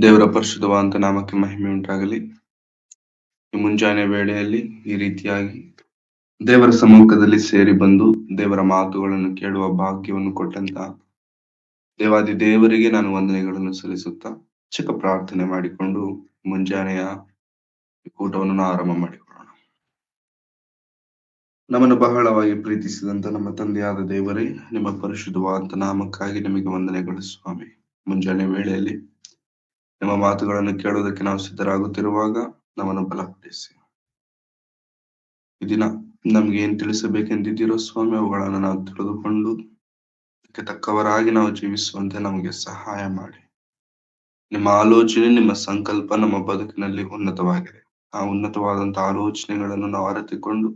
ದೇವರ ಪರಿಶುದ್ಧವಾದಂತ ನಾಮಕ್ಕೆ ಮಹಿಮೆ ಉಂಟಾಗಲಿ. ಈ ಮುಂಜಾನೆ ವೇಳೆಯಲ್ಲಿ ಈ ರೀತಿಯಾಗಿ ದೇವರ ಸಮ್ಮುಖದಲ್ಲಿ ಸೇರಿ ಬಂದು ದೇವರ ಮಾತುಗಳನ್ನು ಕೇಳುವ ಭಾಗ್ಯವನ್ನು ಕೊಟ್ಟಂತ ದೇವಾದಿ ದೇವರಿಗೆ ನಾನು ವಂದನೆಗಳನ್ನು ಸಲ್ಲಿಸುತ್ತಾ ಚಿಕ್ಕ ಪ್ರಾರ್ಥನೆ ಮಾಡಿಕೊಂಡು ಮುಂಜಾನೆಯ ಊಟವನ್ನು ಆರಂಭ ಮಾಡಿಕೊಳ್ಳೋಣ. ನಮ್ಮನ್ನು ಬಹಳವಾಗಿ ಪ್ರೀತಿಸಿದಂತ ನಮ್ಮ ತಂದೆಯಾದ ದೇವರೇ, ನಿಮ್ಮ ಪರಿಶುದ್ಧವಾದಂತ ನಾಮಕ್ಕಾಗಿ ನಿಮಗೆ ವಂದನೆಗಳು ಸ್ವಾಮಿ. ಮುಂಜಾನೆ ವೇಳೆಯಲ್ಲಿ ನಿಮ್ಮ ಮಾತುಗಳನ್ನು ಕೇಳುವುದಕ್ಕೆ ನಾವು ಸಿದ್ಧರಾಗುತ್ತಿರುವಾಗ ನಮ್ಮನ್ನು ಬಲಪಡಿಸಿ. ಈ ದಿನ ನಮ್ಗೆ ಏನ್ ತಿಳಿಸಬೇಕೆಂದಿದ್ದೀರೋ ಸ್ವಾಮಿ, ಅವುಗಳನ್ನು ನಾವು ತಿಳಿದುಕೊಂಡು ಅದಕ್ಕೆ ತಕ್ಕವರಾಗಿ ನಾವು ಜೀವಿಸುವಂತೆ ನಮಗೆ ಸಹಾಯ ಮಾಡಿ. ನಿಮ್ಮ ಆಲೋಚನೆ, ನಿಮ್ಮ ಸಂಕಲ್ಪ ನಮ್ಮ ಬದುಕಿನಲ್ಲಿ ಉನ್ನತವಾಗಿದೆ. ಆ ಉನ್ನತವಾದಂತಹ ಆಲೋಚನೆಗಳನ್ನು ನಾವು ಅರಿತುಕೊಂಡು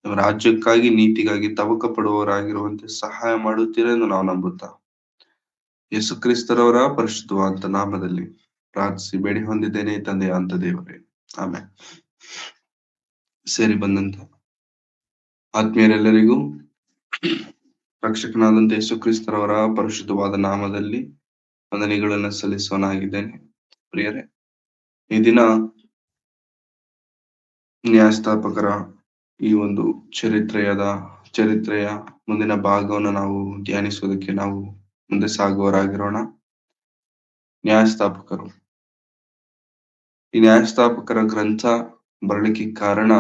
ನಿಮ್ಮ ರಾಜ್ಯಕ್ಕಾಗಿ, ನೀತಿಗಾಗಿ ತವಕ ಪಡುವವರಾಗಿರುವಂತೆ ಸಹಾಯ ಮಾಡುತ್ತೀರೆಂದು ನಾವು ನಂಬುತ್ತಾ ಯೇಸು ಕ್ರಿಸ್ತರವರ ಪರಿಶುದ್ಧವಾದಂತ ನಾಮದಲ್ಲಿ ಪ್ರಾರ್ಥಿಸಿ ಬೇಡಿ ಹೊಂದಿದ್ದೇನೆ ತಂದೆಯ ಅಂತ ದೇವರೇ, ಆಮೇಲೆ. ಸೇರಿ ಬಂದಂತ ಆತ್ಮೀಯರೆಲ್ಲರಿಗೂ ರಕ್ಷಕನಾದಂತ ಯೇಸು ಕ್ರಿಸ್ತರವರ ಪರಿಶುದ್ಧವಾದ ನಾಮದಲ್ಲಿ ವಂದನೆಗಳನ್ನು ಸಲ್ಲಿಸುವನಾಗಿದ್ದೇನೆ. ಪ್ರಿಯರೇ, ಈ ದಿನ ನ್ಯಾಯಸ್ಥಾಪಕರ ಈ ಒಂದು ಚರಿತ್ರೆಯ ಮುಂದಿನ ಭಾಗವನ್ನು ನಾವು ಧ್ಯಾನಿಸುವುದಕ್ಕೆ ನಾವು ಮುಂದೆ ಸಾಗುವವರಾಗಿರೋಣ. ನ್ಯಾಯಸ್ಥಾಪಕರು. ಈ ನ್ಯಾಯಸ್ಥಾಪಕರ ಗ್ರಂಥ ಬರಲಿಕ್ಕೆ ಕಾರಣ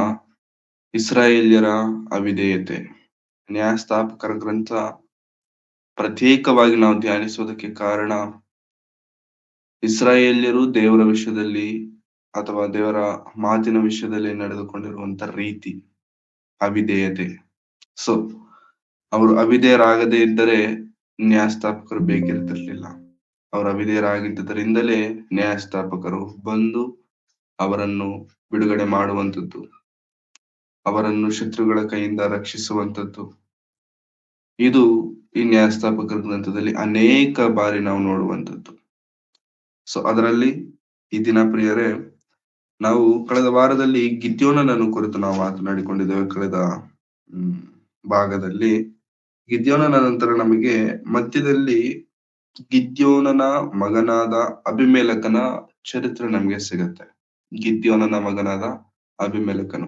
ಇಸ್ರಾಯೇಲ್ಯರ ಅವಿಧೇಯತೆ. ನ್ಯಾಯಸ್ಥಾಪಕರ ಗ್ರಂಥ ಪ್ರತ್ಯೇಕವಾಗಿ ನಾವು ಧ್ಯಾನಿಸುವುದಕ್ಕೆ ಕಾರಣ ಇಸ್ರಾಯೇಲ್ಯರು ದೇವರ ವಿಷಯದಲ್ಲಿ ಅಥವಾ ದೇವರ ಮಾತಿನ ವಿಷಯದಲ್ಲಿ ನಡೆದುಕೊಂಡಿರುವಂತ ರೀತಿ, ಅವಿಧೇಯತೆ. ಸೊ ಅವರು ಅವಿಧೇಯರಾಗದೇ ಇದ್ದರೆ ನ್ಯಾಯಸ್ಥಾಪಕರು ಬೇಕಿರ್ತಿರ್ಲಿಲ್ಲ. ಅವರು ಅವಿಧೇಯರಾಗಿದ್ದರಿಂದಲೇ ನ್ಯಾಯಸ್ಥಾಪಕರು ಬಂದು ಅವರನ್ನು ಬಿಡುಗಡೆ ಮಾಡುವಂಥದ್ದು, ಅವರನ್ನು ಶತ್ರುಗಳ ಕೈಯಿಂದ ರಕ್ಷಿಸುವಂಥದ್ದು. ಇದು ಈ ನ್ಯಾಯಸ್ಥಾಪಕರ ಗ್ರಂಥದಲ್ಲಿ ಅನೇಕ ಬಾರಿ ನಾವು ನೋಡುವಂಥದ್ದು. ಸೊ ಅದರಲ್ಲಿ ಈ ದಿನ ಪ್ರಿಯರೇ, ನಾವು ಕಳೆದ ವಾರದಲ್ಲಿ ಗಿದ್ಯೋನನನ್ನು ಕುರಿತು ನಾವು ಮಾತನಾಡಿಕೊಂಡಿದ್ದೇವೆ. ಕಳೆದ ಭಾಗದಲ್ಲಿ ಗಿದ್ಯೋನನ ನಂತರ ನಮಗೆ ಮಧ್ಯದಲ್ಲಿ ಗಿದ್ಯೋನನ ಮಗನಾದ ಅಭಿಮೇಲಕನ ಚರಿತ್ರೆ ನಮಗೆ ಸಿಗತ್ತೆ. ಗಿದ್ಯೋನನ ಮಗನಾದ ಅಭಿಮೇಲಕನು,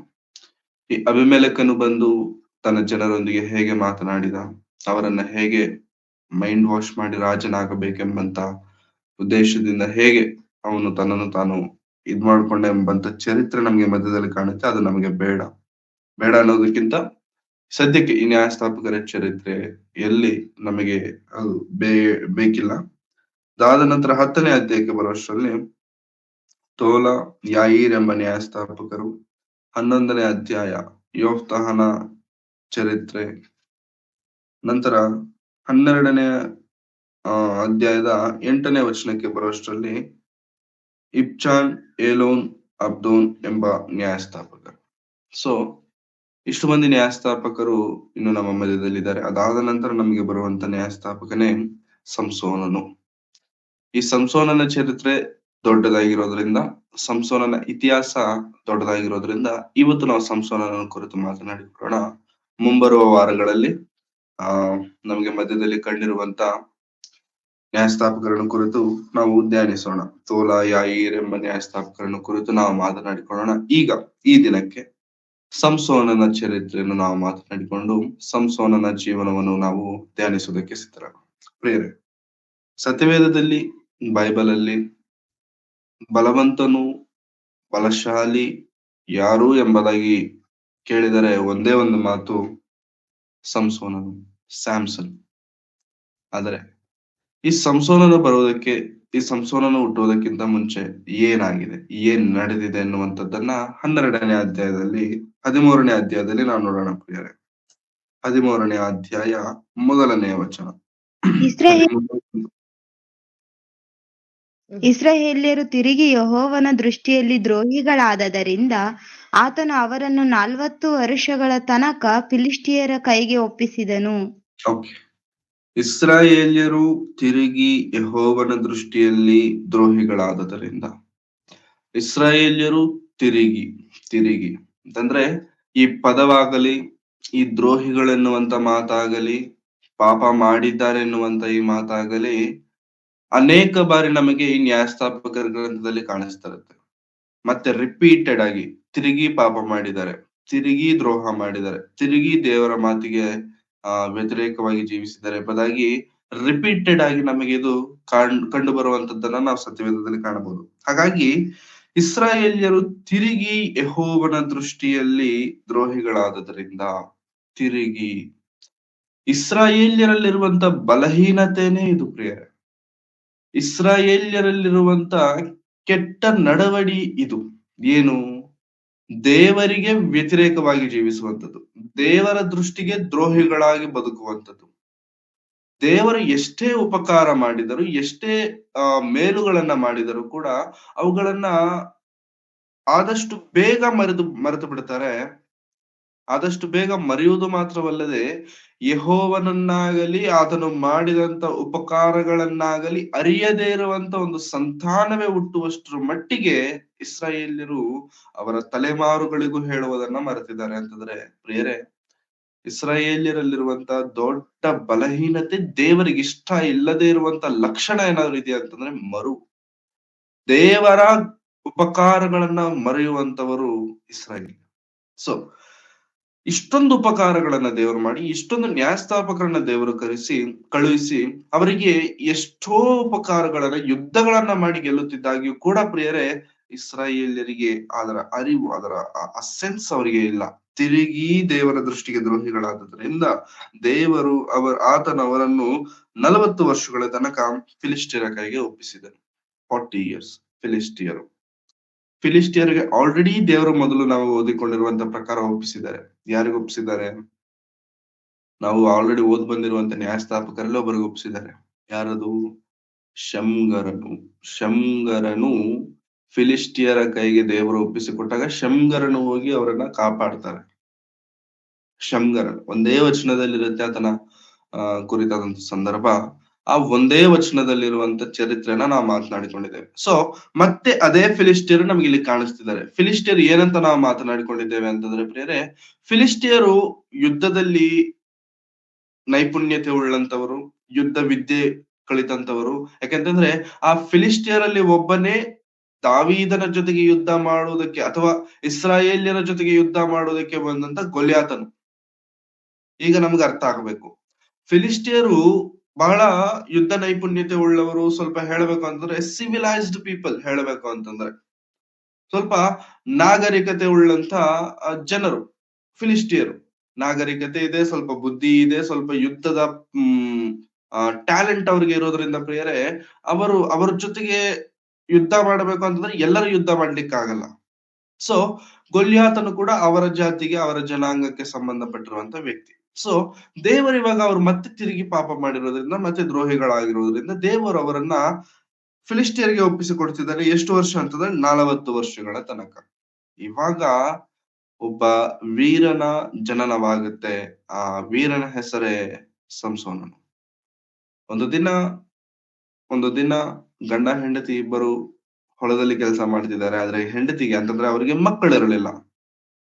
ಈ ಅಭಿಮೇಲಕನು ಬಂದು ತನ್ನ ಜನರೊಂದಿಗೆ ಹೇಗೆ ಮಾತನಾಡಿದ, ಅವರನ್ನ ಹೇಗೆ ಮೈಂಡ್ ವಾಶ್ ಮಾಡಿ ರಾಜನಾಗಬೇಕೆಂಬಂತ ಉದ್ದೇಶದಿಂದ ಹೇಗೆ ಅವನು ತನ್ನನ್ನು ತಾನು ಇದ್ ಮಾಡ್ಕೊಂಡ ಎಂಬಂತ ಚರಿತ್ರೆ ನಮ್ಗೆ ಮಧ್ಯದಲ್ಲಿ ಕಾಣುತ್ತೆ. ಅದು ನಮಗೆ ಬೇಡ ಅನ್ನೋದಕ್ಕಿಂತ ಸದ್ಯಕ್ಕೆ ಈ ನ್ಯಾಯಸ್ಥಾಪಕರ ಚರಿತ್ರೆ ಎಲ್ಲಿ ನಮಗೆ ಅದು ಬೇಕಿಲ್ಲ. ಅದಾದ ನಂತರ 10ನೇ ಅಧ್ಯಾಯಕ್ಕೆ ಬರುವಷ್ಟರಲ್ಲಿ ತೋಲ, ಯಾಯೀರ್ ಎಂಬ ನ್ಯಾಯಸ್ಥಾಪಕರು, 11ನೇ ಅಧ್ಯಾಯ ಯೋಫ್ತಾಹನ ಚರಿತ್ರೆ, ನಂತರ 12ನೇ ಅಧ್ಯಾಯದ 8ನೇ ವಚನಕ್ಕೆ ಬರುವಷ್ಟರಲ್ಲಿ ಇಬ್ಚಾನ್, ಏಲೋನ್, ಅಬ್ದೋನ್ ಎಂಬ ನ್ಯಾಯಸ್ಥಾಪಕರು. ಸೊ ಇಷ್ಟು ಮಂದಿ ನ್ಯಾಯಸ್ಥಾಪಕರು ಇನ್ನು ನಮ್ಮ ಮಧ್ಯದಲ್ಲಿದ್ದಾರೆ. ಅದಾದ ನಂತರ ನಮಗೆ ಬರುವಂತ ನ್ಯಾಯಸ್ಥಾಪಕನೇ ಸಂಸೋನನು. ಈ ಸಂಸೋನನ ಚರಿತ್ರೆ ದೊಡ್ಡದಾಗಿರೋದ್ರಿಂದ, ಸಂಸೋನನ ಇತಿಹಾಸ ದೊಡ್ಡದಾಗಿರೋದ್ರಿಂದ ಇವತ್ತು ನಾವು ಸಂಸೋನನ ಕುರಿತು ಮಾತನಾಡಿಕೊಳ್ಳೋಣ. ಮುಂಬರುವ ವಾರಗಳಲ್ಲಿ ನಮಗೆ ಮಧ್ಯದಲ್ಲಿ ಕಂಡಿರುವಂತ ನ್ಯಾಯಸ್ಥಾಪಕರನ್ನು ಕುರಿತು ನಾವು ಧ್ಯಾನಿಸೋಣ. ತೋಲ, ಯಾಯೀರ್ ಎಂಬ ನ್ಯಾಯಸ್ಥಾಪಕರನ್ನು ಕುರಿತು ನಾವು ಮಾತನಾಡಿಕೊಳ್ಳೋಣ. ಈಗ ಈ ದಿನಕ್ಕೆ ಸಂಸೋನನ ಚರಿತ್ರೆಯನ್ನು ನಾವು ಮಾತನಾಡಿಕೊಂಡು ಸಂಸೋನನ ಜೀವನವನ್ನು ನಾವು ಧ್ಯಾನಿಸುವುದಕ್ಕೆ ಸಿದ್ಧರಾಗೋಣ. ಪ್ರಿಯರೇ, ಸತ್ಯವೇದದಲ್ಲಿ, ಬೈಬಲ್ ಅಲ್ಲಿ ಬಲವಂತನು, ಬಲಶಾಲಿ ಯಾರು ಎಂಬುದಾಗಿ ಕೇಳಿದರೆ ಒಂದೇ ಒಂದು ಮಾತು, ಸಂಸೋನನು, ಸ್ಯಾಮ್ಸನ್. ಆದರೆ ಈ ಸಂಸೋನನ ಬರುವುದಕ್ಕೆ, ಈ ಸಂಸೋನನ ಹುಟ್ಟುವುದಕ್ಕಿಂತ ಮುಂಚೆ ಏನಾಗಿದೆ, ಏನ್ ನಡೆದಿದೆ ಎನ್ನುವಂಥದ್ದನ್ನ 12ನೇ ಅಧ್ಯಾಯದಲ್ಲಿ 13ನೇ ಅಧ್ಯಾಯದಲ್ಲಿ ನಾವು ನೋಡೋಣ. ಪ್ರಿಯರೇ, 13ನೇ ಅಧ್ಯಾಯ 1ನೇ ವಚನ. ಇಸ್ರಾಯೇಲ್ಯರು ತಿರುಗಿ ಯೆಹೋವನ ದೃಷ್ಟಿಯಲ್ಲಿ ದ್ರೋಹಿಗಳಾದದರಿಂದ ಆತನು ಅವರನ್ನು 40 ವರ್ಷಗಳ ತನಕ ಫಿಲಿಷ್ಟಿಯರ ಕೈಗೆ ಒಪ್ಪಿಸಿದನು. ಇಸ್ರಾಯೇಲ್ಯರು ತಿರುಗಿ ಯೆಹೋವನ ದೃಷ್ಟಿಯಲ್ಲಿ ದ್ರೋಹಿಗಳಾದದರಿಂದ. ಇಸ್ರಾಯೇಲ್ಯರು ತಿರುಗಿ ಅಂತಂದ್ರೆ ಈ ಪದವಾಗಲಿ, ಈ ದ್ರೋಹಿಗಳೆನ್ನುವಂತ ಮಾತಾಗಲಿ, ಪಾಪ ಮಾಡಿದ್ದಾರೆ ಎನ್ನುವಂತ ಈ ಮಾತಾಗಲಿ ಅನೇಕ ಬಾರಿ ನಮಗೆ ಈ ನ್ಯಾಯಸ್ಥಾಪಕರ ಗ್ರಂಥದಲ್ಲಿ ಕಾಣಿಸ್ತಾ ಇರುತ್ತೆ. ಮತ್ತೆ ರಿಪೀಟೆಡ್ ಆಗಿ ತಿರುಗಿ ಪಾಪ ಮಾಡಿದ್ದಾರೆ, ತಿರುಗಿ ದ್ರೋಹ ಮಾಡಿದ್ದಾರೆ, ತಿರುಗಿ ದೇವರ ಮಾತಿಗೆ ವ್ಯತಿರೇಕವಾಗಿ ಜೀವಿಸಿದ್ದಾರೆ ಎಂಬುದಾಗಿ ರಿಪೀಟೆಡ್ ಆಗಿ ನಮಗೆ ಇದು ಕಂಡು ಬರುವಂತದ್ದನ್ನ ನಾವು ಸತ್ಯವೇದದಲ್ಲಿ ಕಾಣಬಹುದು. ಹಾಗಾಗಿ ಇಸ್ರಾಯೇಲ್ಯರು ತಿರುಗಿ ಯೆಹೋವನ ದೃಷ್ಟಿಯಲ್ಲಿ ದ್ರೋಹಿಗಳಾದದರಿಂದ ತಿರುಗಿ ಇಸ್ರಾಯೇಲ್ಯರಲ್ಲಿರುವಂತ ಬಲಹೀನತೆನೇ ಇದು ಪ್ರಿಯರೇ. ಇಸ್ರಾಯೇಲ್ಯರಲ್ಲಿರುವಂತ ಕೆಟ್ಟ ನಡವಳಿ ಇದು. ಏನು? ದೇವರಿಗೆ ವ್ಯತಿರೇಕವಾಗಿ ಜೀವಿಸುವಂಥದ್ದು, ದೇವರ ದೃಷ್ಟಿಗೆ ದ್ರೋಹಿಗಳಾಗಿ ಬದುಕುವಂಥದ್ದು. ದೇವರು ಎಷ್ಟೇ ಉಪಕಾರ ಮಾಡಿದರು, ಎಷ್ಟೇ ಮೇಲುಗಳನ್ನ ಮಾಡಿದರೂ ಕೂಡ ಅವುಗಳನ್ನ ಆದಷ್ಟು ಬೇಗ ಮರೆತು ಬಿಡ್ತಾರೆ. ಆದಷ್ಟು ಬೇಗ ಮರೆಯುವುದು ಮಾತ್ರವಲ್ಲದೆ ಯೆಹೋವನನ್ನಾಗಲಿ ಆತನು ಮಾಡಿದಂತ ಉಪಕಾರಗಳನ್ನಾಗಲಿ ಅರಿಯದೇ ಇರುವಂತ ಒಂದು ಸಂತಾನವೇ ಹುಟ್ಟುವಷ್ಟರ ಮಟ್ಟಿಗೆ ಇಸ್ರಾಯೇಲ್ಯರು ಅವರ ತಲೆಮಾರುಗಳಿಗೂ ಹೇಳುವುದನ್ನ ಮರೆತಿದ್ದಾರೆ ಅಂತಂದ್ರೆ ಪ್ರಿಯರೇ, ಇಸ್ರಾಯೇಲ್ಯರಲ್ಲಿರುವಂತ ದೊಡ್ಡ ಬಲಹೀನತೆ ದೇವರಿಗೆ ಇಷ್ಟ ಇಲ್ಲದೆ ಇರುವಂತ ಲಕ್ಷಣ ಏನಾದ್ರು ಇದೆಯಾ ಅಂತಂದ್ರೆ ದೇವರ ಉಪಕಾರಗಳನ್ನ ಮರೆಯುವಂತವರು ಇಸ್ರಾಯೇಲ್. ಸೊ ಇಷ್ಟೊಂದು ಉಪಕಾರಗಳನ್ನ ದೇವರು ಮಾಡಿ, ಇಷ್ಟೊಂದು ನ್ಯಾಯಸ್ಥಾಪಕರನ್ನ ದೇವರು ಕಳುಹಿಸಿ ಅವರಿಗೆ ಎಷ್ಟೋ ಉಪಕಾರಗಳನ್ನ ಯುದ್ಧಗಳನ್ನ ಮಾಡಿ ಗೆಲ್ಲುತ್ತಿದ್ದಾಗಿಯೂ ಕೂಡ ಪ್ರಿಯರೇ, ಇಸ್ರಾಯೇಲ್ಯರಿಗೆ ಅದರ ಅರಿವು, ಅದರ ಸೆನ್ಸ್ ಅವರಿಗೆ ಇಲ್ಲ. ತಿರುಗಿ ದೇವರ ದೃಷ್ಟಿಗೆ ದ್ರೋಹಿಗಳಾದದ್ರಿಂದ ದೇವರು ಆತನವರನ್ನು 40 ವರ್ಷಗಳ ತನಕ ಫಿಲಿಸ್ಟಿಯರ ಕೈಗೆ ಒಪ್ಪಿಸಿದನು. 40 years ಫಿಲಿಸ್ಟಿಯರಿಗೆ ಆಲ್ರೆಡಿ ದೇವರು ಮೊದಲು ನಾವು ಓದಿಕೊಂಡಿರುವಂತ ಪ್ರಕಾರ ಒಪ್ಪಿಸಿದ್ದಾರೆ. ಯಾರಿಗೂ ಒಪ್ಪಿಸಿದ್ದಾರೆ? ನಾವು ಆಲ್ರೆಡಿ ಓದ್ ಬಂದಿರುವಂತ ನ್ಯಾಯಸ್ಥಾಪಕರಲ್ಲಿ ಒಬ್ಬರಿಗೆ ಒಪ್ಪಿಸಿದ್ದಾರೆ. ಯಾರದು? ಶಮ್ಗರನು ಫಿಲಿಸ್ಟಿಯರ ಕೈಗೆ ದೇವರು ಒಪ್ಪಿಸಿಕೊಟ್ಟಾಗ ಶಮ್ಗರನು ಹೋಗಿ ಅವರನ್ನ ಕಾಪಾಡ್ತಾರೆ. ಶಮ್ಗರನ್ ಒಂದೇ ವಚನದಲ್ಲಿರುತ್ತೆ ಆತನ ಕುರಿತಾದಂತ ಸಂದರ್ಭ. ಆ ಒಂದೇ ವಚನದಲ್ಲಿರುವಂತ ಚರಿತ್ರೆನ ನಾವು ಮಾತನಾಡಿಕೊಂಡಿದ್ದೇವೆ. ಸೊ ಮತ್ತೆ ಅದೇ ಫಿಲಿಸ್ಟಿಯರು ನಮ್ಗೆ ಇಲ್ಲಿ ಕಾಣಿಸ್ತಿದ್ದಾರೆ. ಫಿಲಿಸ್ಟಿಯರು ಏನಂತ ನಾವು ಮಾತನಾಡಿಕೊಂಡಿದ್ದೇವೆ ಅಂತಂದ್ರೆ ಪ್ರಿಯರೇ, ಫಿಲಿಸ್ಟಿಯರು ಯುದ್ಧದಲ್ಲಿ ನೈಪುಣ್ಯತೆ ಉಳ್ಳಂತವರು, ಯುದ್ಧ ವಿದ್ಯೆ ಕಲಿತಂತವರು. ಯಾಕಂತಂದ್ರೆ ಆ ಫಿಲಿಸ್ಟಿಯರಲ್ಲಿ ಒಬ್ಬನೇ ದಾವೀದನ ಜೊತೆಗೆ ಯುದ್ಧ ಮಾಡುವುದಕ್ಕೆ ಅಥವಾ ಇಸ್ರಾಯೇಲ್ಯರ ಜೊತೆಗೆ ಯುದ್ಧ ಮಾಡುವುದಕ್ಕೆ ಬಂದಂತ ಗೊಲ್ಯಾತನು. ಈಗ ನಮ್ಗೆ ಅರ್ಥ ಆಗಬೇಕು, ಫಿಲಿಸ್ಟಿಯರು ಬಹಳ ಯುದ್ಧ ನೈಪುಣ್ಯತೆ ಉಳ್ಳವರು. ಸ್ವಲ್ಪ ಹೇಳಬೇಕು ಅಂತಂದ್ರೆ ಸಿವಿಲೈಸ್ಡ್ ಪೀಪಲ್, ಹೇಳಬೇಕು ಅಂತಂದ್ರೆ ಸ್ವಲ್ಪ ನಾಗರಿಕತೆ ಉಳ್ಳಂತ ಜನರು ಫಿಲಿಸ್ಟಿಯರು. ನಾಗರಿಕತೆ ಇದೆ, ಸ್ವಲ್ಪ ಬುದ್ಧಿ ಇದೆ, ಸ್ವಲ್ಪ ಯುದ್ಧದ ಟ್ಯಾಲೆಂಟ್ ಅವ್ರಿಗೆ ಇರೋದ್ರಿಂದ ಪ್ರಿಯರೇ, ಅವರ ಜೊತೆಗೆ ಯುದ್ಧ ಮಾಡಬೇಕು ಅಂತಂದ್ರೆ ಎಲ್ಲರೂ ಯುದ್ಧ ಮಾಡ್ಲಿಕ್ಕೆ ಆಗಲ್ಲ. ಸೊ ಗೊಲ್ಯಾತನು ಕೂಡ ಅವರ ಜಾತಿಗೆ, ಅವರ ಜನಾಂಗಕ್ಕೆ ಸಂಬಂಧಪಟ್ಟಿರುವಂತ ವ್ಯಕ್ತಿ. ಸೊ ದೇವರು ಇವಾಗ ಅವ್ರು ಮತ್ತೆ ತಿರುಗಿ ಪಾಪ ಮಾಡಿರೋದ್ರಿಂದ, ಮತ್ತೆ ದ್ರೋಹಿಗಳಾಗಿರೋದ್ರಿಂದ ದೇವರು ಅವರನ್ನ ಫಿಲಿಸ್ಟಿಯರಿಗೆ ಒಪ್ಪಿಸಿಕೊಡ್ತಿದ್ದಾರೆ. ಎಷ್ಟು ವರ್ಷ ಅಂತಂದ್ರೆ 40 ವರ್ಷಗಳ ತನಕ. ಇವಾಗ ಒಬ್ಬ ವೀರನ ಜನನವಾಗುತ್ತೆ. ಆ ವೀರನ ಹೆಸರೇ ಸಂಸೋನನು. ಒಂದು ದಿನ ಗಂಡ ಹೆಂಡತಿ ಇಬ್ಬರು ಹೊಲದಲ್ಲಿ ಕೆಲಸ ಮಾಡ್ತಿದ್ದಾರೆ. ಆದ್ರೆ ಹೆಂಡತಿಗೆ ಅಂತಂದ್ರೆ ಅವರಿಗೆ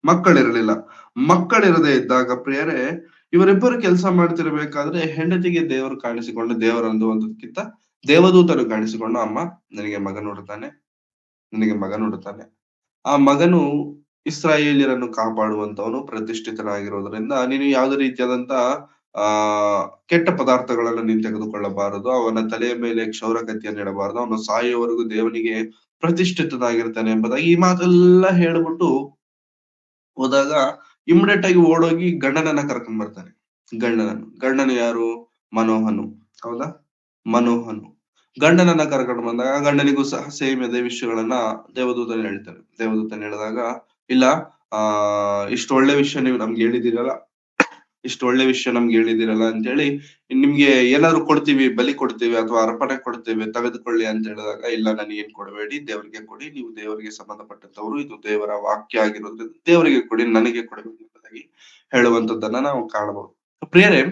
ಮಕ್ಕಳಿರದೆ ಇದ್ದಾಗ ಪ್ರಿಯರೇ, ಇವರಿಬ್ಬರು ಕೆಲಸ ಮಾಡ್ತಿರ್ಬೇಕಾದ್ರೆ ಹೆಂಡತಿಗೆ ದೇವರು ಕಾಣಿಸಿಕೊಂಡು, ದೇವರೊಂದಕ್ಕಿಂತ ದೇವದೂತನು ಕಾಣಿಸಿಕೊಂಡು, ಅಮ್ಮ ನಿನಗೆ ಮಗ ನೋಡುತ್ತಾನೆ. ಆ ಮಗನು ಇಸ್ರಾಯೇಲ್ಯರನ್ನು ಕಾಪಾಡುವಂತವನು, ಪ್ರತಿಷ್ಠಿತನಾಗಿರೋದ್ರಿಂದ ನೀನು ಯಾವುದೇ ರೀತಿಯಾದಂತ ಕೆಟ್ಟ ಪದಾರ್ಥಗಳನ್ನು ನೀನು ತೆಗೆದುಕೊಳ್ಳಬಾರದು. ಅವನ ತಲೆಯ ಮೇಲೆ ಕ್ಷೌರಕತ್ತಿಯನ್ನು ಇಡಬಾರದು. ಅವನು ಸಾಯುವವರೆಗೂ ದೇವನಿಗೆ ಪ್ರತಿಷ್ಠಿತನಾಗಿರ್ತಾನೆ ಎಂಬುದಾಗಿ ಈ ಮಾತೆಲ್ಲ ಹೇಳ್ಬಿಟ್ಟು ಹೋದಾಗ ಇಮಿಡಿಯೇಟ್ ಆಗಿ ಓಡೋಗಿ ಗಂಡನನ್ನ ಕರ್ಕೊಂಡ್ ಬರ್ತಾನೆ. ಗಂಡನು ಯಾರು? ಮನೋಹನು. ಹೌದಾ? ಮನೋಹನು ಗಂಡನನ್ನ ಕರ್ಕೊಂಡು ಬಂದಾಗ ಗಂಡನಿಗೂ ಸಹ ಸೇಮ್ ಅದೇ ವಿಷಯಗಳನ್ನ ದೇವದೂತನ ಹೇಳಿದಾಗ, ಇಲ್ಲ ಇಷ್ಟು ಒಳ್ಳೆ ವಿಷಯ ನೀವು ನಮ್ಗೆ ಹೇಳಿದಿರಲ್ಲ ಅಂತ ಹೇಳಿ, ನಿಮ್ಗೆ ಏನಾದ್ರು ಕೊಡ್ತೀವಿ, ಬಲಿ ಕೊಡ್ತೀವಿ ಅಥವಾ ಅರ್ಪಣೆ ಕೊಡ್ತೀವಿ, ತೆಗೆದುಕೊಳ್ಳಿ ಅಂತ ಹೇಳಿದಾಗ, ಇಲ್ಲ ನನಗೇನ್ ಕೊಡಬೇಡಿ, ದೇವರಿಗೆ ಕೊಡಿ, ನೀವು ದೇವರಿಗೆ ಸಂಬಂಧಪಟ್ಟಂತವ್ರು, ಇದು ದೇವರ ವಾಕ್ಯ ಆಗಿರೋದ್ರಿಂದ ದೇವರಿಗೆ ಕೊಡಿ, ನನಗೆ ಕೊಡಬೇಡಿ ಎಂಬುದಾಗಿ ಹೇಳುವಂತದ್ದನ್ನ ನಾವು ಕಾಣಬಹುದು. ಪ್ರಿಯರೇ,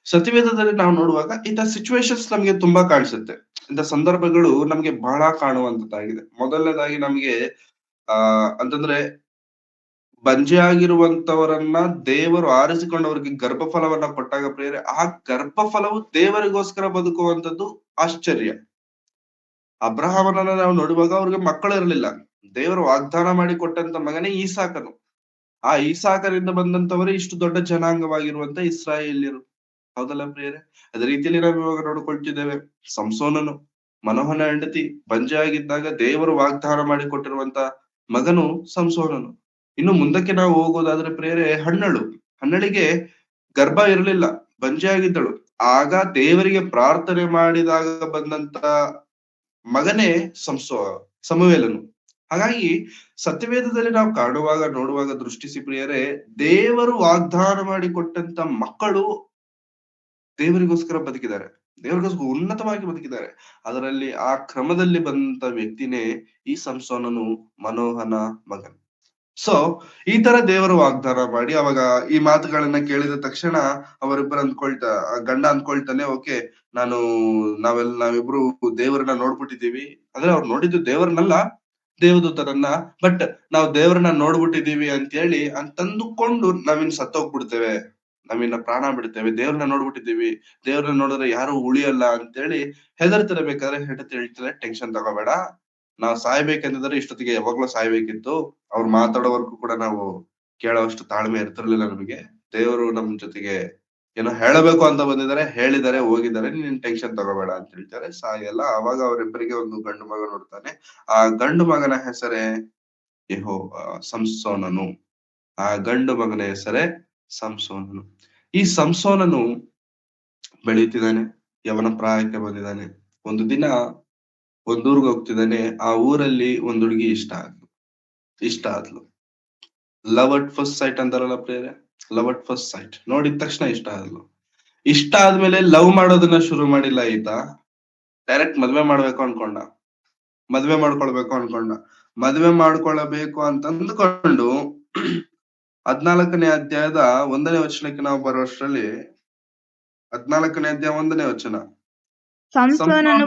ಸತ್ಯವೇದದಲ್ಲಿ ನಾವು ನೋಡುವಾಗ ಇಂಥ ಸಿಚುವೇಶನ್ಸ್ ನಮ್ಗೆ ತುಂಬಾ ಕಾಣಿಸುತ್ತೆ. ಇಂಥ ಸಂದರ್ಭಗಳು ನಮ್ಗೆ ಬಹಳ ಕಾಣುವಂತದ್ದಾಗಿದೆ. ಮೊದಲನೇದಾಗಿ ನಮ್ಗೆ ಅಂತಂದ್ರೆ ಬಂಜೆ ಆಗಿರುವಂತವರನ್ನ ದೇವರು ಆರಿಸಿಕೊಂಡವರಿಗೆ ಗರ್ಭಫಲವನ್ನ ಕೊಟ್ಟಾಗ ಪ್ರಿಯರೇ, ಆ ಗರ್ಭಫಲವು ದೇವರಿಗೋಸ್ಕರ ಬದುಕುವಂತದ್ದು ಆಶ್ಚರ್ಯ. ಅಬ್ರಹಾಮನನ್ನ ನಾವು ನೋಡುವಾಗ ಅವ್ರಿಗೆ ಮಕ್ಕಳು ಇರಲಿಲ್ಲ. ದೇವರು ವಾಗ್ದಾನ ಮಾಡಿ ಕೊಟ್ಟಂತ ಮಗನೇ ಈಸಾಕನು. ಆ ಈಸಾಕರಿಂದ ಬಂದಂತವರೇ ಇಷ್ಟು ದೊಡ್ಡ ಜನಾಂಗವಾಗಿರುವಂತ ಇಸ್ರಾಯೇಲ್ಯರು. ಹೌದಲ್ಲ ಪ್ರಿಯರೇ? ಅದೇ ರೀತಿಯಲ್ಲಿ ನಾವು ಇವಾಗ ನೋಡ್ಕೊಳ್ತಿದ್ದೇವೆ. ಸಂಸೋನನು ಮನೋಹನ ಹೆಂಡತಿ ಬಂಜೆ ಆಗಿದ್ದಾಗ ದೇವರು ವಾಗ್ದಾನ ಮಾಡಿ ಕೊಟ್ಟಿರುವಂತ ಮಗನು ಸಂಸೋನನು. ಇನ್ನು ಮುಂದಕ್ಕೆ ನಾವು ಹೋಗೋದಾದ್ರೆ ಪ್ರಿಯರೇ, ಹನ್ನಳಿಗೆ ಗರ್ಭ ಇರಲಿಲ್ಲ, ಬಂಜೆ ಆಗಿದ್ದಳು. ಆಗ ದೇವರಿಗೆ ಪ್ರಾರ್ಥನೆ ಮಾಡಿದಾಗ ಬಂದಂತ ಮಗನೇ ಸಮುವೇಲನು. ಹಾಗಾಗಿ ಸತ್ಯವೇದದಲ್ಲಿ ನಾವು ನೋಡುವಾಗ ದೃಷ್ಟಿಸಿ ಪ್ರಿಯರೇ, ದೇವರು ವಾಗ್ದಾನ ಮಾಡಿ ಕೊಟ್ಟಂತ ಮಕ್ಕಳು ದೇವರಿಗೋಸ್ಕರ ಬದುಕಿದ್ದಾರೆ, ದೇವರಿಗೋಸ್ಕರ ಉನ್ನತವಾಗಿ ಬದುಕಿದ್ದಾರೆ. ಅದರಲ್ಲಿ ಆ ಕ್ರಮದಲ್ಲಿ ಬಂದಂತ ವ್ಯಕ್ತಿನೇ ಈ ಸಂಸೋನನು, ಮನೋಹನ ಮಗನು. ಸೊ ಈ ತರ ದೇವರು ವಾಗ್ದಾನ ಮಾಡಿ ಅವಾಗ ಈ ಮಾತುಗಳನ್ನ ಕೇಳಿದ ತಕ್ಷಣ ಅವರಿಬ್ಬರು ಗಂಡ ಅಂದ್ಕೊಳ್ತಾನೆ, ಓಕೆ, ನಾವಿಬ್ರು ದೇವರನ್ನ ನೋಡ್ಬಿಟ್ಟಿದೀವಿ. ಅಂದ್ರೆ ಅವ್ರು ನೋಡಿದ್ದು ದೇವರನ್ನಲ್ಲ, ದೇವದೂತರನ್ನ. ಬಟ್ ನಾವು ದೇವರನ್ನ ನೋಡ್ಬಿಟ್ಟಿದೀವಿ ಅಂತೇಳಿ ಅಂತಂದುಕೊಂಡು ನಾವಿನ್ ಸತ್ತೋಗ್ಬಿಡ್ತೇವೆ, ನಾವಿನ್ನ ಪ್ರಾಣ ಬಿಡ್ತೇವೆ. ದೇವ್ರನ್ನ ನೋಡ್ಬಿಟ್ಟಿದೀವಿ, ದೇವ್ರನ್ನ ನೋಡಿದ್ರೆ ಯಾರು ಉಳಿಯಲ್ಲ ಅಂತೇಳಿ ಹೆದರ್ತಿರ್ಬೇಕಾದ್ರೆ ಹೆಂಡತಿ ಹೇಳ್ತಾರೆ, ಟೆನ್ಷನ್ ತಗೋಬೇಡ, ನಾವ್ ಸಾಯ್ಬೇಕಂತಿದ್ರೆ ಇಷ್ಟೊತ್ತಿಗೆ ಯಾವಾಗ್ಲೂ ಸಾಯ್ಬೇಕಿತ್ತು. ಅವ್ರು ಮಾತಾಡೋವರ್ಗೂ ಕೂಡ ನಾವು ಕೇಳೋವಷ್ಟು ತಾಳ್ಮೆ ಇರ್ತಿರ್ಲಿಲ್ಲ ನಮಗೆ. ದೇವರು ನಮ್ ಜೊತೆಗೆ ಏನೋ ಹೇಳಬೇಕು ಅಂತ ಬಂದಿದ್ದಾರೆ, ಹೇಳಿದ್ದಾರೆ, ಹೋಗಿದ್ದಾರೆ, ನೀನ್ ಟೆನ್ಷನ್ ತಗೋಬೇಡ ಅಂತ ಹೇಳ್ತಾರೆ. ಸಾಯಲ್ಲ. ಅವಾಗ ಅವರಿಬ್ಬರಿಗೆ ಒಂದು ಗಂಡು ಮಗ ನೋಡ್ತಾನೆ. ಆ ಗಂಡು ಮಗನ ಹೆಸರೇ ಸಂಸೋನನು. ಆ ಗಂಡು ಮಗನ ಹೆಸರೇ ಸಂಸೋನನು. ಈ ಸಂಸೋನನು ಬೆಳೀತಿದ್ದಾನೆ, ಯವನ ಪ್ರಾಯಕ್ಕೆ ಬಂದಿದ್ದಾನೆ. ಒಂದು ದಿನ ಒಂದೂರ್ಗ್ ಹೋಗ್ತಿದ್ದಾನೆ. ಆ ಊರಲ್ಲಿ ಒಂದ್ ಹುಡುಗಿ ಇಷ್ಟ ಆದ್ಲು. ಲವ್ ಅಟ್ ಫಸ್ಟ್ ಸೈಟ್ ಅಂತಾರಲ್ಲ ಪ್ರಿಯರೇ, ಲವ್ ಅಟ್ ಫಸ್ಟ್ ಸೈಟ್. ನೋಡಿದ ತಕ್ಷಣ ಇಷ್ಟ ಆದ್ಲು. ಇಷ್ಟ ಆದ್ಮೇಲೆ ಲವ್ ಮಾಡೋದನ್ನ ಶುರು ಮಾಡಿಲ್ಲ ಈತ, ಡೈರೆಕ್ಟ್ ಮದ್ವೆ ಮಾಡ್ಕೊಳ್ಬೇಕು ಅಂತ ಅಂದ್ಕೊಂಡು 14ನೇ ಅಧ್ಯಾಯದ 1ನೇ ವಚನಕ್ಕೆ ನಾವು ಬರುವಷ್ಟರಲ್ಲಿ, 14ನೇ ಅಧ್ಯಾಯ 1ನೇ ವಚನ. ಸಂಸೋನನು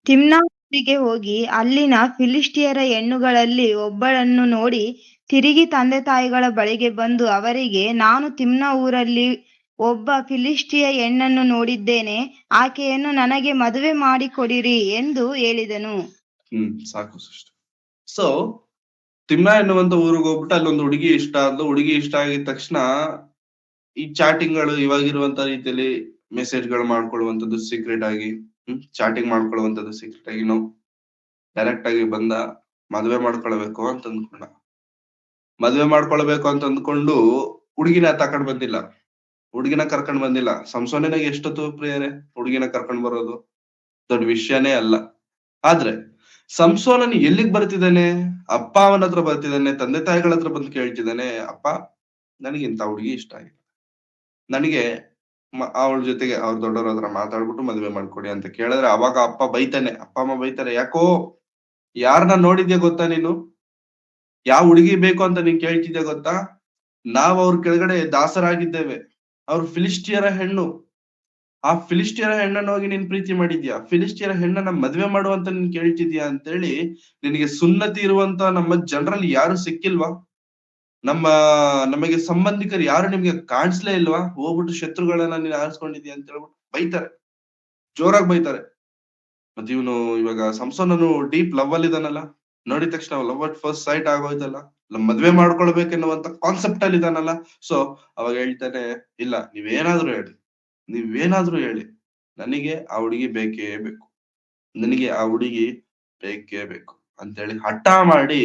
ತಿಮ್ನಾಗೆ ಹೋಗಿ ಅಲ್ಲಿನ ಫಿಲಿಷ್ಟಿಯರ ಹೆಣ್ಣುಗಳಲ್ಲಿ ಒಬ್ಬಳನ್ನು ನೋಡಿ ತಿರುಗಿ ತಂದೆ ತಾಯಿಗಳ ಬಳಿಗೆ ಬಂದು ಅವರಿಗೆ, ನಾನು ತಿಮ್ನಾ ಊರಲ್ಲಿ ಒಬ್ಬ ಫಿಲಿಷ್ಟಿಯ ಹೆಣ್ಣನ್ನು ನೋಡಿದ್ದೇನೆ, ಆಕೆಯನ್ನು ನನಗೆ ಮದುವೆ ಮಾಡಿಕೊಡಿರಿ ಎಂದು ಹೇಳಿದನು. ಸಾಕು ಸಿಸ್ಟರ್. ಸೊ ತಿಮ್ನಾ ಎನ್ನುವಂತ ಊರಿಗೆ ಹೋಗ್ಬಿಟ್ಟು ಅಲ್ಲೊಂದು ಹುಡುಗಿ ಇಷ್ಟ ಆದ್ಲು. ಹುಡುಗಿ ಇಷ್ಟ ಆಗಿದ ತಕ್ಷಣ ಈ ಚಾಟಿಂಗ್ ಗಳು ಇವಾಗಿರುವಂತ ರೀತಿಯಲ್ಲಿ ಮೆಸೇಜ್ ಗಳು ಮಾಡ್ಕೊಳ್ಳುವಂತದ್ದು ಸೀಕ್ರೆಟ್ ಆಗಿ, ಚಾಟಿಂಗ್ ಮಾಡ್ಕೊಳ್ಳುವಂತದ್ದು ಸೀಕ್ರೆಟ್ ಆಗಿ, ನಾವು ಡೈರೆಕ್ಟ್ ಆಗಿ ಬಂದ ಮದ್ವೆ ಮಾಡ್ಕೊಳ್ಬೇಕು ಅಂತ ಅಂದ್ಕೊಂಡು ಹುಡುಗಿನ ಕರ್ಕೊಂಡ್ ಬಂದಿಲ್ಲ. ಸಂಸೋನಿನಾಗ ಎಷ್ಟೊತ್ತು ಪ್ರಿಯರೇ ಹುಡುಗಿನ ಕರ್ಕೊಂಡ್ ಬರೋದು ದೊಡ್ಡ ವಿಷಯನೇ ಅಲ್ಲ. ಆದ್ರೆ ಸಂಸೋನನ್ ಎಲ್ಲಿಗ್ ಬರ್ತಿದ್ದಾನೆ? ಅಪ್ಪ ಅವನ ಹತ್ರ ಬರ್ತಿದ್ದಾನೆ, ತಂದೆ ತಾಯಿಗಳ ಹತ್ರ ಬಂದು ಕೇಳ್ತಿದ್ದಾನೆ, ಅಪ್ಪ ನನಗೆ ಇಂತ ಹುಡುಗಿ ಇಷ್ಟ ಆಗಿದೆ, ನನಗೆ ಅವಳ ಜೊತೆಗೆ ಅವ್ರ ದೊಡ್ಡವ್ರ ಹತ್ರ ಮಾತಾಡ್ಬಿಟ್ಟು ಮದ್ವೆ ಮಾಡ್ಕೊಡಿ ಅಂತ ಕೇಳಿದ್ರೆ, ಅವಾಗ ಅಪ್ಪ ಅಮ್ಮ ಬೈತಾರೆ, ಯಾಕೋ ಯಾರನ್ನ ನೋಡಿದ್ಯಾ ಗೊತ್ತಾ ನೀನು? ಯಾವ ಹುಡುಗಿ ಬೇಕು ಅಂತ ನೀನ್ ಕೇಳ್ತಿದ್ಯಾ ಗೊತ್ತಾ? ನಾವ್ ಅವ್ರ ಕೆಳಗಡೆ ದಾಸರಾಗಿದ್ದೇವೆ, ಅವ್ರ ಫಿಲಿಸ್ಟಿಯರ ಹೆಣ್ಣು. ಆ ಫಿಲಿಸ್ಟಿಯರ ಹೆಣ್ಣನ್ನು ಹೋಗಿ ನೀನ್ ಪ್ರೀತಿ ಮಾಡಿದ್ಯಾ? ಫಿಲಿಸ್ಟಿಯರ ಹೆಣ್ಣನ್ನ ಮದ್ವೆ ಮಾಡುವಂತ ನೀನ್ ಕೇಳ್ತಿದ್ಯಾ ಅಂತೇಳಿ ನಿನಗೆ ಸುನ್ನತಿ ಇರುವಂತ ನಮ್ಮ ಜನರಲ್ಲಿ ಯಾರು ಸಿಕ್ಕಿಲ್ವಾ? ನಮಗೆ ಸಂಬಂಧಿಕರು ಯಾರು ನಿಮ್ಗೆ ಕಾಣಿಸ್ಲೇ ಇಲ್ವಾ? ಹೋಗ್ಬಿಟ್ಟು ಶತ್ರುಗಳನ್ನ ನೀನ್ ಆರಿಸ್ಕೊಂಡಿದ್ಯಾ ಅಂತ ಹೇಳ್ಬಿಟ್ಟು ಬೈತಾರೆ, ಜೋರಾಗಿ ಬೈತಾರೆ. ಮತ್ತೆ ಇವನು ಇವಾಗ ಸಂಸೋನನು ಡೀಪ್ ಲವ್ ಅಲ್ಲಿ ಇದಾನಲ್ಲ, ನೋಡಿದ ತಕ್ಷಣ ಲವ್ ಅಟ್ ಫಸ್ಟ್ ಸೈಟ್ ಆಗೋಯ್ತಲ್ಲ, ಮದ್ವೆ ಮಾಡ್ಕೊಳ್ಬೇಕೆನ್ನುವಂತ ಕಾನ್ಸೆಪ್ಟ್ ಅಲ್ಲಿ ಇದಾನಲ್ಲ. ಸೊ ಅವಾಗ ಹೇಳ್ತಾನೆ, ಇಲ್ಲ ನೀವೇನಾದ್ರೂ ಹೇಳಿ ನನಗೆ ಆ ಹುಡುಗಿ ಬೇಕೇ ಬೇಕು ಅಂತೇಳಿ ಹಠ ಮಾಡಿ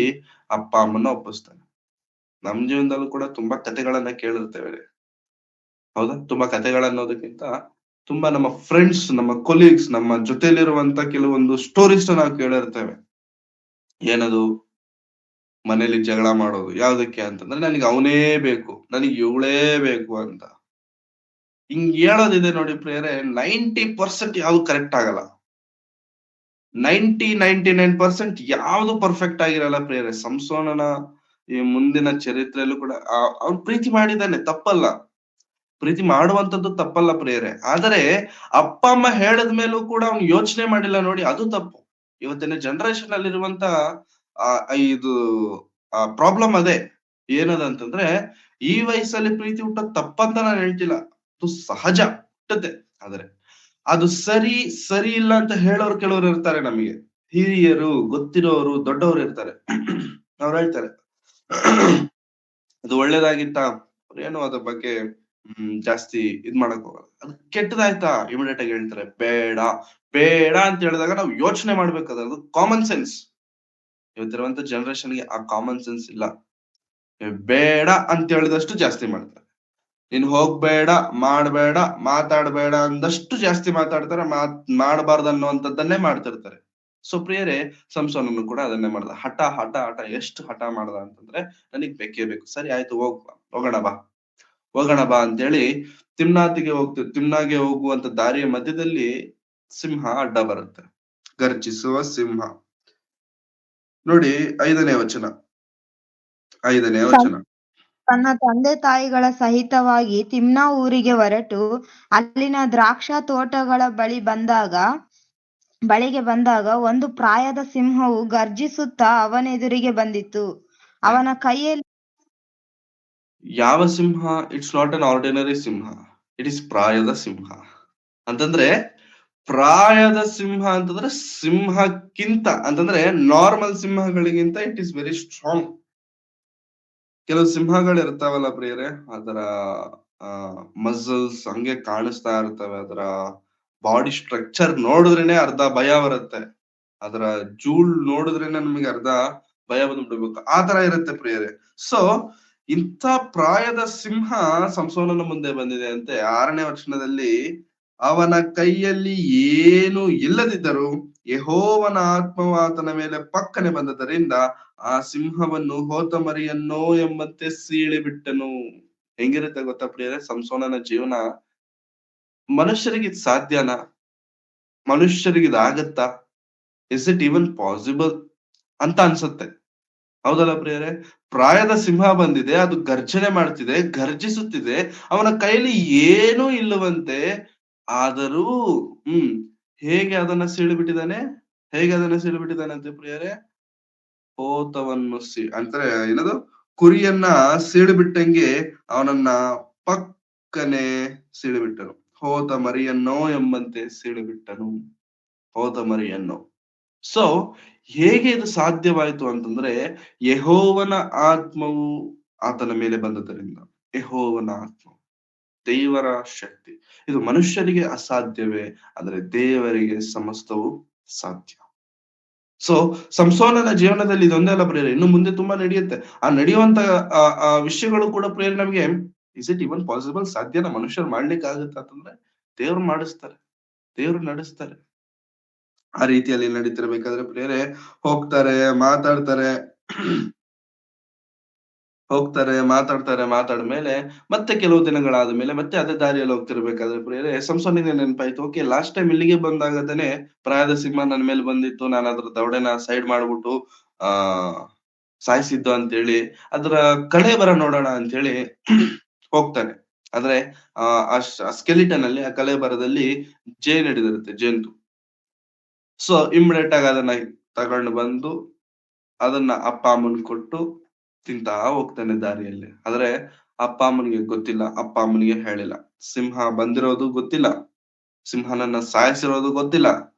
ಅಪ್ಪ ಅಮ್ಮನ ಒಪ್ಪಿಸ್ತಾನೆ. ನಮ್ ಜೀವನದಲ್ಲೂ ಕೂಡ ತುಂಬಾ ಕಥೆಗಳನ್ನ ಕೇಳಿರ್ತೇವೆ, ಹೌದಾ? ತುಂಬಾ ಕಥೆಗಳನ್ನೋದಕ್ಕಿಂತ ತುಂಬಾ ನಮ್ಮ ಫ್ರೆಂಡ್ಸ್, ನಮ್ಮ ಕೊಲೀಗ್ಸ್, ನಮ್ಮ ಜೊತೆಲಿರುವಂತ ಕೆಲವೊಂದು ಸ್ಟೋರೀಸ್ ನಾವು ಕೇಳಿರ್ತೇವೆ. ಏನದು? ಮನೇಲಿ ಜಗಳ ಮಾಡೋದು. ಯಾವ್ದಕ್ಕೆ ಅಂತಂದ್ರೆ, ನನಗೆ ಅವನೇ ಬೇಕು, ನನಗೆ ಇವಳೇ ಬೇಕು ಅಂತ ಹಿಂಗ್ ಹೇಳೋದಿದೆ ನೋಡಿ ಪ್ರಿಯರೇ. 90% ಯಾವ್ದು ಕರೆಕ್ಟ್ ಆಗಲ್ಲ, 99% ಯಾವ್ದು ಪರ್ಫೆಕ್ಟ್ ಆಗಿರಲ್ಲ ಪ್ರಿಯರೇ. ಸಂಸೋನನ ಈ ಮುಂದಿನ ಚರಿತ್ರೆಯಲ್ಲೂ ಕೂಡ ಅವ್ನು ಪ್ರೀತಿ ಮಾಡಿದ್ದಾನೆ, ತಪ್ಪಲ್ಲ, ಪ್ರೀತಿ ಮಾಡುವಂತದ್ದು ತಪ್ಪಲ್ಲ ಪ್ರಿಯರೇ. ಆದರೆ ಅಪ್ಪ ಅಮ್ಮ ಹೇಳದ ಮೇಲೂ ಕೂಡ ಅವ್ನು ಯೋಚನೆ ಮಾಡಿಲ್ಲ ನೋಡಿ, ಅದು ತಪ್ಪು. ಇವತ್ತಿನ ಜನರೇಷನ್ ಅಲ್ಲಿರುವಂತ ಇದು ಪ್ರಾಬ್ಲಮ್ ಅದೇ. ಏನದಂತಂದ್ರೆ, ಈ ವಯಸ್ಸಲ್ಲಿ ಪ್ರೀತಿ ಹುಟ್ಟೋದ್ ತಪ್ಪಂತ ನಾನು ಹೇಳ್ತಿಲ್ಲ, ಅದು ಸಹಜ ಹುಟ್ಟುತ್ತೆ. ಆದ್ರೆ ಅದು ಸರಿ ಸರಿ ಇಲ್ಲ ಅಂತ ಹೇಳೋರು ಕೆಲವರು ಇರ್ತಾರೆ. ನಮಗೆ ಹಿರಿಯರು, ಗೊತ್ತಿರೋರು, ದೊಡ್ಡವರು ಇರ್ತಾರೆ. ಅವ್ರು ಹೇಳ್ತಾರೆ ಅದು ಒಳ್ಳೇದಾಗಿತ್ತಾ, ಏನು ಅದ್ರ ಬಗ್ಗೆ ಜಾಸ್ತಿ ಇದ್ ಮಾಡಕ್ ಹೋಗಲ್ಲ. ಅದು ಕೆಟ್ಟದಾಯ್ತಾ ಇಮಿಡಿಯೇಟ್ ಆಗಿ ಹೇಳ್ತಾರೆ ಬೇಡ ಬೇಡ ಅಂತ ಹೇಳಿದಾಗ ನಾವು ಯೋಚನೆ ಮಾಡ್ಬೇಕಾದ್ರೆ ಅದು ಕಾಮನ್ ಸೆನ್ಸ್. ಇವತ್ತಿರುವಂತ ಜನರೇಷನ್ಗೆ ಆ ಕಾಮನ್ ಸೆನ್ಸ್ ಇಲ್ಲ. ಬೇಡ ಅಂತ ಹೇಳಿದಷ್ಟು ಜಾಸ್ತಿ ಮಾಡ್ತಾರೆ. ನೀನ್ ಹೋಗ್ಬೇಡ, ಮಾಡ್ಬೇಡ, ಮಾತಾಡ್ಬೇಡ ಅಂದಷ್ಟು ಜಾಸ್ತಿ ಮಾತಾಡ್ತಾರೆ. ಮಾಡಬಾರ್ದು ಅನ್ನುವಂಥದ್ದನ್ನೇ ಮಾಡ್ತಿರ್ತಾರೆ. ಸೊ ಪ್ರಿಯರೇ, ಸಂಸೋನನು ಕೂಡ ಅದನ್ನೇ ಮಾಡ್ದ. ಹಠ ಹಠ ಹಠ ಎಷ್ಟು ಹಠ ಮಾಡ್ದ ಅಂತಂದ್ರೆ, ನನಗ್ ಬೇಕೇ ಬೇಕು. ಸರಿ ಆಯ್ತು, ಹೋಗೋಣ ಬಾ ಹೋಗೋಣ ಬಾ ಅಂತೇಳಿ ತಿಮ್ನಾಗೆ ಹೋಗುವಂತ ದಾರಿಯ ಮಧ್ಯದಲ್ಲಿ ಸಿಂಹ ಅಡ್ಡ ಬರುತ್ತೆ. ಗರ್ಜಿಸುವ ಸಿಂಹ. ನೋಡಿ 5ನೇ ವಚನ. ತನ್ನ ತಂದೆ ತಾಯಿಗಳ ಸಹಿತವಾಗಿ ತಿಮ್ನಾ ಊರಿಗೆ ಹೊರಟು ಅಲ್ಲಿನ ದ್ರಾಕ್ಷಾ ತೋಟಗಳ ಬಳಿಗೆ ಬಂದಾಗ ಒಂದು ಪ್ರಾಯದ ಸಿಂಹವು ಗರ್ಜಿಸುತ್ತಾ ಅವನೆದುರಿಗೆ ಬಂದಿತು. ಅವನ ಕೈಯಲ್ಲಿ ಯಾವ ಸಿಂಹ? ಇಟ್ಸ್ ನಾಟ್ ಅನ್ ಆರ್ಡಿನರಿ ಸಿಂಹ, ಇಟ್ ಇಸ್ ಪ್ರಾಯದ ಸಿಂಹ. ಅಂತಂದ್ರೆ ಪ್ರಾಯದ ಸಿಂಹ ಅಂತಂದ್ರೆ ಸಿಂಹಕ್ಕಿಂತ ಅಂತಂದ್ರೆ ನಾರ್ಮಲ್ ಸಿಂಹಗಳಿಗಿಂತ ಇಟ್ ಇಸ್ ವೆರಿ ಸ್ಟ್ರಾಂಗ್. ಕೆಲವು ಸಿಂಹಗಳು ಇರ್ತಾವಲ್ಲ ಪ್ರಿಯರೇ, ಅದರ ಮಸಲ್ಸ್ ಹಂಗೆ ಕಾಣಿಸ್ತಾ ಇರ್ತವೆ. ಅದರ ಬಾಡಿ ಸ್ಟ್ರಕ್ಚರ್ ನೋಡಿದ್ರೇನೆ ಅರ್ಧ ಭಯ ಬರುತ್ತೆ. ಅದರ ಜೂಳ್ ನೋಡಿದ್ರೇನೆ ನಮಗೆ ಅರ್ಧ ಭಯ ಬಂದ್ಬಿಡ್ಬೇಕು. ಆ ತರ ಇರುತ್ತೆ ಪ್ರಿಯರೇ. ಸೊ ಇಂಥ ಪ್ರಾಯದ ಸಿಂಹ ಸಂಸೋನನ ಮುಂದೆ ಬಂದಿದೆ ಅಂತೆ. 6ನೇ ವಚನದಲ್ಲಿ, ಅವನ ಕೈಯಲ್ಲಿ ಏನು ಇಲ್ಲದಿದ್ದರೂ ಯೆಹೋವನ ಆತ್ಮವು ಆತನ ಮೇಲೆ ಪಕ್ಕನೆ ಬಂದದರಿಂದ ಆ ಸಿಂಹವನ್ನು ಹೋತ ಮರಿಯನ್ನೋ ಎಂಬಂತೆ ಸೀಳಿ ಬಿಟ್ಟನು. ಹೆಂಗಿರುತ್ತೆ ಗೊತ್ತಾ ಪ್ರಿಯರೇ ಸಂಸೋನನ ಜೀವನ? ಮನುಷ್ಯರಿಗೆ ಸಾಧ್ಯನಾ? ಮನುಷ್ಯರಿಗೆ ಇದಾಗತ್ತಾ? ಇಸ್ ಇಟ್ ಈವನ್ ಪಾಸಿಬಲ್ ಅಂತ ಅನ್ಸುತ್ತೆ. ಹೌದಲ್ಲ ಪ್ರಿಯರೇ? ಪ್ರಾಯದ ಸಿಂಹ ಬಂದಿದೆ, ಅದು ಗರ್ಜನೆ ಮಾಡ್ತಿದೆ, ಗರ್ಜಿಸುತ್ತಿದೆ, ಅವನ ಕೈಯಲ್ಲಿ ಏನೂ ಇಲ್ಲವಂತೆ. ಆದರೂ ಹೇಗೆ ಅದನ್ನ ಸೀಳಿಬಿಟ್ಟಿದ್ದಾನೆ? ಅಂತೆ ಪ್ರಿಯರೇ? ಹೋತವನ್ನು ಅಂತಾರೆ ಏನದು, ಕುರಿಯನ್ನ ಸೀಳಿಬಿಟ್ಟಂಗೆ ಅವನನ್ನ ಪಕ್ಕನೆ ಸೀಳಿಬಿಟ್ಟನು. ಹೋತ ಮರಿಯನ್ನೋ ಎಂಬಂತೆ ಸೀಳಿಬಿಟ್ಟನು. ಹೋತ ಮರಿಯನ್ನೋ. ಸೊ ಹೇಗೆ ಇದು ಸಾಧ್ಯವಾಯಿತು ಅಂತಂದ್ರೆ, ಯೆಹೋವನ ಆತ್ಮವು ಆತನ ಮೇಲೆ ಬಂದದರಿಂದ. ಯೆಹೋವನ ಆತ್ಮ, ದೇವರ ಶಕ್ತಿ. ಇದು ಮನುಷ್ಯರಿಗೆ ಅಸಾಧ್ಯವೇ, ಆದರೆ ದೇವರಿಗೆ ಸಮಸ್ತವು ಸಾಧ್ಯ. ಸೊ ಸಂಸೋನನ ಜೀವನದಲ್ಲಿ ಇದೊಂದೇ ಅಲ್ಲ ಪ್ರಿಯರೇ, ಇನ್ನು ಮುಂದೆ ತುಂಬಾ ನಡೆಯುತ್ತೆ. ಆ ನಡೆಯುವಂತ ವಿಷಯಗಳು ಕೂಡ ಪ್ರಿಯರೇ ನಮಗೆ ಇಸ್ ಇಟ್ ಇವನ್ ಪಾಸಿಬಲ್, ಸಾಧ್ಯನ ಮನುಷ್ಯರು ಮಾಡ್ಲಿಕ್ಕೆ ಆಗುತ್ತೆ ಅಂತಂದ್ರೆ ದೇವ್ರು ಮಾಡಿಸ್ತಾರೆ, ದೇವ್ರು ನಡೆಸ್ತಾರೆ. ಆ ರೀತಿಯಲ್ಲಿ ನಡೀತಿರ್ಬೇಕಾದ್ರೆ ಪ್ರಿಯರೇ ಹೋಗ್ತಾರೆ, ಮಾತಾಡ್ಮೇಲೆ ಮತ್ತೆ ಕೆಲವು ದಿನಗಳಾದ ಮೇಲೆ ಮತ್ತೆ ಅದೇ ದಾರಿಯಲ್ಲಿ ಹೋಗ್ತಿರ್ಬೇಕಾದ್ರೆ ಪ್ರಿಯರೇ ಸಂಸೋನಿಗೆ ನೆನಪಾಯ್ತು, ಓಕೆ ಲಾಸ್ಟ್ ಟೈಮ್ ಇಲ್ಲಿಗೆ ಬಂದಾಗದೇನೆ ಪ್ರಾಯದ ಸಿಂಹ ನನ್ನ ಮೇಲೆ ಬಂದಿತ್ತು, ನಾನು ಅದ್ರ ದವಡೆನ ಸೈಡ್ ಮಾಡ್ಬಿಟ್ಟು ಸಾಯಿಸಿದ್ದು ಅಂತೇಳಿ ಅದರ ಕಳೆ ಬರ ನೋಡೋಣ ಅಂತ ಹೇಳಿ ಹೋಗ್ತಾನೆ. ಆದ್ರೆ ಆ ಸ್ಕೆಲಿಟನ್ ಅಲ್ಲಿ, ಆ ಕಲೆ ಬರದಲ್ಲಿ ಜೇನ್ ಹಿಡಿದಿರುತ್ತೆ, ಜೇನು. ಸೊ ಇಮಿಡಿಯೇಟ್ ಆಗಿ ಅದನ್ನ ತಗೊಂಡು ಬಂದು ಅದನ್ನ ಅಪ್ಪ ಅಮ್ಮನ್ ಕೊಟ್ಟು ತಿಂತಾ ಹೋಗ್ತಾನೆ ದಾರಿಯಲ್ಲಿ. ಆದ್ರೆ ಅಪ್ಪ ಅಮ್ಮನಿಗೆ ಗೊತ್ತಿಲ್ಲ, ಅಪ್ಪ ಅಮ್ಮನಿಗೆ ಹೇಳಿಲ್ಲ. ಸಿಂಹ ಬಂದಿರೋದು ಗೊತ್ತಿಲ್ಲ, ಸಿಂಹನನ್ನ ಸಾಯಿಸಿರೋದು ಗೊತ್ತಿಲ್ಲ.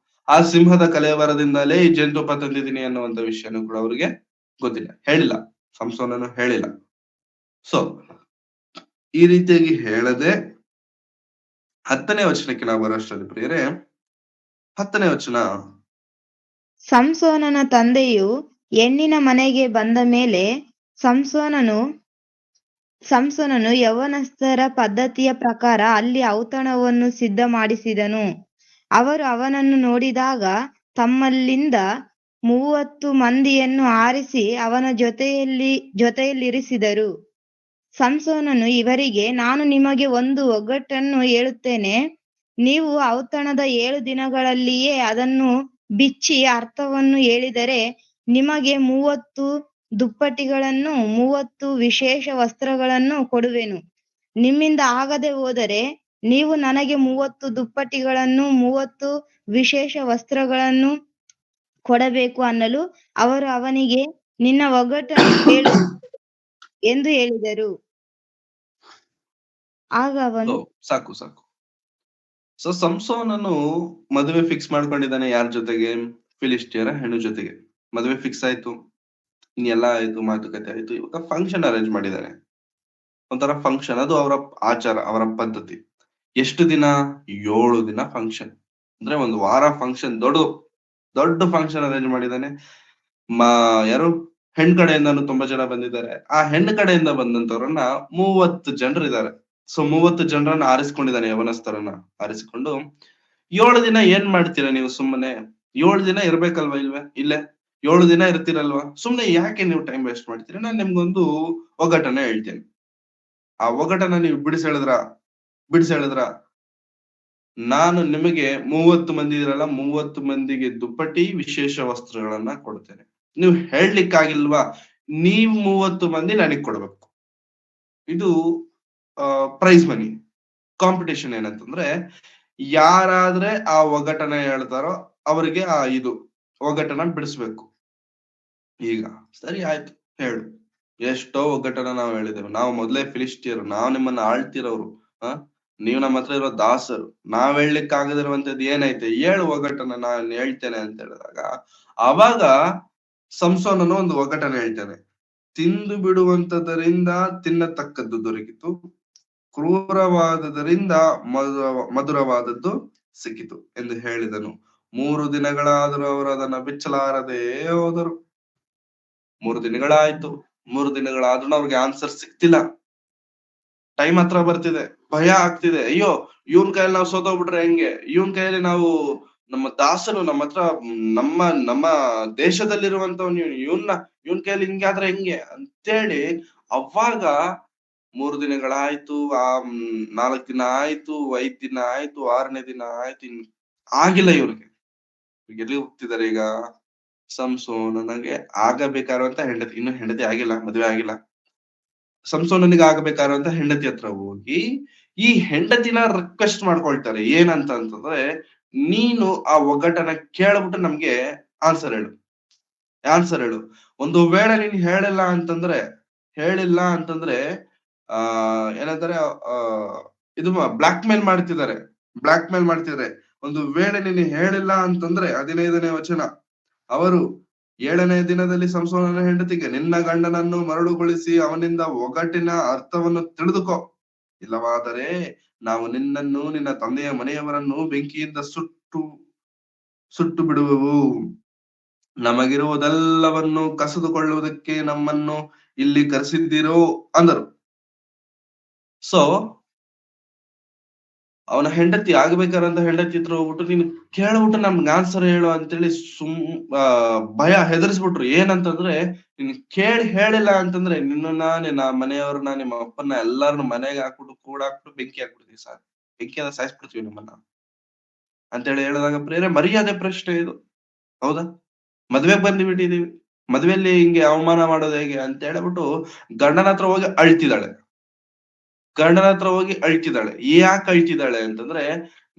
ಆ ಸಿಂಹದ ಕಲೆಬರದಿಂದಲೇ ಈ ಜೇನುತುಪ್ಪ ತಂದಿದ್ದೀನಿ ಅನ್ನುವಂತ ವಿಷಯನೂ ಕೂಡ ಅವ್ರಿಗೆ ಗೊತ್ತಿಲ್ಲ, ಹೇಳಿಲ್ಲ. ಸಂಸೋನನು ಹೇಳಿಲ್ಲ. ಸೊ ಈ ರೀತಿಯಾಗಿ ಹೇಳದೆ 10ನೇ ವಚನಕ್ಕೆ ನಾವು ಬರೋಷ್ಟರಲ್ಲಿ ಪ್ರಿಯರೇ, 10ನೇ ವಚನ. ಸಂಸೋನನ ತಂದೆಯು ಹೆಣ್ಣಿನ ಮನೆಗೆ ಬಂದ ಮೇಲೆ ಸಂಸೋನನು ಯೌವನಸ್ಥರ ಪದ್ಧತಿಯ ಪ್ರಕಾರ ಅಲ್ಲಿ ಔತಣವನ್ನು ಸಿದ್ಧ ಮಾಡಿಸಿದನು. ಅವರು ಅವನನ್ನು ನೋಡಿದಾಗ ತಮ್ಮಲ್ಲಿಂದ 30 ಮಂದಿಯನ್ನು ಆರಿಸಿ ಅವನ ಜೊತೆಯಲ್ಲಿರಿಸಿದರು. ಸಂಸೋನನು ಇವರಿಗೆ, ನಾನು ನಿಮಗೆ ಒಂದು ಒಗಟನ್ನು ಹೇಳುತ್ತೇನೆ. ನೀವು ಔತಣದ 7 ದಿನಗಳಲ್ಲಿಯೇ ಅದನ್ನು ಬಿಚ್ಚಿ ಅರ್ಥವನ್ನು ಹೇಳಿದರೆ ನಿಮಗೆ 30 ದುಪ್ಪಟಿಗಳನ್ನು 30 ವಿಶೇಷ ವಸ್ತ್ರಗಳನ್ನು ಕೊಡುವೆನು. ನಿಮ್ಮಿಂದ ಆಗದೆ ಹೋದರೆ ನೀವು ನನಗೆ 30 ದುಪ್ಪಟಿಗಳನ್ನು 30 ವಿಶೇಷ ವಸ್ತ್ರಗಳನ್ನು ಕೊಡಬೇಕು ಅನ್ನಲು ಅವರು ಅವನಿಗೆ, ನಿನ್ನ ಒಗಟನ್ನು ಹೇಳು ಎಂದು ಹೇಳಿದರು. ಆಗ ಅವನು, ಸಾಕು ಸೊ ಸಂಸೋನನು ಮದುವೆ ಫಿಕ್ಸ್ ಮಾಡ್ಕೊಂಡಿದ್ದಾನೆ ಯಾರ ಜೊತೆಗೆ? ಫಿಲಿಸ್ಟಿಯರ ಹೆಣ್ಣು ಜೊತೆಗೆ. ಮದುವೆ ಫಿಕ್ಸ್ ಆಯ್ತು. ಇನ್ನೆಲ್ಲ ಆಯ್ತು, ಮಾತುಕತೆ ಆಯ್ತು. ಇವಾಗ ಫಂಕ್ಷನ್ ಅರೇಂಜ್ ಮಾಡಿದ್ದಾನೆ. ಒಂಥರ ಫಂಕ್ಷನ್, ಅದು ಅವರ ಆಚಾರ, ಅವರ ಪದ್ಧತಿ. ಎಷ್ಟು ದಿನ? 7 ದಿನ ಫಂಕ್ಷನ್. ಅಂದ್ರೆ ಒಂದು ವಾರ ಫಂಕ್ಷನ್, ದೊಡ್ಡ ಫಂಕ್ಷನ್ ಅರೇಂಜ್ ಮಾಡಿದ್ದಾನೆ. ಯಾರು? ಹೆಣ್ ಕಡೆಯಿಂದಾನು ತುಂಬಾ ಜನ ಬಂದಿದ್ದಾರೆ. ಆ ಹೆಣ್ಣು ಕಡೆಯಿಂದ ಬಂದಂತವ್ರನ್ನ 30 ಜನರಿದ್ದಾರೆ. ಸೊ 30 ಜನರನ್ನ ಆರಿಸ್ಕೊಂಡಿದ್ದಾನೆ, ಯವನಸ್ಥರನ್ನ ಆರಿಸಿಕೊಂಡು 7 ದಿನ ಏನ್ ಮಾಡ್ತೀರಾ ನೀವು ಸುಮ್ಮನೆ? 7 ದಿನ ಇರ್ಬೇಕಲ್ವಾ ಇಲ್ಲೇ? 7 ದಿನ ಇರ್ತೀರಲ್ವಾ? ಸುಮ್ನೆ ಯಾಕೆ ನೀವು ಟೈಮ್ ವೇಸ್ಟ್ ಮಾಡ್ತೀರಾ? ನಾನ್ ನಿಮ್ಗೊಂದು ಒಗಟನ್ನ ಹೇಳ್ತೇನೆ. ಆ ಒಗಟನ್ನ ನೀವು ಬಿಡಿಸಿ ಹೇಳಿದ್ರ ನಾನು ನಿಮಗೆ 30 ಮಂದಿ ಇರಲ್ಲ, 30 ಮಂದಿಗೆ ದುಪ್ಪಟಿ ವಿಶೇಷ ವಸ್ತ್ರಗಳನ್ನ ಕೊಡ್ತೇನೆ. ನೀವು ಹೇಳ್ಲಿಕ್ಕಾಗಿಲ್ವಾ? ನೀವ್ 30 ಮಂದಿ ನನಗ್ ಕೊಡ್ಬೇಕು. ಇದು ಪ್ರೈಸ್ ಮನಿ. ಕಾಂಪಿಟೇಷನ್ ಏನಂತಂದ್ರೆ, ಯಾರಾದ್ರೆ ಆ ಒಗಟನ ಹೇಳ್ತಾರೋ ಅವರಿಗೆ ಆ ಇದು ಒಗಟನ ಬಿಡಿಸ್ಬೇಕು. ಈಗ ಸರಿ ಆಯ್ತು, ಹೇಳು. ಎಷ್ಟೋ ಒಗ್ಗಟ್ಟನ್ನ ನಾವು ಹೇಳಿದ್ದೇವೆ. ನಾವು ಮೊದ್ಲೇ ಫಿಲಿಸ್ಟಿಯರು, ನಾವು ನಿಮ್ಮನ್ನ ಆಳ್ತಿರೋರು. ನೀವು ನಮ್ಮ ಹತ್ರ ಇರೋ ದಾಸರು. ನಾವ್ ಹೇಳಲಿಕ್ಕೆ ಆಗದಿರುವಂತದ್ದು ಏನೈತೆ? ಹೇಳು ಒಗಟನ್ನ, ನಾನ್ ಹೇಳ್ತೇನೆ ಅಂತ ಹೇಳಿದಾಗ, ಅವಾಗ ಸಂಸೋನನು ಒಂದು ಒಗಟನ್ನ ಹೇಳ್ತಾನೆ. ತಿಂದು ಬಿಡುವಂತದರಿಂದ ತಿನ್ನತಕ್ಕದ್ದು ದೊರಕಿತು, ಕ್ರೂರವಾದದರಿಂದ ಮಧುರವಾದದ್ದು ಸಿಕ್ಕಿತು ಎಂದು ಹೇಳಿದನು. 3 ದಿನಗಳಾದರೂ ಅವರು ಅದನ್ನ ಬಿಚ್ಚಲಾರದೆ ಹೋದರು. 3 ದಿನಗಳಾಯ್ತು. 3 ದಿನಗಳಾದ್ರೂ ಅವ್ರಿಗೆ ಆನ್ಸರ್ ಸಿಕ್ತಿಲ್ಲ. ಟೈಮ್ ಹತ್ರ ಬರ್ತಿದೆ, ಭಯ ಆಗ್ತಿದೆ. ಅಯ್ಯೋ, ಇವನ್ ಕೈಯಲ್ಲಿ ನಾವು ಸೋತೋಗ್ಬಿಟ್ರೆ ಹೆಂಗೆ? ಇವನ್ ಕೈಯಲ್ಲಿ ನಾವು, ನಮ್ಮ ದಾಸನು ನಮ್ಮ ಹತ್ರ, ನಮ್ಮ ನಮ್ಮ ದೇಶದಲ್ಲಿರುವಂತವ್ನು ಇವನ್ ಕೈಯಲ್ಲಿ ಹಿಂಗೆ ಆದ್ರೆ ಹೆಂಗೆ ಅಂತೇಳಿ, ಅವಾಗ 3 ದಿನಗಳಾಯ್ತು, 4 ದಿನ ಆಯ್ತು, 5 ದಿನ ಆಯ್ತು, 6ನೇ ದಿನ ಆಯ್ತು, ಆಗಿಲ್ಲ ಇವ್ರಿಗೆ. ಎಲ್ಲಿ ಹೋಗ್ತಿದಾರೆ ಈಗ? ಸಂಸೋನನಿಗೆ ಆಗಬೇಕಾಗಿರುವಂತ ಹೆಂಡತಿ, ಇನ್ನು ಹೆಂಡತಿ ಆಗಿಲ್ಲ, ಮದುವೆ ಆಗಿಲ್ಲ. ಸಂಸೋನನಿಗೆ ಆಗಬೇಕಾಗಿರುವಂತ ಹೆಂಡತಿ ಹತ್ರ ಹೋಗಿ ಈ ಹೆಂಡತಿನ ರಿಕ್ವೆಸ್ಟ್ ಮಾಡ್ಕೊಳ್ತಾರೆ. ಏನಂತ ಅಂತಂದ್ರೆ, ನೀನು ಆ ಒಗ್ಗಟ್ಟನ್ನ ಕೇಳ್ಬಿಟ್ಟು ನಮ್ಗೆ ಆನ್ಸರ್ ಹೇಳು. ಒಂದು ವೇಳೆ ನೀನ್ ಹೇಳಿಲ್ಲ ಅಂತಂದ್ರೆ ಏನಂತಾರೆ, ಇದು ಬ್ಲಾಕ್ ಮೇಲ್ ಮಾಡ್ತಿದ್ದಾರೆ. ಒಂದು ವೇಳೆ ನೀನು ಹೇಳಿಲ್ಲ ಅಂತಂದ್ರೆ, 15ನೇ ವಚನ, ಅವರು 7ನೇ ದಿನದಲ್ಲಿ ಸಂಸೋನನ ಹೆಂಡತಿಗೆ, ನಿನ್ನ ಗಂಡನನ್ನು ಮರಳುಗೊಳಿಸಿ ಅವನಿಂದ ಒಗಟಿನ ಅರ್ಥವನ್ನು ತಿಳಿದುಕೋ, ಇಲ್ಲವಾದರೆ ನಾವು ನಿನ್ನನ್ನು ನಿನ್ನ ತಂದೆಯ ಮನೆಯವರನ್ನು ಬೆಂಕಿಯಿಂದ ಸುಟ್ಟು ಬಿಡುವೆವು. ನಮಗಿರುವುದೆಲ್ಲವನ್ನು ಕಸಿದುಕೊಳ್ಳುವುದಕ್ಕೆ ನಮ್ಮನ್ನು ಇಲ್ಲಿ ಕರೆಸಿದ್ದೀರೋ ಅಂದರು. ಸೊ ಅವನ ಹೆಂಡತಿ, ಆಗ್ಬೇಕಾರಂತ ಹೆಂಡತಿ ಹತ್ರ ಹೋಗ್ಬಿಟ್ಟು, ನೀನು ಕೇಳ್ಬಿಟ್ಟು ನಮ್ಗೆ ಆನ್ಸರ್ ಹೇಳು ಅಂತೇಳಿ ಭಯ ಹೆದರ್ಸ್ಬಿಟ್ರು. ಏನಂತಂದ್ರೆ, ನೀನ್ ಹೇಳಿಲ್ಲ ಅಂತಂದ್ರೆ ನಿನ್ನ ಮನೆಯವ್ರನ್ನ, ನಿಮ್ಮ ಅಪ್ಪನ ಎಲ್ಲಾರನ್ನು ಮನೆಗೆ ಹಾಕ್ಬಿಟ್ಟು ಕೂಡಾಕ್ಬಿಟ್ಟು ಬೆಂಕಿ ಹಾಕ್ಬಿಡ್ತೀವಿ ಸರ್, ಬೆಂಕಿ ಸಾಯಿಸ್ಬಿಡ್ತೀವಿ ನಿಮ್ಮನ್ನ ಅಂತೇಳಿ ಹೇಳಿದಾಗ, ಮರ್ಯಾದೆ ಪ್ರಶ್ನೆ ಇದು, ಹೌದಾ? ಮದ್ವೆಗ್ ಬಂದ್ಬಿಟ್ಟಿದೀವಿ, ಮದ್ವೆಯಲ್ಲಿ ಹಿಂಗೆ ಅವಮಾನ ಮಾಡೋದು ಹೇಗೆ ಅಂತ ಹೇಳ್ಬಿಟ್ಟು ಗಂಡನ ಹತ್ರ ಹೋಗಿ ಅಳ್ತಿದ್ದಾಳೆ. ಯಾಕೆ ಅಳ್ತಿದ್ದಾಳೆ ಅಂತಂದ್ರೆ,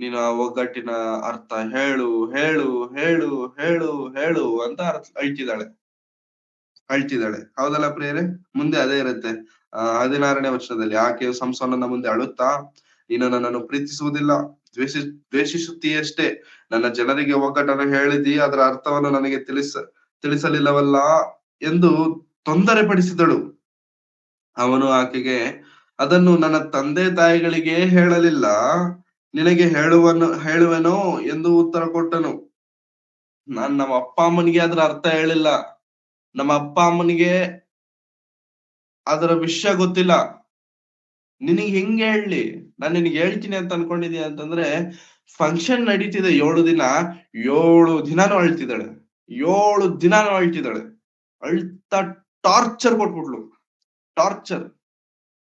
ನೀನು ಆ ಒಗ್ಗಟ್ಟಿನ ಅರ್ಥ ಹೇಳು ಹೇಳು ಹೇಳು ಹೇಳು ಹೇಳು ಅಂತ ಅಳ್ತಿದ್ದಾಳೆ. ಹೌದಲ್ಲ ಪ್ರಿಯರೇ? ಮುಂದೆ ಅದೇ ಇರುತ್ತೆ. 16ನೇ ವಚನದಲ್ಲಿ, ಆಕೆಯು ಸಂಸೋನನ ಮುಂದೆ ಅಳುತ್ತಾ, ನೀನು ನನ್ನನ್ನು ಪ್ರೀತಿಸುವುದಿಲ್ಲ, ದ್ವೇಷಿಸುತ್ತೀಯಷ್ಟೇ. ನನ್ನ ಜನರಿಗೆ ಒಗ್ಗಟ್ಟನ್ನು ಹೇಳಿದಿ, ಅದರ ಅರ್ಥವನ್ನು ನನಗೆ ತಿಳಿಸಲಿಲ್ಲವಲ್ಲ ಎಂದು ತೊಂದರೆ ಪಡಿಸಿದಳು. ಅವನು ಆಕೆಗೆ, ಅದನ್ನು ನನ್ನ ತಂದೆ ತಾಯಿಗಳಿಗೆ ಹೇಳಲಿಲ್ಲ, ನಿನಗೆ ಹೇಳುವೆನೋ ಎಂದು ಉತ್ತರ ಕೊಟ್ಟನು. ನಾನ್ ನಮ್ಮ ಅಪ್ಪ ಅಮ್ಮನಿಗೆ ಅದರ ಅರ್ಥ ಹೇಳಿಲ್ಲ, ನಮ್ಮ ಅಪ್ಪ ಅಮ್ಮನಿಗೆ ಅದರ ವಿಷಯ ಗೊತ್ತಿಲ್ಲ, ನಿನಗೆ ಹೆಂಗೆ ಹೇಳಿ? ನಾನ್ ನಿನಗೆ ಹೇಳ್ತೀನಿ ಅಂತ ಅನ್ಕೊಂಡಿದೀಯ ಅಂತಂದ್ರೆ, ಫಂಕ್ಷನ್ ನಡೀತಿದೆ 7 ದಿನ, 7 ದಿನಾನು ಅಳ್ತಿದ್ದಾಳೆ. 7 ದಿನಾನು ಅಳ್ತಿದ್ದಾಳೆ. ಅಳ್ತಾ ಟಾರ್ಚರ್ ಕೊಟ್ಬಿಟ್ಲು. ಟಾರ್ಚರ್,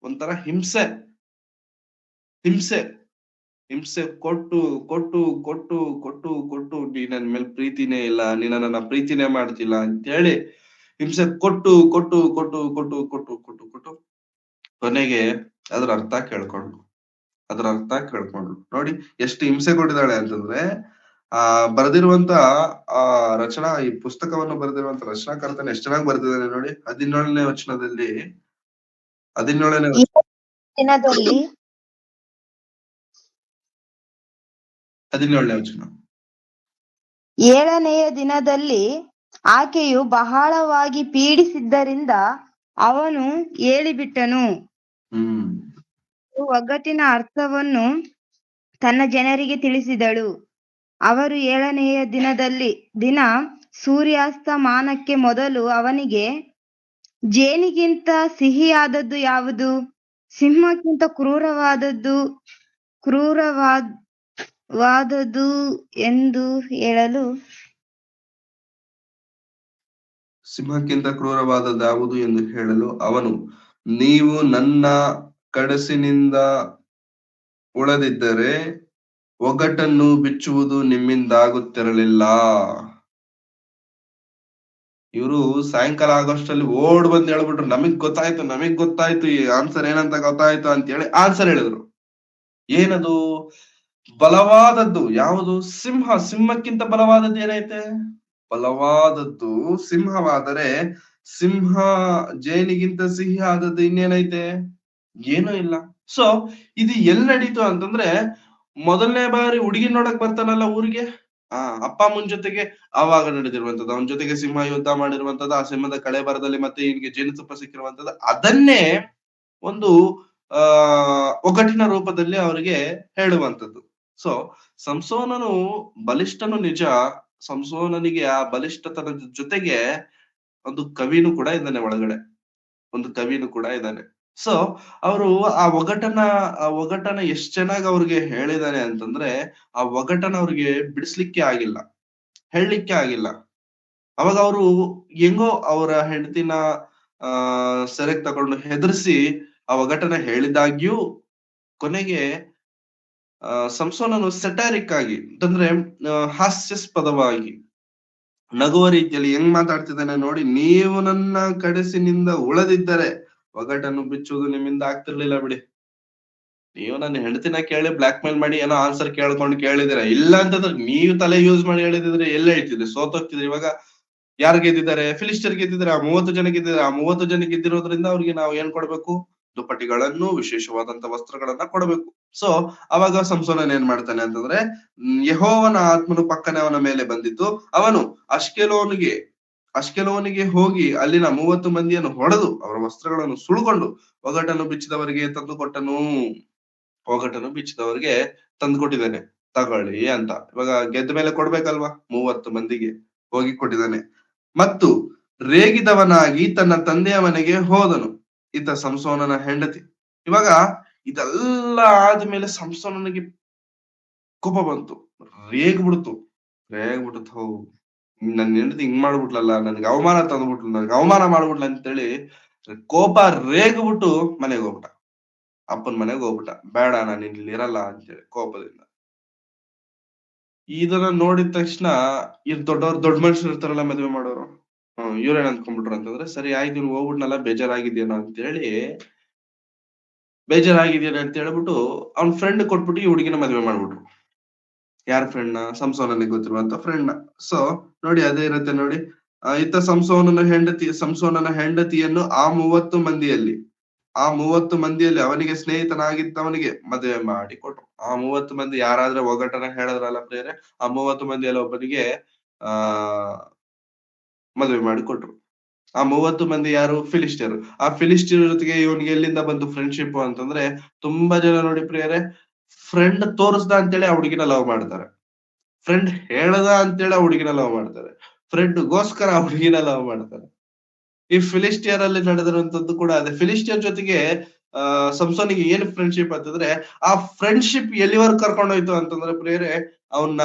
ಒಂಥರ ಹಿಂಸೆ ಕೊಟ್ಟು ಕೊಟ್ಟು ಕೊಟ್ಟು ಕೊಟ್ಟು ಕೊಟ್ಟು ನೀ ನನ್ ಮೇಲೆ ಪ್ರೀತಿನೇ ಇಲ್ಲ, ನೀನ ನನ್ನ ಪ್ರೀತಿನೇ ಮಾಡ್ತಿಲ್ಲ ಅಂತ ಹೇಳಿ ಹಿಂಸೆ ಕೊಟ್ಟು ಕೊಟ್ಟು ಕೊಟ್ಟು ಕೊಟ್ಟು ಕೊಟ್ಟು ಕೊಟ್ಟು ಕೊಟ್ಟು ಕೊನೆಗೆ ಅದ್ರ ಅರ್ಥ ಕೇಳ್ಕೊಂಡ್ಲು. ನೋಡಿ ಎಷ್ಟು ಹಿಂಸೆ ಕೊಟ್ಟಿದ್ದಾಳೆ ಅಂತಂದ್ರೆ, ಬರೆದಿರುವಂತ ಈ ಪುಸ್ತಕವನ್ನು ಬರೆದಿರುವಂತ ರಚನಾಕರ್ತನ ಎಷ್ಟು ಚೆನ್ನಾಗಿ ಬರ್ದಿದ್ದಾನೆ ನೋಡಿ. 17ನೇ ವಚನದಲ್ಲಿ, 17ನೇ ದಿನದಲ್ಲಿ 17ನೇ ವಚನ. 7ನೆಯ ದಿನದಲ್ಲಿ ಆಕೆಯು ಬಹಳವಾಗಿ ಪೀಡಿಸಿದ್ದರಿಂದ ಅವನು ಹೇಳಿಬಿಟ್ಟನು. ಒಗ್ಗಟ್ಟಿನ ಅರ್ಥವನ್ನು ತನ್ನ ಜನರಿಗೆ ತಿಳಿಸಿದಳು. ಅವರು 7ನೆಯ ದಿನ ಸೂರ್ಯಾಸ್ತಮಾನಕ್ಕೆ ಮೊದಲು ಅವನಿಗೆ, ಜೇನಿಗಿಂತ ಸಿಹಿಯಾದದ್ದು ಯಾವುದು, ಸಿಂಹಕ್ಕಿಂತ ಕ್ರೂರವಾದದ್ದು ಎಂದು ಹೇಳಲು, ಸಿಂಹಕ್ಕಿಂತ ಕ್ರೂರವಾದದ್ದು ಯಾವುದು ಎಂದು ಹೇಳಲು ಅವನು, ನೀವು ನನ್ನ ಕಡಸಿನಿಂದ ಉಳದಿದ್ದರೆ ಒಗಟನ್ನು ಬಿಚ್ಚುವುದು ನಿಮ್ಮಿಂದಾಗುತ್ತಿರಲಿಲ್ಲ. ಇವರು ಸಾಯಂಕಾಲ ಆಗೋಷ್ಟರಲ್ಲಿ ಓಡ್ ಬಂದು ಹೇಳ್ಬಿಟ್ರು, ನಮಗ್ ಗೊತ್ತಾಯ್ತು ಈ ಆನ್ಸರ್ ಏನಂತ ಗೊತ್ತಾಯ್ತು ಅಂತ ಹೇಳಿ ಆನ್ಸರ್ ಹೇಳಿದ್ರು. ಏನದು? ಬಲವಾದದ್ದು ಯಾವುದು? ಸಿಂಹಕ್ಕಿಂತ ಬಲವಾದದ್ದು ಏನೈತೆ? ಬಲವಾದದ್ದು ಸಿಂಹವಾದರೆ ಸಿಂಹ ಜೇನಿಗಿಂತ ಸಿಹಿ ಆದದ್ದು ಇನ್ನೇನೈತೆ? ಏನೂ ಇಲ್ಲ. ಸೊ ಇದು ಎಲ್ಲಿ ನಡೀತು ಅಂತಂದ್ರೆ, ಮೊದಲನೇ ಬಾರಿ ಹುಡುಗಿ ನೋಡಕ್ ಬರ್ತಾನಲ್ಲ ಊರಿಗೆ, ಅಪ್ಪ ಅಮ್ಮನ ಜೊತೆಗೆ ಆವಾಗ ನಡೆದಿರುವಂತದ್ದು, ಅವನ ಜೊತೆಗೆ ಸಿಂಹ ಯುದ್ಧ ಮಾಡಿರುವಂತದ್ದು, ಆ ಸಿಂಹದ ಕಳೆಬರದಲ್ಲಿ ಮತ್ತೆ ಇವನಿಗೆ ಜೇನುತುಪ್ಪ ಸಿಕ್ಕಿರುವಂತದ್ದು, ಅದನ್ನೇ ಒಂದು ಒಗ್ಗಟ್ಟಿನ ರೂಪದಲ್ಲಿ ಅವರಿಗೆ ಹೇಳುವಂತದ್ದು. ಸೊ ಸಂಸೋನನು ಬಲಿಷ್ಠನು ನಿಜ, ಸಂಸೋನನಿಗೆ ಆ ಬಲಿಷ್ಠತನದ ಜೊತೆಗೆ ಒಂದು ಕವಿನೂ ಕೂಡ ಇದ್ದಾನೆ ಒಳಗಡೆ, ಒಂದು ಕವಿನೂ ಕೂಡ ಇದ್ದಾನೆ. ಸೊ ಅವರು ಆ ಒಗಟನ ಎಷ್ಟ್ ಚೆನ್ನಾಗಿ ಅವ್ರಿಗೆ ಹೇಳಿದಾನೆ ಅಂತಂದ್ರೆ, ಆ ಒಗಟನ ಅವ್ರಿಗೆ ಬಿಡಿಸ್ಲಿಕ್ಕೆ ಆಗಿಲ್ಲ, ಹೇಳಲಿಕ್ಕೆ ಆಗಿಲ್ಲ. ಅವಾಗ ಅವರು ಹೆಂಗೋ ಅವರ ಹೆಂಡತಿನ ಸೆರೆಗ್ ತಗೊಂಡು ಹೆದರ್ಸಿ ಆ ಒಗಟನ ಹೇಳಿದಾಗ್ಯೂ ಕೊನೆಗೆ ಸಂಸೋನನು ಸೆಟಾರಿಕ್ ಆಗಿ ಅಂತಂದ್ರೆ ಹಾಸ್ಯಾಸ್ಪದವಾಗಿ ನಗುವ ರೀತಿಯಲ್ಲಿ ಹೆಂಗ್ ಮಾತಾಡ್ತಿದ್ದಾನೆ ನೋಡಿ, ನೀವು ನನ್ನ ಕಡಸಿನಿಂದ ಉಳದಿದ್ದರೆ ಒಗಟನ್ನು ಬಿಚ್ಚುವುದು ನಿಮ್ಮಿಂದ ಆಗ್ತಿರ್ಲಿಲ್ಲ ಬಿಡಿ. ನೀವು ನನ್ನ ಹೆಂಡತಿನ ಕೇಳಿ ಬ್ಲಾಕ್ ಮೇಲ್ ಮಾಡಿ ಏನೋ ಆನ್ಸರ್ ಕೇಳಿದಿರ, ಇಲ್ಲ ಅಂತಂದ್ರೆ ನೀವು ತಲೆ ಯೂಸ್ ಮಾಡಿ ಹೇಳಿದಿದ್ರೆ ಎಲ್ಲ ಹೇಳ್ತಿದ್ರಿ, ಸೋತೋಗ್ತಿದ್ರಿ. ಇವಾಗ ಯಾರು ಗೆದ್ದಿದ್ದಾರೆ? ಫಿಲಿಸ್ಟರ್ ಗೆದ್ದಿದ್ದಾರೆ. ಆ 30 ಜನ ಗೆದ್ದಿದ್ದಾರೆ. ಆ 30 ಜನ ಗೆದ್ದಿರೋದ್ರಿಂದ ಅವ್ರಿಗೆ ನಾವು ಏನ್ ಕೊಡ್ಬೇಕು? ದುಪ್ಪಟಿಗಳನ್ನು, ವಿಶೇಷವಾದಂತ ವಸ್ತ್ರಗಳನ್ನ ಕೊಡಬೇಕು. ಸೊ ಅವಾಗ ಸಂಸೋನನ್ ಏನ್ ಮಾಡ್ತಾನೆ ಅಂತಂದ್ರೆ, ಯೆಹೋವನ ಆತ್ಮನು ಪಕ್ಕನೆ ಅವನ ಮೇಲೆ ಬಂದಿತ್ತು. ಅವನು ಅಷ್ಕೆಲೋನಿಗೆ ಹೋಗಿ ಅಲ್ಲಿನ 30 ಮಂದಿಯನ್ನು ಹೊಡೆದು ಅವರ ವಸ್ತ್ರಗಳನ್ನು ಸುಳ್ಕೊಂಡು ಒಗಟನ್ನು ಬಿಚ್ಚಿದವರಿಗೆ ತಂದು ಕೊಟ್ಟಿದ್ದಾನೆ, ತಗೊಳ್ಳಿ ಅಂತ. ಇವಾಗ ಗೆದ್ದ ಮೇಲೆ ಕೊಡ್ಬೇಕಲ್ವಾ? 30 ಮಂದಿಗೆ ಹೋಗಿ ಕೊಟ್ಟಿದ್ದಾನೆ. ಮತ್ತು ರೇಗಿದವನಾಗಿ ತನ್ನ ತಂದೆಯ ಮನೆಗೆ ಹೋದನು. ಈತ ಸಂಸೋನನ ಹೆಂಡತಿ. ಇವಾಗ ಇದೆಲ್ಲ ಆದ್ಮೇಲೆ ಸಂಸೋನನಿಗೆ ಕೋಪ ಬಂತು, ರೇಗ್ಬಿಡ್ತು. ಹೌದು, ನನ್ ಹೆಂಡತಿ ಹಿಂಗ್ ಮಾಡ್ಬಿಟ್ಲಲ್ಲ, ನನ್ಗೆ ಅವಮಾನ ತಂದ್ಬಿಟ್ಲು, ನನ್ಗೆ ಅವಮಾನ ಮಾಡ್ಬಿಟ್ಲ ಅಂತೇಳಿ ಕೋಪ ರೇಗ್ಬಿಟ್ಟು ಮನೆಗೆ ಹೋಗ್ಬಿಟ್ಟ, ಅಪ್ಪನ ಮನೆಗೆ ಹೋಗ್ಬಿಟ್ಟ. ಬೇಡ, ನಾನು ಇಲ್ಲಿ ಇರಲ್ಲ ಅಂತೇಳಿ ಕೋಪದಿಂದ. ಇದನ್ನ ನೋಡಿದ ತಕ್ಷಣ ಇದ್ ದೊಡ್ಡ ಮನುಷ್ಯರು ಇರ್ತಾರಲ್ಲ ಮದ್ವೆ ಮಾಡೋರು, ಇವ್ರೇನ್ ಅನ್ಕೊಂಡ್ಬಿಟ್ರು ಅಂತಂದ್ರೆ, ಸರಿ ಆಯ್ತು ಇವ್ನು ಹೋಗ್ಬಿಟ್ನಲ್ಲ, ಬೇಜಾರಾಗಿದ್ಯೇನೋ ಅಂತ ಹೇಳ್ಬಿಟ್ಟು ಅವ್ನ ಫ್ರೆಂಡ್ ಕೊಟ್ಬಿಟ್ಟು ಈ ಹುಡುಗಿನ ಮದ್ವೆ ಮಾಡ್ಬಿಟ್ರು. ಯಾರ ಫ್ರೆಂಡ್? ಸಂಸೋನನಿಗೆ ಗೊತ್ತಿರುವಂತ ಫ್ರೆಂಡ್. ಸೊ ನೋಡಿ, ಅದೇ ಇರುತ್ತೆ ನೋಡಿ. ಇತ್ತ ಸಂಸೋನನ ಹೆಂಡತಿಯನ್ನು ಆ 30 ಮಂದಿಯಲ್ಲಿ ಅವನಿಗೆ ಸ್ನೇಹಿತನಾಗಿದ್ದವನಿಗೆ ಮದುವೆ ಮಾಡಿ ಕೊಟ್ರು. ಆ 30 ಮಂದಿ ಯಾರಾದ್ರೆ ಒಗಟನ ಹೇಳಿದ್ರಲ್ಲ ಪ್ರಿಯರೇ, ಆ 30 ಮಂದಿಯಲ್ಲಿ ಒಬ್ಬನಿಗೆ ಮದುವೆ ಮಾಡಿ ಕೊಟ್ರು. ಆ 30 ಮಂದಿ ಯಾರು? ಫಿಲಿಸ್ಟಿಯರು. ಆ ಫಿಲಿಸ್ಟಿಯರ್ ಜೊತೆಗೆ ಇವನಿಗೆ ಎಲ್ಲಿಂದ ಬಂತು ಫ್ರೆಂಡ್ಶಿಪ್ ಅಂತಂದ್ರೆ, ತುಂಬಾ ಜನ ನೋಡಿ ಪ್ರಿಯರೇ, ಫ್ರೆಂಡ್ ತೋರಿಸ್ದ ಅಂತೇಳಿ ಆ ಹುಡುಗಿನ ಲವ್ ಮಾಡ್ತಾರೆ, ಫ್ರೆಂಡ್ ಹೇಳ್ದ ಅಂತೇಳಿ ಆ ಹುಡುಗಿನ ಲವ್ ಮಾಡ್ತಾರೆ, ಫ್ರೆಂಡ್ ಗೋಸ್ಕರ ಆ ಹುಡುಗಿನ ಲವ್ ಮಾಡ್ತಾರೆ. ಈ ಫಿಲಿಸ್ಟಿಯರ್ ಅಲ್ಲಿ ನಡೆದಿರುವಂತದ್ದು ಕೂಡ ಅದೇ. ಫಿಲಿಸ್ಟಿಯರ್ ಜೊತೆಗೆ ಸಂಸೋನಿಗೆ ಏನ್ ಫ್ರೆಂಡ್ಶಿಪ್ ಅಂತಂದ್ರೆ, ಆ ಫ್ರೆಂಡ್ಶಿಪ್ ಎಲ್ಲಿವರೆಗೂ ಕರ್ಕೊಂಡೋಯ್ತು ಅಂತಂದ್ರೆ ಪ್ರಿಯರೇ, ಅವನ್ನ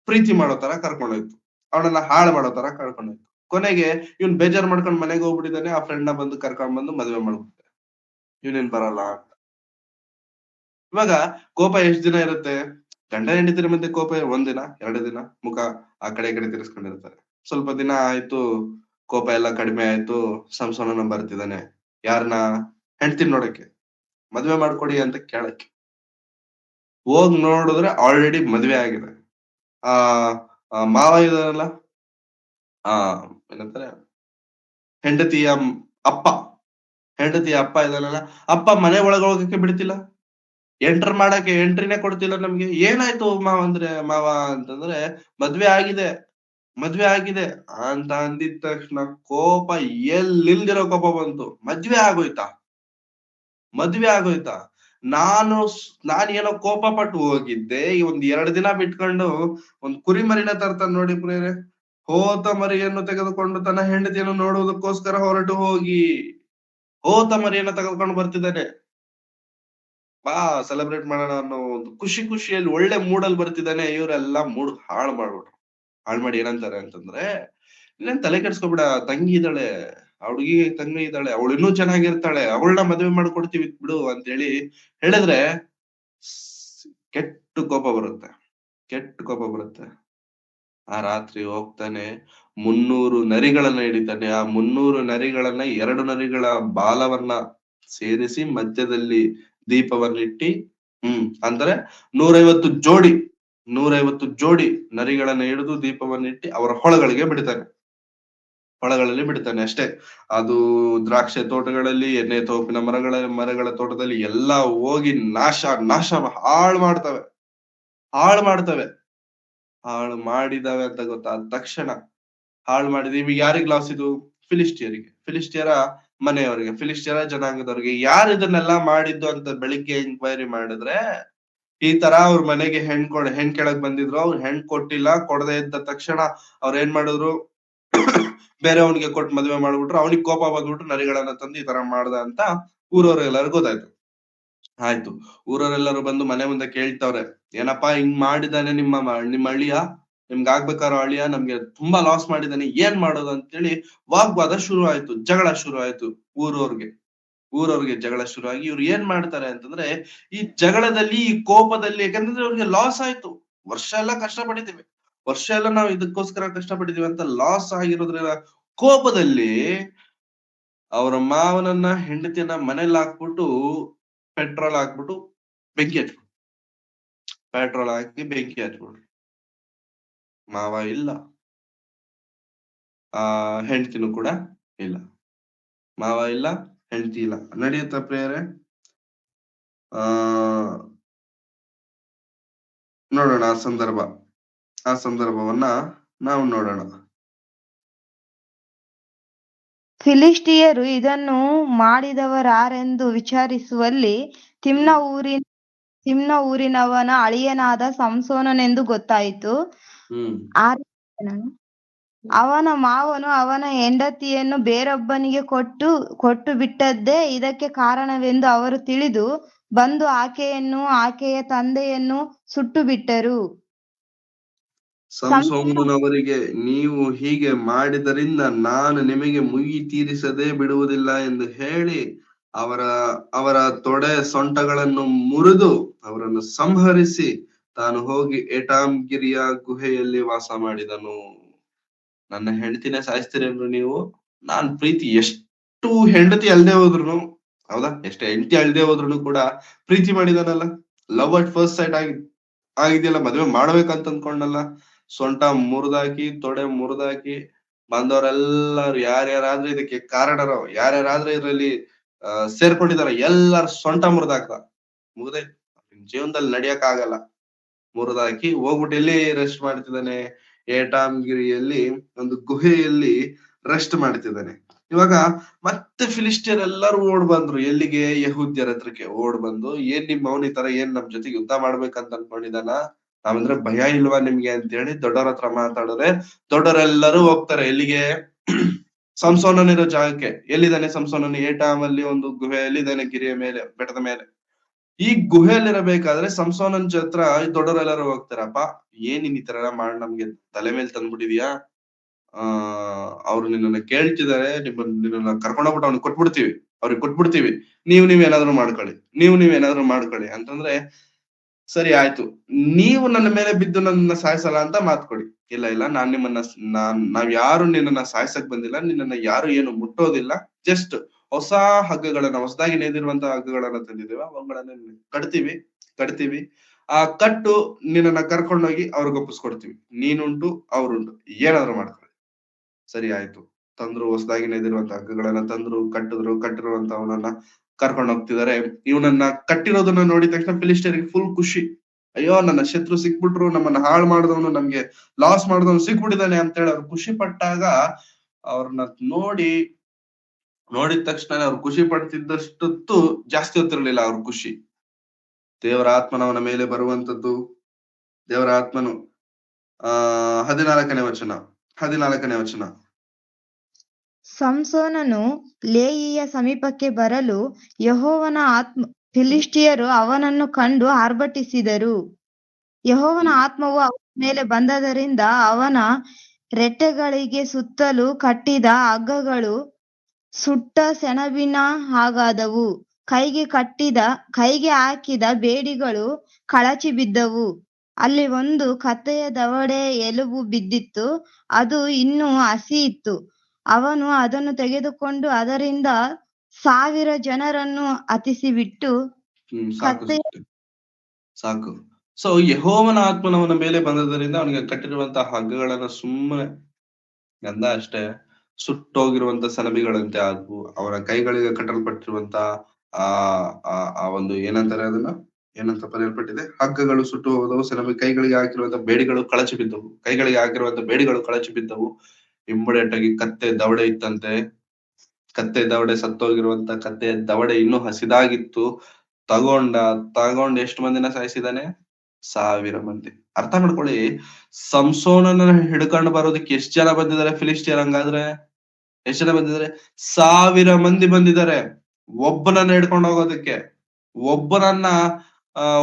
ಪ್ರೀತಿ ಮಾಡೋ ತರ ಕರ್ಕೊಂಡೋಯ್ತು, ಅವನನ್ನ ಹಾಳು ಮಾಡೋ ತರ ಕರ್ಕೊಂಡೋಯ್ತು. ಕೊನೆಗೆ ಇವ್ನ್ ಬೇಜಾರ್ ಮಾಡ್ಕೊಂಡ್ ಮನೆಗೆ ಹೋಗ್ಬಿಟ್ಟಿದ್ದಾನೆ. ಆ ಫ್ರೆಂಡ್ ನ ಬಂದು ಕರ್ಕೊಂಡ್ ಬಂದು ಮದುವೆ ಮಾಡ್ಬಿಡ್ತಾರೆ, ಇವನೇನ್ ಬರಲ್ಲ ಅಂತ. ಇವಾಗ ಕೋಪ ಎಷ್ಟ್ ದಿನ ಇರುತ್ತೆ? ಗಂಡ ಹೆಂಡತಿರ ಮಧ್ಯೆ ಕೋಪ 1 ದಿನ 2 ದಿನ, ಮುಖ ಆ ಕಡೆ ಈ ಕಡೆ ತಿರ್ಸ್ಕೊಂಡಿರ್ತಾರೆ. ಸ್ವಲ್ಪ ದಿನ ಆಯ್ತು, ಕೋಪ ಎಲ್ಲ ಕಡಿಮೆ ಆಯ್ತು, ಸಂಸೋನನ ಬರ್ತಿದ್ದಾನೆ. ಯಾರನ್ನ? ಹೆಂಡತಿನ ನೋಡಕ್ಕೆ, ಮದ್ವೆ ಮಾಡ್ಕೊಡಿ ಅಂತ ಕೇಳಕ್ಕೆ. ಹೋಗ್ ನೋಡಿದ್ರೆ ಆಲ್ರೆಡಿ ಮದ್ವೆ ಆಗಿದೆ. ಮಾವ ಇದಾರಲ್ಲ, ಏನಂತಾರೆ, ಹೆಂಡತಿಯ ಅಪ್ಪ ಇದಾನಲ್ಲ, ಅಪ್ಪ ಮನೆ ಒಳಗೆ ಹೋಗಕ್ಕೆ ಬಿಡ್ತಿಲ್ಲ. ಎಂಟರ್ ಮಾಡಕ್ಕೆ ಎಂಟ್ರಿನೇ ಕೊಡ್ತಿಲ್ಲ ನಮ್ಗೆ. ಏನಾಯ್ತು ಮಾವ ಅಂದ್ರೆ, ಮಾವ ಅಂತಂದ್ರೆ ಮದ್ವೆ ಆಗಿದೆ ಮದ್ವೆ ಆಗಿದೆ ಅಂತ ಅಂದಿದ ತಕ್ಷಣ ಕೋಪ ಎಲ್ಲಿಲ್ದಿರೋ ಕೋಪ ಬಂತು. ಮದ್ವೆ ಆಗೋಯ್ತಾ? ಮದ್ವೆ ಆಗೋಯ್ತಾ? ನಾನೇನೋ ಕೋಪ ಪಟ್ಟು ಹೋಗಿದ್ದೆ. ಈ ಒಂದ್ 2 ದಿನ ಬಿಟ್ಕೊಂಡು ಒಂದ್ ಕುರಿ ಮರಿನ ತರ್ತಾನೆ ನೋಡಿ ಪ್ರಿಯರೇ. ಹೋತ ಮರಿಯನ್ನು ತೆಗೆದುಕೊಂಡು ತನ್ನ ಹೆಂಡತಿಯನ್ನು ನೋಡುವುದಕ್ಕೋಸ್ಕರ ಹೊರಟು ಹೋಗಿ ಹೋತ ಮರಿಯನ್ನು ತೆಗೆದುಕೊಂಡು ಬರ್ತಿದ್ದಾನೆ. ಬಾ ಸೆಲೆಬ್ರೇಟ್ ಮಾಡೋಣ ಅನ್ನೋ ಒಂದು ಖುಷಿಯಲ್ಲಿ ಒಳ್ಳೆ ಮೂಡಲ್ಲಿ ಬರ್ತಿದ್ದಾನೆ. ಇವರೆಲ್ಲ ಮೂಡ್ ಹಾಳು ಮಾಡ್ಬಿಟ್ರು. ಹಾಳು ಮಾಡಿ ಏನಂತಾರೆ ಅಂತಂದ್ರೆ, ಇಲ್ಲೇನ್ ತಲೆ ಕೆಡ್ಸ್ಕೊಬೇಡ, ತಂಗಿ ಇದ್ದಾಳೆ, ಆ ಹುಡುಗಿಗೆ ತಂಗಿ ಇದ್ದಾಳೆ, ಅವಳು ಇನ್ನೂ ಚೆನ್ನಾಗಿರ್ತಾಳೆ, ಅವಳನ್ನ ಮದುವೆ ಮಾಡ್ಕೊಡ್ತೀವಿ ಬಿಡು ಅಂತ ಹೇಳಿ ಹೇಳಿದ್ರೆ ಕೆಟ್ಟ ಕೋಪ ಬರುತ್ತೆ. ಆ ರಾತ್ರಿ ಹೋಗ್ತಾನೆ 300 ನರಿಗಳನ್ನ ಹಿಡಿತಾನೆ. ಆ 300 ನರಿಗಳನ್ನ 2 ನರಿಗಳ ಬಾಲವನ್ನ ಸೇರಿಸಿ ಮಧ್ಯದಲ್ಲಿ ದೀಪವನ್ನಿಟ್ಟಿ ಅಂದ್ರೆ 150 ಜೋಡಿ 150 ಜೋಡಿ ನರಿಗಳನ್ನ ಹಿಡಿದು ದೀಪವನ್ನಿಟ್ಟಿ ಅವರ ಹೊಳಗಳಿಗೆ ಬಿಡ್ತಾನೆ ಅಷ್ಟೇ. ಅದು ದ್ರಾಕ್ಷೆ ತೋಟಗಳಲ್ಲಿ, ಎಣ್ಣೆ ತೋಪಿನ ಮರಗಳ ತೋಟದಲ್ಲಿ ಎಲ್ಲಾ ಹೋಗಿ ನಾಶ ಹಾಳು ಮಾಡಿದಾವೆ ಅಂತ ಗೊತ್ತಾದ ತಕ್ಷಣ ಹಾಳು ಮಾಡಿದ್ವಿ. ಈಗ ಯಾರಿಗ್ ಲಾಸ್ ಇದು? ಫಿಲಿಸ್ಟಿಯರ ಮನೆಯವರಿಗೆ, ಫಿಲಿಸ್ಟಿಯರ ಜನಾಂಗದವರಿಗೆ. ಯಾರು ಇದನ್ನೆಲ್ಲಾ ಮಾಡಿದ್ದು ಅಂತ ಬೆಳಿಗ್ಗೆ ಎಂಕ್ವೈರಿ ಮಾಡಿದ್ರೆ, ಈ ತರ ಅವ್ರ ಮನೆಗೆ ಹೆಣ್ ಕೆಳಗ್ ಬಂದಿದ್ರು, ಅವ್ರು ಹೆಣ್ ಕೊಟ್ಟಿಲ್ಲ. ಕೊಡದೆ ಇದ್ದ ತಕ್ಷಣ ಅವ್ರ ಏನ್ ಮಾಡಿದ್ರು, ಬೇರೆ ಅವನಿಗೆ ಕೊಟ್ಟು ಮದುವೆ ಮಾಡ್ಬಿಟ್ರು. ಅವನಿಗೆ ಕೋಪ ಬಂದ್ಬಿಟ್ಟು ನರಿಗಳನ್ನ ತಂದು ಈ ತರ ಮಾಡ್ದ ಅಂತ ಊರವ್ರೆಲ್ಲರಿಗೂ ಗೊತ್ತಾಯ್ತು. ಆಯ್ತು, ಊರವರೆಲ್ಲರೂ ಬಂದು ಮನೆ ಮುಂದೆ ಕೇಳ್ತವ್ರೆ, ಏನಪ್ಪಾ ಹಿಂಗ್ ಮಾಡಿದಾನೆ ನಿಮ್ಮ ಅಳಿಯ, ನಿಮ್ಗೆ ಆಗ್ಬೇಕಾರೋ ಅಳಿಯ ನಮ್ಗೆ ತುಂಬಾ ಲಾಸ್ ಮಾಡಿದಾನೆ, ಏನ್ ಮಾಡೋದು ಅಂತೇಳಿ ವಾಗ್ವಾದ ಶುರು ಆಯ್ತು, ಜಗಳ ಶುರು ಆಯ್ತು. ಊರವ್ರಿಗೆ ಜಗಳ ಶುರು ಆಗಿ ಇವ್ರು ಏನ್ ಮಾಡ್ತಾರೆ ಅಂತಂದ್ರೆ, ಈ ಜಗಳದಲ್ಲಿ, ಈ ಕೋಪದಲ್ಲಿ, ಯಾಕಂದ್ರೆ ಅವ್ರಿಗೆ ಲಾಸ್ ಆಯ್ತು. ವರ್ಷ ಎಲ್ಲ ನಾವು ಇದಕ್ಕೋಸ್ಕರ ಕಷ್ಟಪಟ್ಟಿದೀವಿ ಅಂತ ಲಾಸ್ ಆಗಿರೋದ್ರಿಂದ ಕೋಪದಲ್ಲಿ ಅವರ ಮಾವನನ್ನ ಹೆಂಡತಿಯನ್ನ ಮನೇಲಿ ಹಾಕ್ಬಿಟ್ಟು ಪೆಟ್ರೋಲ್ ಹಾಕ್ಬಿಟ್ಟು ಬೆಂಕಿ ಹಚ್ಬಿಟ್ರು. ಮಾವ ಇಲ್ಲ, ಹೆಂಡತಿನೂ ಕೂಡ ಇಲ್ಲ. ಮಾವ ಇಲ್ಲ, ಹೆಂಡತಿ ಇಲ್ಲ. ನಡೆಯುತ್ತ ಪ್ರಿಯರೇ? ನೋಡೋಣ ಆ ಸಂದರ್ಭವನ್ನ ನಾವು ನೋಡೋಣ. ಫಿಲಿಷ್ಟಿಯರು ಇದನ್ನು ಮಾಡಿದವರಾರೆಂದು ವಿಚಾರಿಸುವಲ್ಲಿ ತಿಮ್ನ ಊರಿನವನ ಅಳಿಯನಾದ ಸಂಸೋನನೆಂದು ಗೊತ್ತಾಯಿತು. ಅವನ ಮಾವನು ಅವನ ಹೆಂಡತಿಯನ್ನು ಬೇರೊಬ್ಬನಿಗೆ ಕೊಟ್ಟು ಬಿಟ್ಟದ್ದೇ ಇದಕ್ಕೆ ಕಾರಣವೆಂದು ಅವರು ತಿಳಿದು ಬಂದು ಆಕೆಯನ್ನು ಆಕೆಯ ತಂದೆಯನ್ನು ಸುಟ್ಟು ಬಿಟ್ಟರು. ಸಂಸೋನನವರಿಗೆ, ನೀವು ಹೀಗೆ ಮಾಡಿದರಿಂದ ನಾನು ನಿಮಗೆ ಮುಯ್ಯಿ ತೀರಿಸದೆ ಬಿಡುವುದಿಲ್ಲ ಎಂದು ಹೇಳಿ ಅವರ ತೊಡೆ ಸೊಂಟಗಳನ್ನು ಮುರಿದು ಅವರನ್ನು ಸಂಹರಿಸಿ ತಾನು ಹೋಗಿ ಏಟಾಮ್ ಗಿರಿಯ ಗುಹೆಯಲ್ಲಿ ವಾಸ ಮಾಡಿದನು. ನನ್ನ ಹೆಂಡತಿನೇ ಸಾಯಿಸ್ತೀರೇನ್ರು ನೀವು? ನಾನ್ ಪ್ರೀತಿ ಎಷ್ಟು ಹೆಂಡತಿ ಅಲ್ದೆ ಹೋದ್ರು, ಹೌದಾ, ಎಷ್ಟು ಹೆಂಡತಿ ಅಲ್ದೆ ಹೋದ್ರು ಕೂಡ ಪ್ರೀತಿ ಮಾಡಿದಾನಲ್ಲ, ಲವ್ ಅಟ್ ಫಸ್ಟ್ ಸೈಟ್ ಆಗಿದೆಯಲ್ಲ, ಮದ್ವೆ ಮಾಡ್ಬೇಕಂತ ಅನ್ಕೊಂಡಲ್ಲ. ಸೊಂಟ ಮುರಿದಾಕಿ, ತೊಡೆ ಮುರಿದಾಕಿ ಬಂದವರೆಲ್ಲರೂ ಯಾರ್ಯಾರಾದ್ರೂ ಇದಕ್ಕೆ ಕಾರಣರೋ, ಯಾರ್ಯಾರಾದ್ರೂ ಇದ್ರಲ್ಲಿ ಸೇರ್ಕೊಂಡಿದಾರ, ಎಲ್ಲಾರ ಸೊಂಟ ಮುಗ್ದೆ ಜೀವನದಲ್ಲಿ ನಡಿಯಕ್ ಆಗಲ್ಲ. ಮುರಿದಾಕಿ ಹೋಗ್ಬಿಟ್ಟು ಎಲ್ಲಿ ರೆಸ್ಟ್ ಮಾಡ್ತಿದ್ದಾನೆ? ಏಟಾಮ್ ಗಿರಿಯಲ್ಲಿ ಒಂದು ಗುಹೆಯಲ್ಲಿ ರೆಸ್ಟ್ ಮಾಡ್ತಿದ್ದಾನೆ. ಇವಾಗ ಮತ್ತೆ ಫಿಲಿಸ್ಟಿಯರ್ ಎಲ್ಲರೂ ಓಡ್ ಬಂದ್ರು. ಎಲ್ಲಿಗೆ? ಯಹೂದ್ಯರ ಹತ್ರಕ್ಕೆ ಓಡ್ ಬಂದು, ಏನ್ ನಿಮ್ ಮೌನಿ ತರ ಏನ್ ನಮ್ ಜೊತೆಗೆ ಯುದ್ಧ ಮಾಡ್ಬೇಕಂತ ಅನ್ಕೊಂಡಿದಾನ? ನಾವಂದ್ರೆ ಭಯ ಇಲ್ವಾ ನಿಮ್ಗೆ ಅಂತ ಹೇಳಿ ದೊಡ್ಡವ್ರ ಹತ್ರ ಮಾತಾಡಿದ್ರೆ, ದೊಡ್ಡವರೆಲ್ಲರೂ ಹೋಗ್ತಾರೆ ಎಲ್ಲಿಗೆ? ಸಂಸೋನನಿರೋ ಜಾಗಕ್ಕೆ. ಎಲ್ಲಿದ್ದಾನೆ ಸಂಸೋನನು? ಏಟಾಮ್ ಅಲ್ಲಿ ಒಂದು ಗುಹೆಯಲ್ಲಿ ಇದ್ದಾನೆ, ಗಿರಿಯ ಮೇಲೆ, ಬೆಟ್ಟದ ಮೇಲೆ. ಈ ಗುಹೆಯಲ್ಲಿರಬೇಕಾದ್ರೆ ಸಂಸೋನನ್ ಹತ್ರ ದೊಡ್ಡವರೆಲ್ಲರೂ ಹೋಗ್ತಾರಪ್ಪ, ಏನ್ ಈ ತರ ಮಾಡಿ ನಮ್ಗೆ ತಲೆ ಮೇಲೆ ತಂದ್ಬಿಟ್ಟಿದ್ಯಾ? ಅವ್ರು ನಿನ್ನನ್ನ ಕೇಳ್ತಿದಾರೆ, ನಿನ್ನನ್ನ ಕರ್ಕೊಂಡೋಗ್ಬಿಟ್ಟು ಅವ್ರಿಗೆ ಕೊಟ್ಬಿಡ್ತೀವಿ, ನೀವೇನಾದ್ರೂ ಮಾಡ್ಕೊಳ್ಳಿ ಅಂತಂದ್ರೆ, ಸರಿ ಆಯ್ತು, ನೀವು ನನ್ನ ಮೇಲೆ ಬಿದ್ದು ನನ್ನ ಸಾಯಿಸಲ್ಲ ಅಂತ ಮಾತ್ಕೊಡಿ. ಇಲ್ಲ, ನಾವ್ ಯಾರು ನಿನ್ನನ್ನ ಸಾಯ್ಸಕ್ ಬಂದಿಲ್ಲ, ನಿನ್ನನ್ನ ಯಾರು ಏನು ಮುಟ್ಟೋದಿಲ್ಲ, ಜಸ್ಟ್ ಹೊಸದಾಗಿ ನೇದಿರುವಂತಹ ಹಗ್ಗಗಳನ್ನ ತಂದಿದ್ದೇವೆ, ಅವುಗಳನ್ನ ಕಟ್ತೀವಿ. ಆ ಕಟ್ಟು ನಿನ್ನನ್ನ ಕರ್ಕೊಂಡೋಗಿ ಅವ್ರಿಗೆ ಒಪ್ಪಿಸ್ಕೊಡ್ತೀವಿ. ನೀನುಂಟು ಅವ್ರುಂಟು, ಏನಾದ್ರು ಮಾಡ್ಕೊಳ್ಳಿ. ಸರಿ ಆಯ್ತು, ತಂದ್ರು, ಹೊಸದಾಗಿ ನೇದಿರುವಂತ ಹಗ್ಗಗಳನ್ನ ತಂದ್ರು, ಕಟ್ಟಿರುವಂತವನನ್ನ ಕರ್ಕೊಂಡು ಹೋಗ್ತಿದ್ದಾರೆ. ಇವನನ್ನ ಕಟ್ಟಿರೋದನ್ನ ನೋಡಿದ ತಕ್ಷಣ ಫಿಲಿಸ್ಟಿಯರಿಗೆ ಫುಲ್ ಖುಷಿ. ಅಯ್ಯೋ, ನನ್ನ ಶತ್ರು ಸಿಕ್ಬಿಟ್ರು, ನಮ್ಮನ್ನ ಹಾಳು ಮಾಡಿದವನು, ನಮ್ಗೆ ಲಾಸ್ ಮಾಡಿದವನು ಸಿಕ್ಬಿಟ್ಟಿದ್ದಾನೆ ಅಂತ ಹೇಳಿ ಅವ್ರು ಖುಷಿ ಪಟ್ಟಾಗ, ಅವ್ರನ್ನ ನೋಡಿದ ತಕ್ಷಣ ಅವ್ರು ಖುಷಿ ಪಡ್ತಿದ್ದಷ್ಟೊತ್ತು ಜಾಸ್ತಿ ಹೊತ್ತಿರ್ಲಿಲ್ಲ ಅವ್ರ ಖುಷಿ. ದೇವರ ಆತ್ಮನವನ ಮೇಲೆ ಬರುವಂತದ್ದು. ದೇವರ ಆತ್ಮನು 14ನೇ ವಚನ. ಸಂಸೋನನು ಲೇಯಿಯ ಸಮೀಪಕ್ಕೆ ಬರಲು ಯೆಹೋವನ ಆತ್ಮ ಫಿಲಿಷ್ಟಿಯರು ಅವನನ್ನು ಕಂಡು ಆರ್ಭಟಿಸಿದರು. ಯೆಹೋವನ ಆತ್ಮವು ಅವನ ಮೇಲೆ ಬಂದದರಿಂದ ಅವನ ರೆಟ್ಟೆಗಳಿಗೆ ಸುತ್ತಲೂ ಕಟ್ಟಿದ ಹಗ್ಗಗಳು ಸುಟ್ಟ ಸೆಣಬಿನ ಹಾಗಾದವು. ಕೈಗೆ ಹಾಕಿದ ಬೇಡಿಗಳು ಕಳಚಿ ಬಿದ್ದವು. ಅಲ್ಲಿ ಒಂದು ಕತ್ತೆಯ ದವಡೆ ಎಲುಬು ಬಿದ್ದಿತ್ತು, ಅದು ಇನ್ನೂ ಹಸಿಯಿತ್ತು. ಅವನು ಅದನ್ನು ತೆಗೆದುಕೊಂಡು ಅದರಿಂದ 1000 ಜನರನ್ನು ಹತಿಸಿಬಿಟ್ಟು ಸಾಕು. ಸೊ ಯೆಹೋವನ ಆತ್ಮನವನ ಮೇಲೆ ಬಂದದರಿಂದ ಅವನಿಗೆ ಕಟ್ಟಿರುವಂತಹ ಹಗ್ಗಗಳನ್ನ ಸುಮ್ಮನೆ ಗಂಧ ಅಷ್ಟೇ ಸುಟ್ಟೋಗಿರುವಂತ ಸೆಣಬಿಗಳಂತೆ ಆದ್ವು. ಅವರ ಕೈಗಳಿಗೆ ಕಟ್ಟಲ್ಪಟ್ಟಿರುವಂತ ಆ ಒಂದು ಏನಂತಾರೆ ಅದನ್ನ, ಏನಂತ ಬರೆಯಲ್ಪಟ್ಟಿದೆ, ಹಗ್ಗಗಳು ಸುಟ್ಟು ಹೋದವು. ಕೈಗಳಿಗೆ ಹಾಕಿರುವಂತ ಬೇಡಿಗಳು ಕಳಚಿ ಬಿದ್ದವು. ಇಮ್ಮಿಡಿಯೇಟ್ ಆಗಿ ಕತ್ತೆ ದವಡೆ ಇತ್ತಂತೆ. ಕತ್ತೆ ದವಡೆ ಸತ್ತೋಗಿರುವಂತ ಕತ್ತೆ ದವಡೆ ಇನ್ನೂ ಹಸಿದಾಗಿತ್ತು. ತಗೊಂಡ್ ಎಷ್ಟು ಮಂದಿನ ಸಾಯಿಸಿದಾನೆ? 1000 ಮಂದಿ. ಅರ್ಥ ಮಾಡ್ಕೊಳ್ಳಿ, ಸಂಸೋನನ ಹಿಡ್ಕೊಂಡು ಬರೋದಕ್ಕೆ ಎಷ್ಟ್ ಜನ ಬಂದಿದ್ದಾರೆ ಫಿಲಿಸ್ಟಿಯರ್? ಹಂಗಾದ್ರೆ ಎಷ್ಟ್ ಜನ ಬಂದಿದ್ದಾರೆ? 1000 ಮಂದಿ ಬಂದಿದ್ದಾರೆ ಒಬ್ಬನನ್ನ ಹಿಡ್ಕೊಂಡು ಹೋಗೋದಕ್ಕೆ.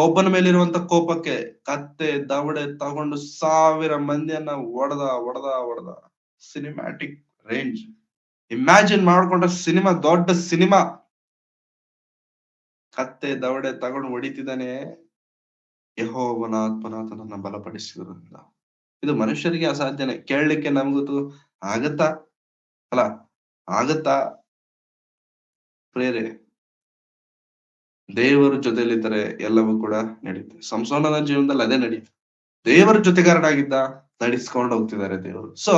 ಒಬ್ಬನ ಮೇಲಿರುವಂತ ಕೋಪಕ್ಕೆ ಕತ್ತೆ ದವಡೆ ತಗೊಂಡು 1000 ಮಂದಿಯನ್ನ ಹೊಡೆದ ಸಿನಿಮ್ಯಾಟಿಕ್ ರೇಂಜ್. ಇಮ್ಯಾಜಿನ್ ಮಾಡ್ಕೊಂಡ್ರೆ ದೊಡ್ಡ ಸಿನಿಮಾ. ಕತ್ತೆ ದವಡೆ ತಗೊಂಡು ಹೊಡಿತಿದ್ದಾನೆ. ಯೆಹೋವನ ಆತ್ಮನ ಆತನನ್ನ ಬಲಪಡಿಸಿದ್ರಿಂದ. ಇದು ಮನುಷ್ಯರಿಗೆ ಅಸಾಧ್ಯನೇ. ಕೇಳಲಿಕ್ಕೆ ನಮ್ಗೂ ಆಗತ್ತಾ ಪ್ರೇರೆ? ದೇವರು ಜೊತೆಲಿದ್ದರೆ ಎಲ್ಲವೂ ಕೂಡ ನಡೀತದೆ. ಸಂಸೋನನ ಜೀವನದಲ್ಲಿ ಅದೇ ನಡೀತು. ದೇವರ ಜೊತೆಗಾರನಾಗಿದ್ದ, ನಡೆಸ್ಕೊಂಡು ಹೋಗ್ತಿದ್ದಾರೆ ದೇವರು. ಸೊ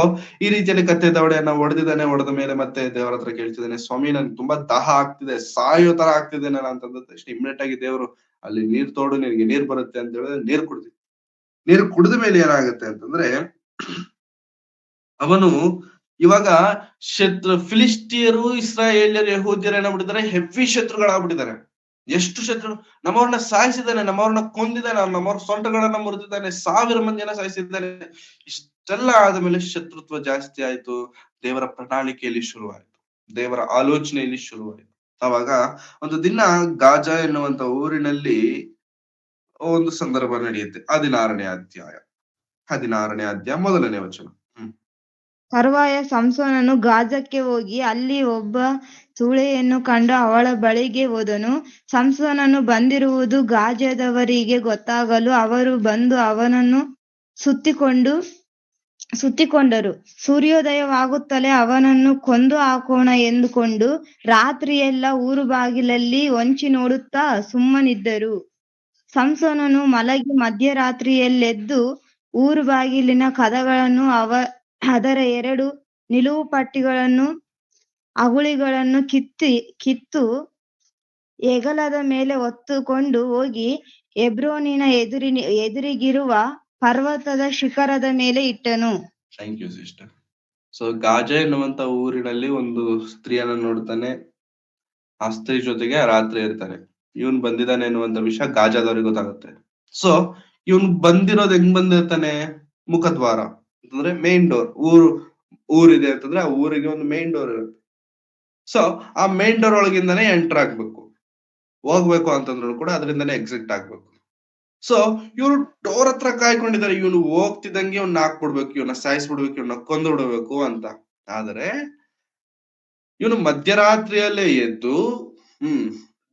ಈ ರೀತಿಯಲ್ಲಿ ಕತ್ತೆ ದವಡೆಯನ್ನ ಹೊಡೆದ ಮೇಲೆ ಮತ್ತೆ ದೇವರ ಹತ್ರ ಕೇಳ್ತಿದ್ದಾನೆ, ಸ್ವಾಮಿ ನನ್ಗೆ ತುಂಬಾ ದಾಹ ಆಗ್ತಿದೆ, ಸಾಯೋ ತರ ಆಗ್ತಿದ್ದೇನೆ ಅಂತಂದ ತಕ್ಷಣ ಇಮ್ಮಿಡಿಯೇಟ್ ಆಗಿ ದೇವರು ಅಲ್ಲಿ ನೀರ್ ತೋಡು, ನಿನಗೆ ನೀರ್ ಬರುತ್ತೆ ಅಂತ ಹೇಳಿದ್ರೆ ನೀರು ಕುಡಿದ ಮೇಲೆ ಏನಾಗುತ್ತೆ ಅಂತಂದ್ರೆ, ಅವನು ಇವಾಗ ಫಿಲಿಸ್ಟಿಯರು, ಇಸ್ರಾಯೇಲ್ಯರು, ಯಹೂದ್ಯರು ಏನಾಗ್ಬಿಟ್ಟಿದ್ದಾರೆ? ಹೆವಿ ಶತ್ರುಗಳಾಗ್ಬಿಟ್ಟಿದ್ದಾರೆ. ಎಷ್ಟು ಶತ್ರು! ನಮ್ಮವ್ರನ್ನ ಸಾಯಿಸಿದ್ದಾನೆ, ನಮ್ಮವ್ರನ್ನ ಕೊಂದಿದ್ದಾನೆ, ನಮ್ಮವ್ರ ಸೊಂಟಗಳನ್ನ ಮುರಿದಿದ್ದಾನೆ, 1000 ಮಂದಿಯನ್ನ ಸಾಯಿಸಿದ್ದಾನೆ. ಇಷ್ಟೆಲ್ಲ ಆದ್ಮೇಲೆ ಶತ್ರುತ್ವ ಜಾಸ್ತಿ ಆಯ್ತು. ದೇವರ ಪ್ರಣಾಳಿಕೆಯಲ್ಲಿ ಶುರುವಾಯ್ತು, ದೇವರ ಆಲೋಚನೆಯಲ್ಲಿ ಶುರುವಾಯ್ತು. ಅವಾಗ ಒಂದು ದಿನ ಗಾಜಾ ಎನ್ನುವಂತ ಊರಿನಲ್ಲಿ ಒಂದು ಸಂದರ್ಭ ನಡೆಯುತ್ತೆ. 16ನೇ ಅಧ್ಯಾಯ 1ನೇ ವಚನ. ತರುವಾಯ ಸಂಸೋನನು ಗಾಜಕ್ಕೆ ಹೋಗಿ ಅಲ್ಲಿ ಒಬ್ಬ ಸೂಳೆಯನ್ನು ಕಂಡು ಅವಳ ಬಳಿಗೆ ಹೋದನು. ಸಂಸೋನನು ಬಂದಿರುವುದು ಗಾಜದವರಿಗೆ ಗೊತ್ತಾಗಲು ಅವರು ಬಂದು ಅವನನ್ನು ಸುತ್ತಿಕೊಂಡರು. ಸೂರ್ಯೋದಯವಾಗುತ್ತಲೇ ಅವನನ್ನು ಕೊಂದು ಹಾಕೋಣ ಎಂದುಕೊಂಡು ರಾತ್ರಿಯೆಲ್ಲ ಊರು ಬಾಗಿಲಲ್ಲಿ ಹೊಂಚಿ ನೋಡುತ್ತಾ ಸುಮ್ಮನಿದ್ದರು. ಸಂಸೋನನು ಮಲಗಿ ಮಧ್ಯರಾತ್ರಿಯಲ್ಲೆದ್ದು ಊರು ಬಾಗಿಲಿನ ಕದಗಳನ್ನು ಅದರ 2 ನಿಲುವು ಪಟ್ಟಿಗಳನ್ನು ಅಗುಳಿಗಳನ್ನು ಕಿತ್ತು ಹೆಗಲದ ಮೇಲೆ ಹೊತ್ತುಕೊಂಡು ಹೋಗಿ ಹೆಬ್ರೋನಿನ ಎದುರಿಗಿರುವ ಪರ್ವತದ ಶಿಖರದ ಮೇಲೆ ಇಟ್ಟನು. Thank you sister. So Gaza ಎನ್ನುವಂತ ಊರಿನಲ್ಲಿ ಒಂದು ಸ್ತ್ರೀಯನ್ನ ನೋಡ್ತಾನೆ. ಆ ಸ್ತ್ರೀ ಜೊತೆಗೆ ರಾತ್ರಿ ಇರ್ತಾನೆ. ಇವನ್ ಬಂದಿದ್ದಾನೆ ಎನ್ನುವಂತ ವಿಷಯ ಗಾಜಾದವ್ರಿಗೆ ಗೊತ್ತಾಗುತ್ತೆ. ಸೊ ಇವನ್ ಬಂದಿರೋದು ಹೆಂಗ್ ಬಂದಿರ್ತಾನೆ? ಮುಖದ್ವಾರ ಅಂತಂದ್ರೆ ಮೇನ್ ಡೋರ್. ಊರಿದೆ ಅಂತಂದ್ರೆ ಆ ಊರಿಗೆ ಒಂದು ಮೇನ್ ಡೋರ್ ಇರುತ್ತೆ. ಸೊ ಆ ಮೇನ್ ಡೋರ್ ಒಳಗಿಂದಾನೆ ಎಂಟರ್ ಆಗ್ಬೇಕು. ಹೋಗ್ಬೇಕು ಅಂತಂದ್ರು ಕೂಡ ಅದರಿಂದಾನೆ ಎಕ್ಸಿಟ್ ಆಗ್ಬೇಕು. ಸೊ ಇವ್ರು ಡೋರ್ ಹತ್ರ ಕಾಯ್ಕೊಂಡಿದ್ದಾರೆ. ಇವನು ಹೋಗ್ತಿದ್ದಂಗೆ ಇವ್ನ ಹಾಕ್ಬಿಡ್ಬೇಕು, ಇವನ್ನ ಸಾಯಿಸ್ಬಿಡ್ಬೇಕು, ಇವನ್ನ ಕೊಂದು ಬಿಡ್ಬೇಕು ಅಂತ. ಆದ್ರೆ ಇವನು ಮಧ್ಯರಾತ್ರಿಯಲ್ಲೇ ಎದ್ದು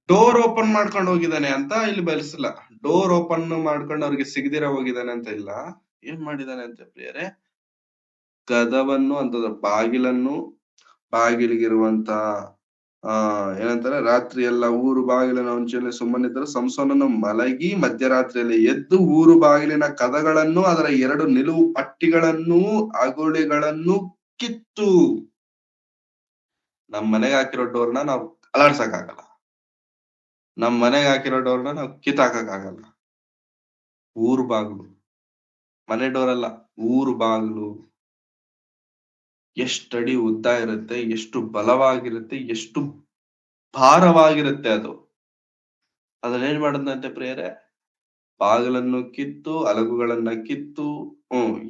ಡೋರ್ ಓಪನ್ ಮಾಡ್ಕೊಂಡು ಹೋಗಿದ್ದಾನೆ ಅಂತ ಇಲ್ಲಿ ಬಯಸಿಲ್ಲ. ಡೋರ್ ಓಪನ್ ಮಾಡ್ಕೊಂಡು ಅವ್ರಿಗೆ ಸಿಗದಿರ ಹೋಗಿದ್ದಾನೆ ಅಂತ ಇಲ್ಲ. ಏನ್ ಮಾಡಿದಾನೆ ಅಂತ ಪ್ರಿಯರೇ? ಕದವನ್ನು ಅಂತಂದ್ರೆ ಬಾಗಿಲಿಗಿರುವಂತ ಏನಂತಾರೆ, ರಾತ್ರಿ ಎಲ್ಲ ಊರು ಬಾಗಿಲಿನ ಹೊಂಚೆಯಲ್ಲಿ ಸುಮ್ಮನಿದ್ದರು. ಸಂಸೋನನು ಮಲಗಿ ಮಧ್ಯರಾತ್ರಿಯಲ್ಲಿ ಎದ್ದು ಊರು ಬಾಗಿಲಿನ ಕದಗಳನ್ನು, ಅದರ 2 ನಿಲುವು ಪಟ್ಟಿಗಳನ್ನು, ಅಗುಳಿಗಳನ್ನು ಕಿತ್ತು. ನಮ್ ಮನೆಗೆ ಹಾಕಿರೋ ಡೋರ್ನ ನಾವು ಅಲಾಡ್ಸಕ್ ಆಗಲ್ಲ. ನಮ್ ಮನೆಗೆ ಹಾಕಿರೋ ಡೋರ್ನ ನಾವು ಕಿತ್ತಾಕಕ್ಕಾಗಲ್ಲ. ಊರ್ ಬಾಗ್ಲು, ಮನೆ ಡೋರ್ ಅಲ್ಲ, ಊರ್ ಬಾಗ್ಲು ಎಷ್ಟಡಿ ಉದ್ದ ಇರುತ್ತೆ, ಎಷ್ಟು ಬಲವಾಗಿರುತ್ತೆ, ಎಷ್ಟು ಭಾರವಾಗಿರುತ್ತೆ ಅದು. ಅದನ್ನೇನ್ ಮಾಡದಂತೆ ಪ್ರಿಯರೇ, ಬಾಗಿಲನ್ನು ಕಿತ್ತು, ಹಲಗುಗಳನ್ನ ಕಿತ್ತು,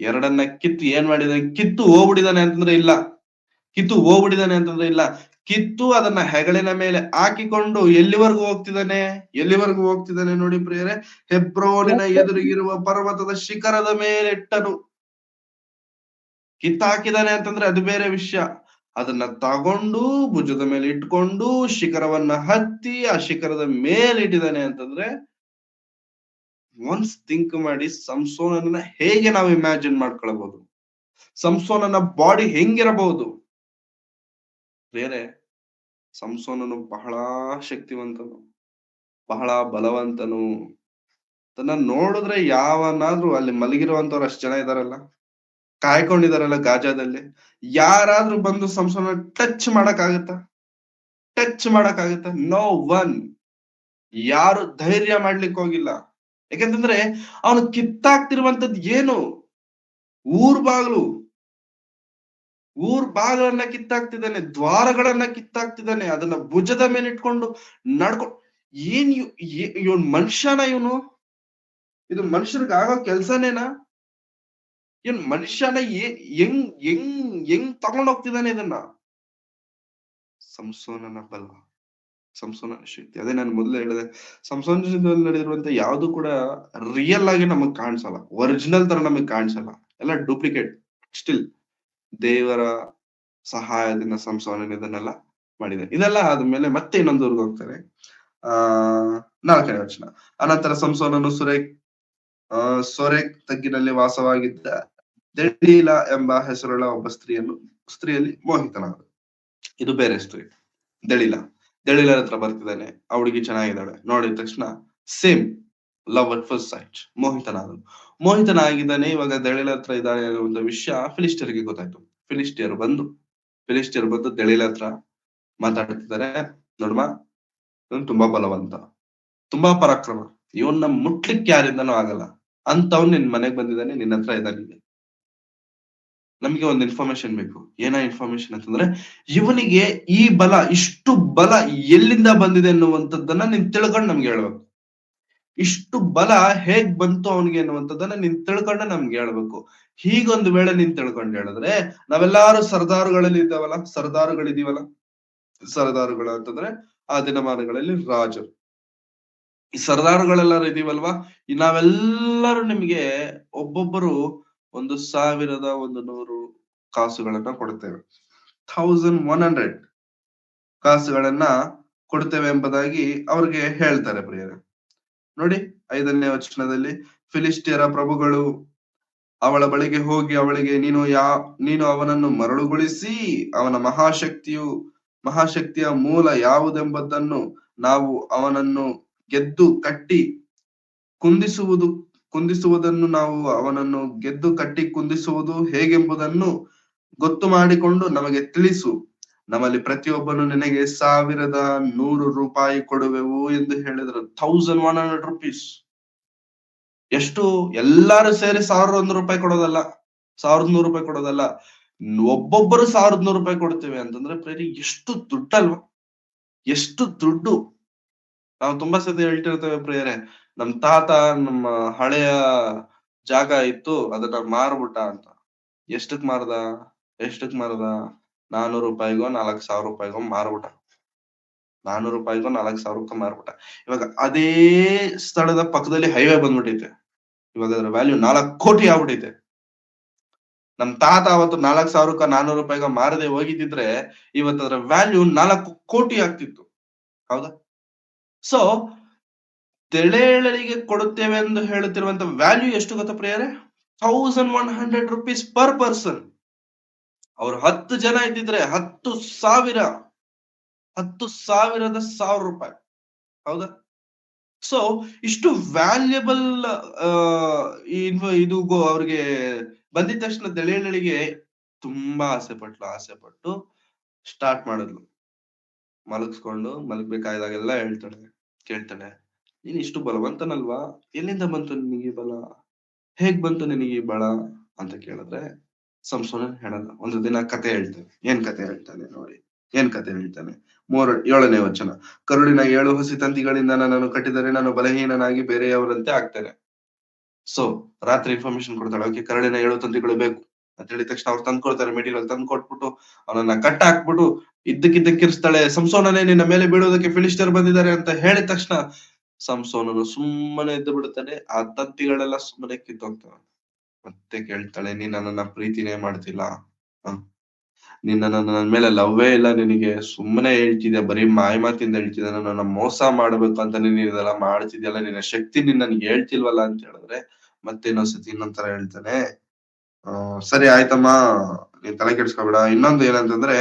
ಎರಡನ್ನ ಕಿತ್ತು ಏನ್ ಮಾಡಿದಾನೆ, ಕಿತ್ತು ಹೋಗ್ಬಿಟ್ಟಿದಾನೆ ಅಂತಂದ್ರೆ ಇಲ್ಲ. ಕಿತ್ತು ಹೋಗ್ಬಿಟ್ಟಿದಾನೆ ಅಂತಂದ್ರೆ ಇಲ್ಲ. ಕಿತ್ತು ಅದನ್ನ ಹೆಗಲಿನ ಮೇಲೆ ಹಾಕಿಕೊಂಡು ಎಲ್ಲಿವರೆಗೂ ಹೋಗ್ತಿದ್ದಾನೆ, ಎಲ್ಲಿವರೆಗೂ ಹೋಗ್ತಿದ್ದಾನೆ ನೋಡಿ ಪ್ರಿಯರೇ, ಹೆಬ್ರೋನಿನ ಎದುರಿಗಿರುವ ಪರ್ವತದ ಶಿಖರದ ಮೇಲೆ ಇಟ್ಟನು. ಕಿತ್ತಾಕಿದಾನೆ ಅಂತಂದ್ರೆ ಅದು ಬೇರೆ ವಿಷಯ. ಅದನ್ನ ತಗೊಂಡು ಭುಜದ ಮೇಲೆ ಇಟ್ಕೊಂಡು ಶಿಖರವನ್ನ ಹತ್ತಿ ಆ ಶಿಖರದ ಮೇಲೆ ಇಟ್ಟಿದ್ದಾನೆ ಅಂತಂದ್ರೆ, ಒನ್ಸ್ ಥಿಂಕ್ ಮಾಡಿ, ಸಂಸೋನನ್ನ ಹೇಗೆ ನಾವು ಇಮ್ಯಾಜಿನ್ ಮಾಡ್ಕೊಳ್ಬಹುದು, ಸಂಸೋನನ ಬಾಡಿ ಹೆಂಗಿರಬಹುದು. ಬೇರೆ ಸಂಸೋನನು ಬಹಳ ಶಕ್ತಿವಂತನು, ಬಹಳ ಬಲವಂತನು. ಅದನ್ನ ನೋಡಿದ್ರೆ ಯಾವನಾದ್ರೂ ಅಲ್ಲಿ ಮಲಗಿರುವಂತವ್ರು ಅಷ್ಟ್ ಜನ ಇದಾರಲ್ಲ, ಕಾಯ್ಕೊಂಡಿದಾರಲ್ಲ ಗಾಜಾದಲ್ಲಿ, ಯಾರಾದ್ರೂ ಬಂದು ಸಂಸೋನ ಟಚ್ ಮಾಡಕ್ಕಾಗತ್ತಾ? ಟಚ್ ಮಾಡಕ್ಕಾಗತ್ತ? No one. ಯಾರು ಧೈರ್ಯ ಮಾಡ್ಲಿಕ್ಕೆ ಹೋಗಿಲ್ಲ. ಯಾಕಂತಂದ್ರೆ ಅವನು ಕಿತ್ತಾಕ್ತಿರುವಂತದ್ ಏನು? ಊರ್ ಬಾಗ್ಲು, ಊರ್ ಬಾಗಿಲನ್ನ ಕಿತ್ತಾಕ್ತಿದ್ದಾನೆ, ದ್ವಾರಗಳನ್ನ ಕಿತ್ತಾಕ್ತಿದ್ದಾನೆ, ಅದನ್ನ ಭುಜದ ಮೇಲೆ ಇಟ್ಕೊಂಡು ನಡ್ಕೊಂಡು. ಏನ್ ಇವನ್ ಮನುಷ್ಯನ? ಇವನು ಇದು ಮನುಷ್ಯರಿಗೆ ಆಗೋ ಕೆಲ್ಸನೇನಾ? ಏನ್ ಮನುಷ್ಯನ ಹೆಂಗ್ ಹೆಂಗ್ ಹೆಂಗ್ ತಗೊಂಡ್ ಹೋಗ್ತಿದ್ದಾನೆ ಇದನ್ನ? ಸಂಸೋನನ ಬಲ, ಸಂಸೋನನ ಶಕ್ತಿ. ಅದೇ ನಾನು ಮೊದಲೇ ಹೇಳಿದೆ, ಸಂಸೋನದಲ್ಲಿ ನಡೆದಿರುವಂತ ಯಾವ್ದು ಕೂಡ ರಿಯಲ್ ಆಗಿ ನಮಗ್ ಕಾಣಿಸಲ್ಲ, ಒರಿಜಿನಲ್ ತರ ನಮಗ್ ಕಾಣಿಸಲ್ಲ, ಎಲ್ಲ ಡೂಪ್ಲಿಕೇಟ್. ಸ್ಟಿಲ್ ದೇವರ ಸಹಾಯದಿಂದ ಸಂಸೋನನ ಇದನ್ನೆಲ್ಲ ಮಾಡಿದೆ. ಇದೆಲ್ಲ ಆದ್ಮೇಲೆ ಮತ್ತೆ ಇನ್ನೊಂದು ಊರಿಗೆ ಹೋಗ್ತಾರೆ. 4ನೇ ವಚನ. ಅನಂತರ ಸಂಸೋನನು ಸೊರೇಕ್ ತಗ್ಗಿನಲ್ಲಿ ವಾಸವಾಗಿದ್ದ ದೆಲೀಲ ಎಂಬ ಹೆಸರುಳ್ಳ ಒಬ್ಬ ಸ್ತ್ರೀಯಲ್ಲಿ ಮೋಹಿತನಾದ. ಇದು ಬೇರೆ ಸ್ತ್ರೀ. ದೆಲೀಲರ ಹತ್ರ ಬರ್ತಿದ್ದಾನೆ. ಆ ಹುಡುಗಿ ಚೆನ್ನಾಗಿದ್ದಾಳೆ. ನೋಡಿದ ತಕ್ಷಣ same love at first sight, ಮೋಹಿತನಾಗಿದ್ದಾನೆ. ಇವಾಗ ದೆಲೀಲ ಹತ್ರ ಇದ್ದಾನೆ ಅನ್ನುವಂತ ವಿಷಯ ಫಿಲಿಸ್ಟಿಯರಿಗೆ ಗೊತ್ತಾಯ್ತು. ಫಿಲಿಸ್ಟಿಯರು ಬಂದು ದೆಲೀಲ ಹತ್ರ ಮಾತಾಡ್ತಿದ್ದಾರೆ. ನೋಡ್ಮ, ಇವನು ತುಂಬಾ ಬಲವಂತ, ತುಂಬಾ ಪರಾಕ್ರಮ, ಇವನ್ನ ಮುಟ್ಲಿಕ್ಕೆ ಯಾರಿಂದನೂ ಆಗಲ್ಲ ಅಂತವ್ನು ನಿನ್ ಮನೆಗ್ ಬಂದಿದ್ದಾನೆ, ನಿನ್ನ ಹತ್ರ ಇದ್ದಾನೆ. ನಮ್ಗೆ ಒಂದು ಇನ್ಫಾರ್ಮೇಶನ್ ಬೇಕು. ಏನ ಇನ್ಫಾರ್ಮೇಶನ್ ಅಂತಂದ್ರೆ, ಇವನಿಗೆ ಈ ಬಲ, ಇಷ್ಟು ಬಲ ಎಲ್ಲಿಂದ ಬಂದಿದೆ ಅನ್ನುವಂಥದ್ದನ್ನ ನೀನ್ ತಿಳ್ಕೊಂಡು ನಮ್ಗೆ ಹೇಳ್ಬೇಕು. ಇಷ್ಟು ಬಲ ಹೇಗ್ ಬಂತು ಅವನಿಗೆ ಅನ್ನುವಂಥದ್ದನ್ನ ನೀನ್ ತಿಳ್ಕೊಂಡ ನಮ್ಗೆ ಹೇಳ್ಬೇಕು. ಹೀಗೊಂದು ವೇಳೆ ನೀನ್ ತಿಳ್ಕೊಂಡು ಹೇಳಿದ್ರೆ, ನಾವೆಲ್ಲಾರು ಸರ್ದಾರುಗಳಿದೀವಲ್ಲ, ಸರ್ದಾರುಗಳು ಅಂತಂದ್ರೆ ಆ ದಿನಮಾನಗಳಲ್ಲಿ ರಾಜರು. ಈ ಸರ್ದಾರುಗಳೆಲ್ಲರೂ ಇದೀವಲ್ವಾ, ನಾವೆಲ್ಲರೂ ನಿಮ್ಗೆ ಒಬ್ಬೊಬ್ಬರು 1,100 ಕಾಸುಗಳನ್ನ ಕೊಡ್ತೇವೆ. 1,100 ಕಾಸುಗಳನ್ನ ಕೊಡ್ತೇವೆ ಎಂಬುದಾಗಿ ಅವ್ರಿಗೆ ಹೇಳ್ತಾರೆ ಪ್ರಿಯರೇ. ನೋಡಿ 5ನೇ ವಚನದಲ್ಲಿ, ಫಿಲಿಸ್ಟಿಯರ ಪ್ರಭುಗಳು ಅವಳ ಬಳಿಗೆ ಹೋಗಿ ಅವಳಿಗೆ, ನೀನು ಅವನನ್ನು ಮರಳುಗೊಳಿಸಿ ಅವನ ಮಹಾಶಕ್ತಿಯ ಮೂಲ ಯಾವುದೆಂಬುದನ್ನು, ನಾವು ಅವನನ್ನು ಗೆದ್ದು ಕಟ್ಟಿ ಕುಂದಿಸುವುದನ್ನು ನಾವು ಅವನನ್ನು ಗೆದ್ದು ಕಟ್ಟಿ ಕುಂದಿಸುವುದು ಹೇಗೆಂಬುದನ್ನು ಗೊತ್ತು ಮಾಡಿಕೊಂಡು ನಮಗೆ ತಿಳಿಸು. ನಮ್ಮಲ್ಲಿ ಪ್ರತಿಯೊಬ್ಬನು ನಿನಗೆ 1,100 ರೂಪಾಯಿ ಕೊಡುವೆವು ಎಂದು ಹೇಳಿದ್ರು. 1,100 rupees. ಎಷ್ಟು? ಎಲ್ಲಾರು ಸೇರಿ 1,100 ರೂಪಾಯಿ ಕೊಡೋದಲ್ಲ, 1,100 ರೂಪಾಯಿ ಕೊಡೋದಲ್ಲ, ಒಬ್ಬೊಬ್ಬರು 1,100 ರೂಪಾಯಿ ಕೊಡ್ತೇವೆ ಅಂತಂದ್ರೆ ಪ್ರೇರಿ ಎಷ್ಟು ದುಡ್ಡಲ್ವಾ? ಎಷ್ಟು ದುಡ್ಡು. ನಾವು ತುಂಬಾ ಸತಿ ಹೇಳ್ತಿರ್ತೇವೆ ಪ್ರಿಯರೇ, ನಮ್ ತಾತ ನಮ್ಮ ಹಳೆಯ ಜಾಗ ಇತ್ತು, ಅದನ್ನ ಮಾರ್ಬಿಟ್ಟ ಅಂತ. ಎಷ್ಟಕ್ ಮಾರ್ದ? 400 ರೂಪಾಯಿಗೋ 4,000 ರೂಪಾಯಿಗೋ ಮಾರ್ಬಿಟ್ಟ. 400 ರೂಪಾಯಿಗೋ 4,000 ಮಾರ್ಬಿಟ್ಟ. ಇವಾಗ ಅದೇ ಸ್ಥಳದ ಪಕ್ಕದಲ್ಲಿ ಹೈವೇ ಬಂದ್ಬಿಟ್ಟೈತೆ. ಇವಾಗ ಅದ್ರ ವ್ಯಾಲ್ಯೂ 4 ಕೋಟಿ ಆಗ್ಬಿಟ್ಟೈತೆ. ನಮ್ ತಾತ ಅವತ್ತು 4,000 400 ರೂಪಾಯಿಗ ಮಾರದೆ ಹೋಗಿದ್ದಿದ್ರೆ ಇವತ್ತು ಅದ್ರ ವ್ಯಾಲ್ಯೂ 4 ಕೋಟಿ ಆಗ್ತಿತ್ತು. ಹೌದಾ? ಸೊ ದೆಳೇಳರಿಗೆ ಕೊಡುತ್ತೇವೆ ಎಂದು ಹೇಳುತ್ತಿರುವಂತ ವ್ಯಾಲ್ಯೂ ಎಷ್ಟು ಗೊತ್ತಾ ಪ್ರಿಯರೇ? 1,100 ರೂಪೀಸ್ ಪರ್ ಪರ್ಸನ್. ಅವ್ರು 10 ಜನ ಇದ್ದಿದ್ರೆ 10,000 1,000 ರೂಪಾಯಿ. ಹೌದಾ? ಸೊ ಇಷ್ಟು ವ್ಯಾಲ್ಯೂಬಲ್ ಇದು ಅವ್ರಿಗೆ ಬಂದಿದ ತಕ್ಷಣ ದೆಳೇಳರಿಗೆ ತುಂಬಾ ಆಸೆ ಪಟ್ಟು ಸ್ಟಾರ್ಟ್ ಮಾಡಿದ್ಲು. ಮಲಗಿಸ್ಕೊಂಡು, ಮಲಗ್ಬೇಕಾದಾಗೆಲ್ಲ ಹೇಳ್ತಾಳೆ, ಕೇಳ್ತಾಳೆ, ನೀನ್ ಇಷ್ಟು ಬಲವಂತನಲ್ವಾ, ಎಲ್ಲಿಂದ ಬಂತು ನಿನಗೆ ಈ ಬಲ, ಹೇಗ್ ಬಂತು ನಿನಗೆ ಈ ಬಲ ಅಂತ ಕೇಳಿದ್ರೆ ಸಂಸೋನ ಹೇಳಲ್ಲ. ಒಂದು ದಿನ ಕತೆ ಹೇಳ್ತಾನೆ. ಏನ್ ಕತೆ ಹೇಳ್ತಾನೆ ನೋಡಿ, ಏನ್ ಕತೆ ಹೇಳ್ತಾನೆ. 7ನೇ ವಚನ. ಕರುಳಿನ 7 ಹಸಿ ತಂತಿಗಳಿಂದ ನನ್ನನ್ನು ಕಟ್ಟಿದರೆ ನಾನು ಬಲಹೀನನಾಗಿ ಬೇರೆಯವರಂತೆ ಆಗ್ತೇನೆ. ಸೊ ರಾತ್ರಿ ಇನ್ಫಾರ್ಮೇಶನ್ ಕೊಡ್ತಾಳೆ, ಓಕೆ ಕರುಳಿನ 7 ತಂತಿಗಳು ಬೇಕು ಅಂತ ಹೇಳಿದ ತಕ್ಷಣ ಅವ್ರು ತಂದ್ಕೊಡ್ತಾರೆ, ಮೆಟೀರಿಯಲ್ ತಂದು ಕೊಟ್ಬಿಟ್ಟು ಅವನನ್ನ ಕಟ್ಟ ಹಾಕ್ಬಿಟ್ಟು ಇದ್ದಕ್ಕಿದ್ದಕ್ಕಿರಿಸ್ತಾಳೆ. ಸಂಸೋನನೇ ನಿನ್ನ ಮೇಲೆ ಬೀಳೋದಕ್ಕೆ ಫಿಲಿಸ್ಟರ್ ಬಂದಿದ್ದಾರೆ ಅಂತ ಹೇಳಿದ ತಕ್ಷಣ ಸಂಸೋನನು ಸುಮ್ಮನೆ ಎದ್ದು ಬಿಡುತ್ತಾನೆ. ಆ ತಂತಿಗಳೆಲ್ಲ ಸುಮ್ಮನೆ ಕಿತ್ತೋಗ್ತವೆ. ಮತ್ತೆ ಕೇಳ್ತಾಳೆ, ನೀನ್ ನನ್ನನ್ನ ಪ್ರೀತಿನೇ ಮಾಡ್ತಿಲ್ಲ, ನಿನ್ನ ನನ್ನ ಮೇಲೆ ಲವ್ವೇ ಇಲ್ಲ ನಿನಗೆ, ಸುಮ್ಮನೆ ಹೇಳ್ತಿದ್ಯಾ, ಬರೀ ಮಾಯ ಮಾತಿಂದ ಹೇಳ್ತಿದ್ಯಾ, ನನ್ನ ಮೋಸ ಮಾಡ್ಬೇಕು ಅಂತ ನೀನ್ ಇದೆಲ್ಲ ಮಾಡ್ತಿದ್ಯಲ್ಲ, ನಿನ್ನ ಶಕ್ತಿ ನನ್ಗೆ ಹೇಳ್ತಿಲ್ವಲ್ಲ ಅಂತ ಹೇಳಿದ್ರೆ ಮತ್ತೆ ಇನ್ನೊಂದ್ಸತಿ ಇನ್ನೊಂದ್ ಹೇಳ್ತಾನೆ. ಸರಿ ಆಯ್ತಮ್ಮ, ನೀನ್ ತಲೆ ಕೆಡಿಸ್ಕೊಬೇಡ. ಇನ್ನೊಂದು ಏನಂತಂದ್ರೆ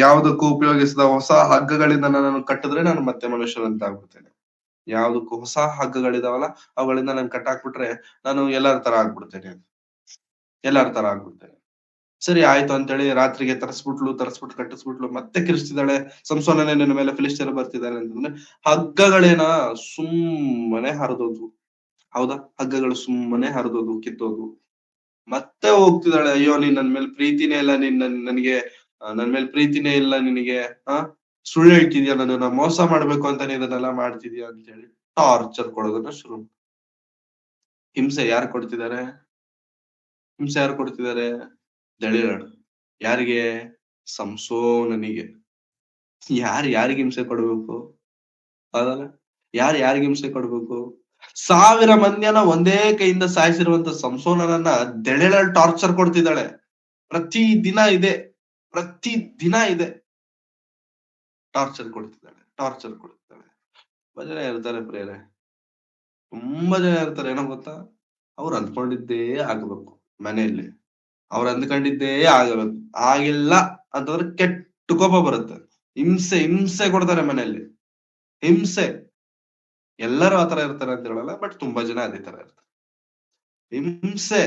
ಯಾವ್ದಕ್ಕೂ ಉಪಯೋಗಿಸಿದ ಹೊಸ ಹಗ್ಗಗಳಿಂದ ನನ್ನನ್ನು ಕಟ್ಟಿದ್ರೆ ನಾನು ಮತ್ತೆ ಮನುಷ್ಯರಂತ ಆಗ್ಬಿಡ್ತೇನೆ. ಯಾವ್ದಕ್ಕೂ ಹೊಸ ಹಗ್ಗಗಳಿದಾವಲ್ಲ ಅವುಗಳಿಂದ ನಾನು ಕಟ್ಟಾಕ್ಬಿಟ್ರೆ ನಾನು ಎಲ್ಲಾರ ತರ ಆಗ್ಬಿಡ್ತೇನೆ. ಸರಿ ಆಯ್ತು ಅಂತೇಳಿ ರಾತ್ರಿಗೆ ತರಿಸ್ಬಿಟ್ಟು ಕಟ್ಟಿಸ್ಬಿಟ್ಲು. ಮತ್ತೆ ಕಿರಿಸ್ತಿದ್ದಾಳೆ, ಸಂಸೋನನೇ ನಿನ್ನ ಮೇಲೆ ಫಿಲಿಸ್ಟಿಯರು ಬರ್ತಿದ್ದಾನೆ ಅಂತಂದ್ರೆ ಹಗ್ಗಗಳೇನ ಸುಮ್ಮನೆ ಹರಿದೋದು. ಹೌದಾ, ಹಗ್ಗಗಳು ಸುಮ್ಮನೆ ಹರಿದೋದು, ಕಿತ್ತೋದು. ಮತ್ತೆ ಹೋಗ್ತಿದ್ದಾಳೆ, ಅಯ್ಯೋ ನೀನ್ ನನ್ ಮೇಲೆ ಪ್ರೀತಿನೇ ಇಲ್ಲ, ನನಗೆ ನನ್ ಮೇಲೆ ಪ್ರೀತಿನೇ ಇಲ್ಲ ನಿನಗೆ, ಸುಳ್ಳು ಹೇಳ್ತಿದ್ಯಾ, ನನ್ನನ್ನ ಮೋಸ ಮಾಡ್ಬೇಕು ಅಂತ ನೀನ್ ಇದನ್ನೆಲ್ಲ ಮಾಡ್ತಿದ್ಯಾ ಅಂತ ಹೇಳಿ ಟಾರ್ಚರ್ ಕೊಡೋದನ್ನ ಶುರು. ಹಿಂಸೆ ಯಾರು ಕೊಡ್ತಿದ್ದಾರೆ? ದಳಿಲಾಳು. ಯಾರಿಗೆ? ಸಂಸೋನನಿಗೆ. ಯಾರಿಗೆ ಹಿಂಸೆ ಕೊಡ್ಬೇಕು? ಅದಲ್ಲ, ಯಾರಿಗೆ ಹಿಂಸೆ ಕೊಡ್ಬೇಕು? 1000 ಮಂದಿಯನ್ನ ಒಂದೇ ಕೈಯಿಂದ ಸಾಯಿಸಿರುವಂತ ಸಂಸೋನನನ್ನ ದಳಿಲಾಳು ಟಾರ್ಚರ್ ಕೊಡ್ತಿದ್ದಾಳೆ. ಪ್ರತಿ ದಿನ ಇದೆ ಟಾರ್ಚರ್ ಕೊಡ್ತಿದ್ದಾಳೆ. ತುಂಬಾ ಜನ ಇರ್ತಾರೆ ಪ್ರೇರೆ, ತುಂಬಾ ಜನ ಇರ್ತಾರೆ. ಏನೋ ಗೊತ್ತಾ, ಅವ್ರು ಅಂದ್ಕೊಂಡಿದ್ದೇ ಆಗ್ಬೇಕು ಮನೆಯಲ್ಲಿ, ಅವ್ರು ಅಂದ್ಕೊಂಡಿದ್ದೇ ಆಗಬೇಕು. ಆಗಿಲ್ಲ ಅಂತಂದ್ರೆ ಕೆಟ್ಟ ಕೋಪ ಬರುತ್ತೆ. ಹಿಂಸೆ ಕೊಡ್ತಾರೆ ಮನೆಯಲ್ಲಿ, ಹಿಂಸೆ. ಎಲ್ಲರೂ ಆತರ ಇರ್ತಾರೆ ಅಂತ ಹೇಳಲ್ಲ, ಬಟ್ ತುಂಬಾ ಜನ ಅದೇ ತರ ಇರ್ತಾರೆ. ಹಿಂಸೆ,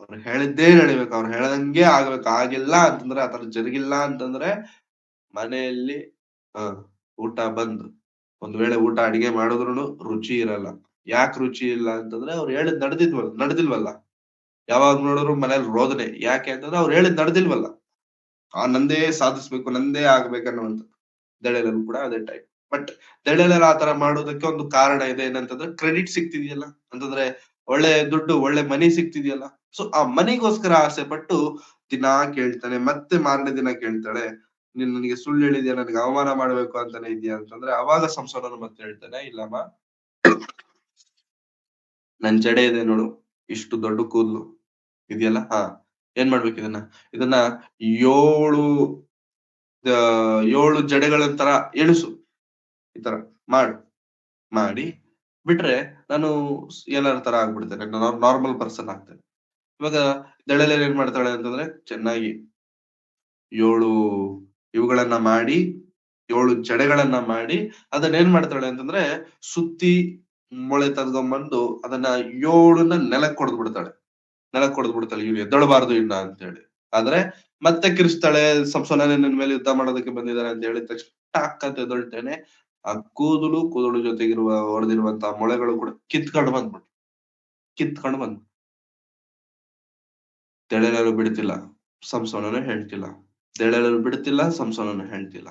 ಅವ್ರು ಹೇಳಿದ್ದೇ ನಡಿಬೇಕು, ಅವ್ರು ಹೇಳದಂಗೆ ಆಗ್ಬೇಕು. ಆಗಿಲ್ಲ ಅಂತಂದ್ರೆ, ಆತರ ಜರುಗಿಲ್ಲ ಅಂತಂದ್ರೆ ಮನೆಯಲ್ಲಿ ಊಟ ಬಂದ್. ಒಂದ್ ವೇಳೆ ಊಟ ಅಡಿಗೆ ಮಾಡಿದ್ರು ರುಚಿ ಇರಲ್ಲ. ಯಾಕೆ ರುಚಿ ಇಲ್ಲ ಅಂತಂದ್ರೆ ಅವ್ರು ಹೇಳಿದ್ ನಡೆದಿಲ್ವಲ್ಲ. ಯಾವಾಗ ನೋಡಿದ್ರು ಮನೇಲಿ ರೋದನೆ. ಯಾಕೆ ಅಂತಂದ್ರೆ ಅವ್ರು ಹೇಳಿದ್ ನಡೆದಿಲ್ವಲ್ಲ. ನಂದೇ ಸಾಧಿಸ್ಬೇಕು, ನಂದೇ ಆಗ್ಬೇಕನ್ನುವಂತ. ದಳಿಲಾಳು ಕೂಡ ಅದೇ ಟೈಪ್. ಬಟ್ ದಳಿಲಾಳು ಆತರ ಮಾಡೋದಕ್ಕೆ ಒಂದು ಕಾರಣ ಇದೆ. ಏನಂತಂದ್ರೆ ಕ್ರೆಡಿಟ್ ಸಿಗ್ತಿದೆಯಲ್ಲ, ಅಂತಂದ್ರೆ ಒಳ್ಳೆ ದುಡ್ಡು, ಒಳ್ಳೆ ಮನಿ ಸಿಗ್ತಿದೆಯಲ್ಲ. ಸೊ ಆ ಮನಿಗೋಸ್ಕರ ಆಸೆ ಪಟ್ಟು ದಿನಾ ಕೇಳ್ತಾನೆ. ಮತ್ತೆ ಮಾರನೇ ದಿನ ಕೇಳ್ತಾಳೆ, ನೀನ್ ನನಗೆ ಸುಳ್ಳು ಹೇಳಿದ್ಯಾ, ನನಗೆ ಅವಮಾನ ಮಾಡ್ಬೇಕು ಅಂತಾನೆ ಇದೆಯಾ ಅಂತಂದ್ರೆ ಅವಾಗ ಸಂಸೋನನು ಮತ್ತೆ ಹೇಳ್ತಾನೆ, ಇಲ್ಲಮ್ಮ, ನನ್ ಜಡೆ ಇದೆ ನೋಡು, ಇಷ್ಟು ದೊಡ್ಡ ಕೂದ್ಲು ಇದೆಯಲ್ಲ, ಏನ್ ಮಾಡ್ಬೇಕು ಇದನ್ನ 7 ಜಡೆಗಳ ತರ ಎಣಿಸು, ಈ ತರ ಮಾಡಿ ಬಿಟ್ರೆ ನಾನು ಎಲ್ಲರ ತರ ಆಗ್ಬಿಡ್ತೇನೆ, ನಾರ್ಮಲ್ ಪರ್ಸನ್ ಆಗ್ತೇನೆ. ಇವಾಗ ದಳಿಲಾಳು ಏನ್ ಮಾಡ್ತಾಳೆ ಅಂತಂದ್ರೆ ಚೆನ್ನಾಗಿ 7 ಇವುಗಳನ್ನ ಮಾಡಿ, 7 ಜಡೆಗಳನ್ನ ಮಾಡಿ ಅದನ್ನ ಏನ್ ಮಾಡ್ತಾಳೆ ಅಂತಂದ್ರೆ ಸುತ್ತಿ ಮೊಳೆ ತಗೊಂಡ್ಬಂದು ಅದನ್ನ 7ನ್ನ ನೆಲಕ್ ಹೊಡೆದ್ ಬಿಡ್ತಾಳೆ. ಇವ್ರು ಎದ್ದೊಳಬಾರ್ದು ಇನ್ನ ಅಂತ ಹೇಳಿ. ಆದ್ರೆ ಮತ್ತೆ ಕಿರಿಸ್ತಾಳೆ, ಸಂಸೋನನೇ ನಿನ್ ಮೇಲೆ ಯುದ್ಧ ಮಾಡೋದಕ್ಕೆ ಬಂದಿದ್ದಾರೆ ಅಂತ ಹೇಳಿದ ತಕ್ಷಣ ಟಾಕ್ ಅಂತ ಎದ್ದೊಳ್ತೇನೆ. ಆ ಕೂದಲು ಜೊತೆಗಿರುವ ಹೊಡೆದಿರುವಂತಹ ಮೊಳೆಗಳು ಕೂಡ ಕಿತ್ಕೊಂಡು ಬಂದ್ಬಿಟ್ಟು ದಳಿಲಾಳು ಬಿಡ್ತಿಲ್ಲ, ಸಂಸೋನನು ಹೇಳ್ತಿಲ್ಲ. ಸಂಸೋನನು ಹೇಳ್ತಿಲ್ಲ.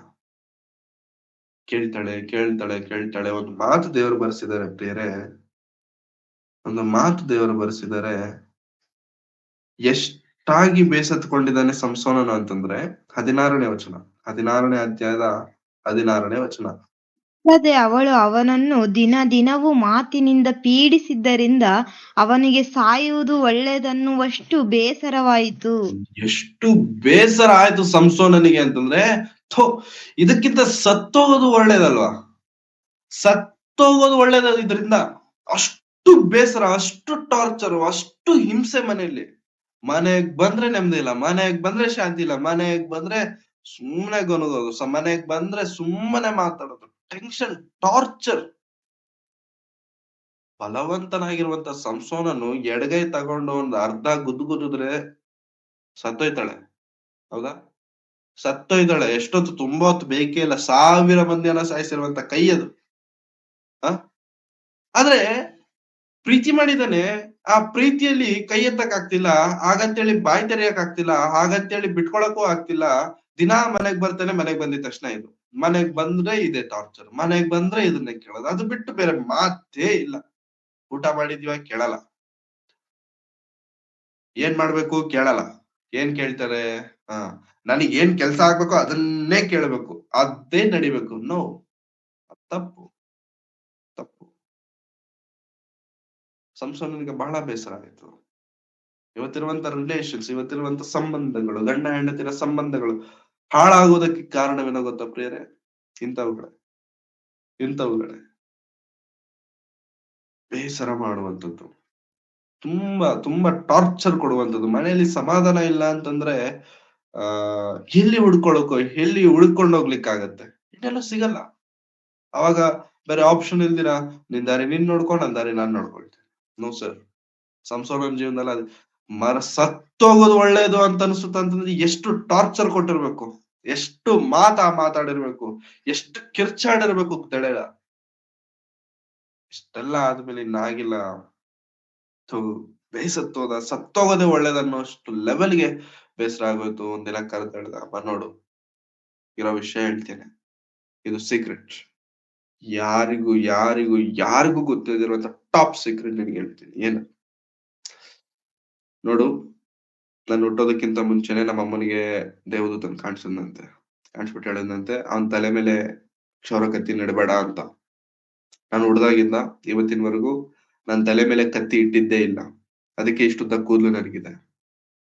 ಕೇಳ್ತಾಳೆ. ಒಂದು ಮಾತು ದೇವರು ಬರ್ಸಿದ್ದಾರೆ ಪ್ರಿಯರೇ, ಎಷ್ಟಾಗಿ ಬೇಸತ್ಕೊಂಡಿದ್ದಾನೆ ಸಂಸೋನನು ಅಂತಂದ್ರೆ 16ನೇ ವಚನ, 16ನೇ ಅಧ್ಯಾಯದ 16ನೇ ವಚನ. ಅವಳು ಅವನನ್ನು ದಿನವೂ ಮಾತಿನಿಂದ ಪೀಡಿಸಿದ್ದರಿಂದ ಅವನಿಗೆ ಸಾಯುವುದು ಒಳ್ಳೆಯದನ್ನುವಷ್ಟು ಬೇಸರವಾಯಿತು. ಎಷ್ಟು ಬೇಸರ ಆಯ್ತು ಸಂಸೋನನಿಗೆ ಅಂತಂದ್ರೆ, ಇದಕ್ಕಿಂತ ಸತ್ತೋಗೋದು ಒಳ್ಳೇದಲ್ವಾ? ಸತ್ತೋಗೋದು ಒಳ್ಳೇದ. ಇದರಿಂದ ಅಷ್ಟು ಬೇಸರ, ಅಷ್ಟು ಟಾರ್ಚರ್, ಅಷ್ಟು ಹಿಂಸೆ ಮನೆಯಲ್ಲಿ. ಮನೆಗ್ ಬಂದ್ರೆ ನೆಮ್ಮದಿ ಇಲ್ಲ, ಮನೆಗ್ ಬಂದ್ರೆ ಶಾಂತಿ ಇಲ್ಲ, ಮನೆಗ್ ಬಂದ್ರೆ ಸುಮ್ಮನೆ ಗೊನಗೋದು, ಮನೆಗ್ ಬಂದ್ರೆ ಸುಮ್ಮನೆ ಮಾತಾಡೋದು, ಟೆನ್ಷನ್, ಟಾರ್ಚರ್. ಬಲವಂತನಾಗಿರುವಂತ ಸಂಸೋನನು ಎಡಗೈ ತಗೊಂಡು ಒಂದು ಅರ್ಧ ಗುದ್ದುದ್ರೆ ಸತ್ತೋಯ್ತಾಳೆ. ಹೌದಾ? ಸತ್ತೋಯ್ತಾಳೆ. ಎಷ್ಟೊತ್ತು? ತುಂಬಾ ಹೊತ್ತು ಬೇಕೇ ಇಲ್ಲ. 1000 ಮಂದಿಯನ್ನ ಸಾಯಿಸಿರುವಂತ ಕೈ ಅದು. ಆ ಆದ್ರೆ ಪ್ರೀತಿ ಮಾಡಿದಾನೆ, ಆ ಪ್ರೀತಿಯಲ್ಲಿ ಕೈ ಎತ್ತಕ್ ಆಗ್ತಿಲ್ಲ, ಹಾಗಂತೇಳಿ ಬಾಯಿ ತೆರೆಯಕ್ ಆಗ್ತಿಲ್ಲ, ಹಾಗಂತೇಳಿ ಬಿಟ್ಕೊಳಕ್ಕೂ ಆಗ್ತಿಲ್ಲ. ದಿನಾ ಮನೆಗ್ ಬರ್ತಾನೆ, ಮನೆಗ್ ಬಂದಿದ ತಕ್ಷಣ ಇದು, ಮನೆಗ್ ಬಂದ್ರೆ ಇದೆ ಟಾರ್ಚರ್, ಮನೆಗ್ ಬಂದ್ರೆ ಇದನ್ನೇ ಕೇಳೋದು, ಅದು ಬಿಟ್ಟು ಬೇರೆ ಮಾತೇ ಇಲ್ಲ. ಊಟ ಮಾಡಿದ್ಯಾ ಕೇಳಲ್ಲ, ಏನ್ ಮಾಡ್ಬೇಕು ಕೇಳಲ್ಲ, ಏನ್ ಕೇಳ್ತಾರೆ? ಹಾ, ನನಗ್ ಏನ್ ಕೆಲ್ಸ ಆಗ್ಬೇಕು ಅದನ್ನೇ ಕೇಳ್ಬೇಕು, ಅದೇ ನಡಿಬೇಕು. ನೋ, ತಪ್ಪು ತಪ್ಪು. ಸಂಸೋನಿಗೆ ಬಹಳ ಬೇಸರ ಆಯ್ತು. ಇವತ್ತಿರುವಂತ ರಿಲೇಷನ್ಸ್, ಇವತ್ತಿರುವಂತ ಸಂಬಂಧಗಳು, ಗಂಡ ಹೆಂಡತಿರ ಸಂಬಂಧಗಳು ಹಾಳಾಗುವುದಕ್ಕೆ ಕಾರಣವೇನೋ ಗೊತ್ತಾ ಪ್ರಿಯರೇ? ಇಂಥವುಗಳೇ ಬೇಸರ ಮಾಡುವಂಥದ್ದು, ತುಂಬಾ ತುಂಬಾ ಟಾರ್ಚರ್ ಕೊಡುವಂಥದ್ದು. ಮನೆಯಲ್ಲಿ ಸಮಾಧಾನ ಇಲ್ಲ ಅಂತಂದ್ರೆ ಆ ಎಲ್ಲಿ ಎಲ್ಲಿ ಉಳ್ಕೊಂಡು ಹೋಗ್ಲಿಕ್ಕಾಗತ್ತೆ? ಇನ್ನೆಲ್ಲ ಸಿಗಲ್ಲ. ಅವಾಗ ಬೇರೆ ಆಪ್ಷನ್ ಇಲ್ದಿರ ನಿನ್ ದಾರಿ ನೀನ್ ನೋಡ್ಕೊಂಡು, ನನ್ ದಾರಿ ನಾನ್ ನೋಡ್ಕೊಳ್ತೇನೆ. No sir. ಸಂಸಾರನ ಜೀವನದಲ್ಲಿ ಸತ್ತೋಗೋದು ಒಳ್ಳೇದು ಅಂತ ಅನ್ಸುತ್ತ ಅಂತಂದ್ರೆ ಎಷ್ಟು ಟಾರ್ಚರ್ ಕೊಟ್ಟಿರ್ಬೇಕು, ಎಷ್ಟು ಮಾತಾಡಿರ್ಬೇಕು, ಎಷ್ಟು ಕಿರ್ಚಾಡಿರ್ಬೇಕು ತಡೆಯ. ಇಷ್ಟೆಲ್ಲ ಆದ್ಮೇಲೆ ಇನ್ನಾಗಿಲ್ಲ, ಬೇಸತ್ತೋದ, ಸತ್ತೋಗೋದೇ ಒಳ್ಳೇದನ್ನೋಷ್ಟು ಲೆವೆಲ್ಗೆ ಬೇಸರ ಆಗೋಯ್ತು. ಒಂದಿನ ಕರೆದ, ಅಮ್ಮ ನೋಡು, ಇರೋ ವಿಷಯ ಹೇಳ್ತೇನೆ, ಇದು ಸೀಕ್ರೆಟ್, ಯಾರಿಗೂ ಗೊತ್ತಿದಿರುವಂತ ಟಾಪ್ ಸೀಕ್ರೆಟ್ ನಿನ್ಗೆ ಹೇಳ್ತೀನಿ. ಏನ ನೋಡು, ನಾನು ಹುಟ್ಟೋದಕ್ಕಿಂತ ಮುಂಚೆನೆ ನಮ್ಮ ಅಮ್ಮನಿಗೆ ದೇವದೂತನ್ ಕಾಣಿಸ್ಬಿಟ್ಟು ಹೇಳಿದಂತೆ, ಅವನ್ ತಲೆ ಮೇಲೆ ಕ್ಷೌರ ಕತ್ತಿ ನೆಡಬೇಡ ಅಂತ. ನಾನು ಹುಡ್ದಾಗಿಂದ ಇವತ್ತಿನವರೆಗೂ ನನ್ ತಲೆ ಮೇಲೆ ಕತ್ತಿ ಇಟ್ಟಿದ್ದೇ ಇಲ್ಲ, ಅದಕ್ಕೆ ಇಷ್ಟುದ್ದ ಕೂದಲು ನನಗಿದೆ.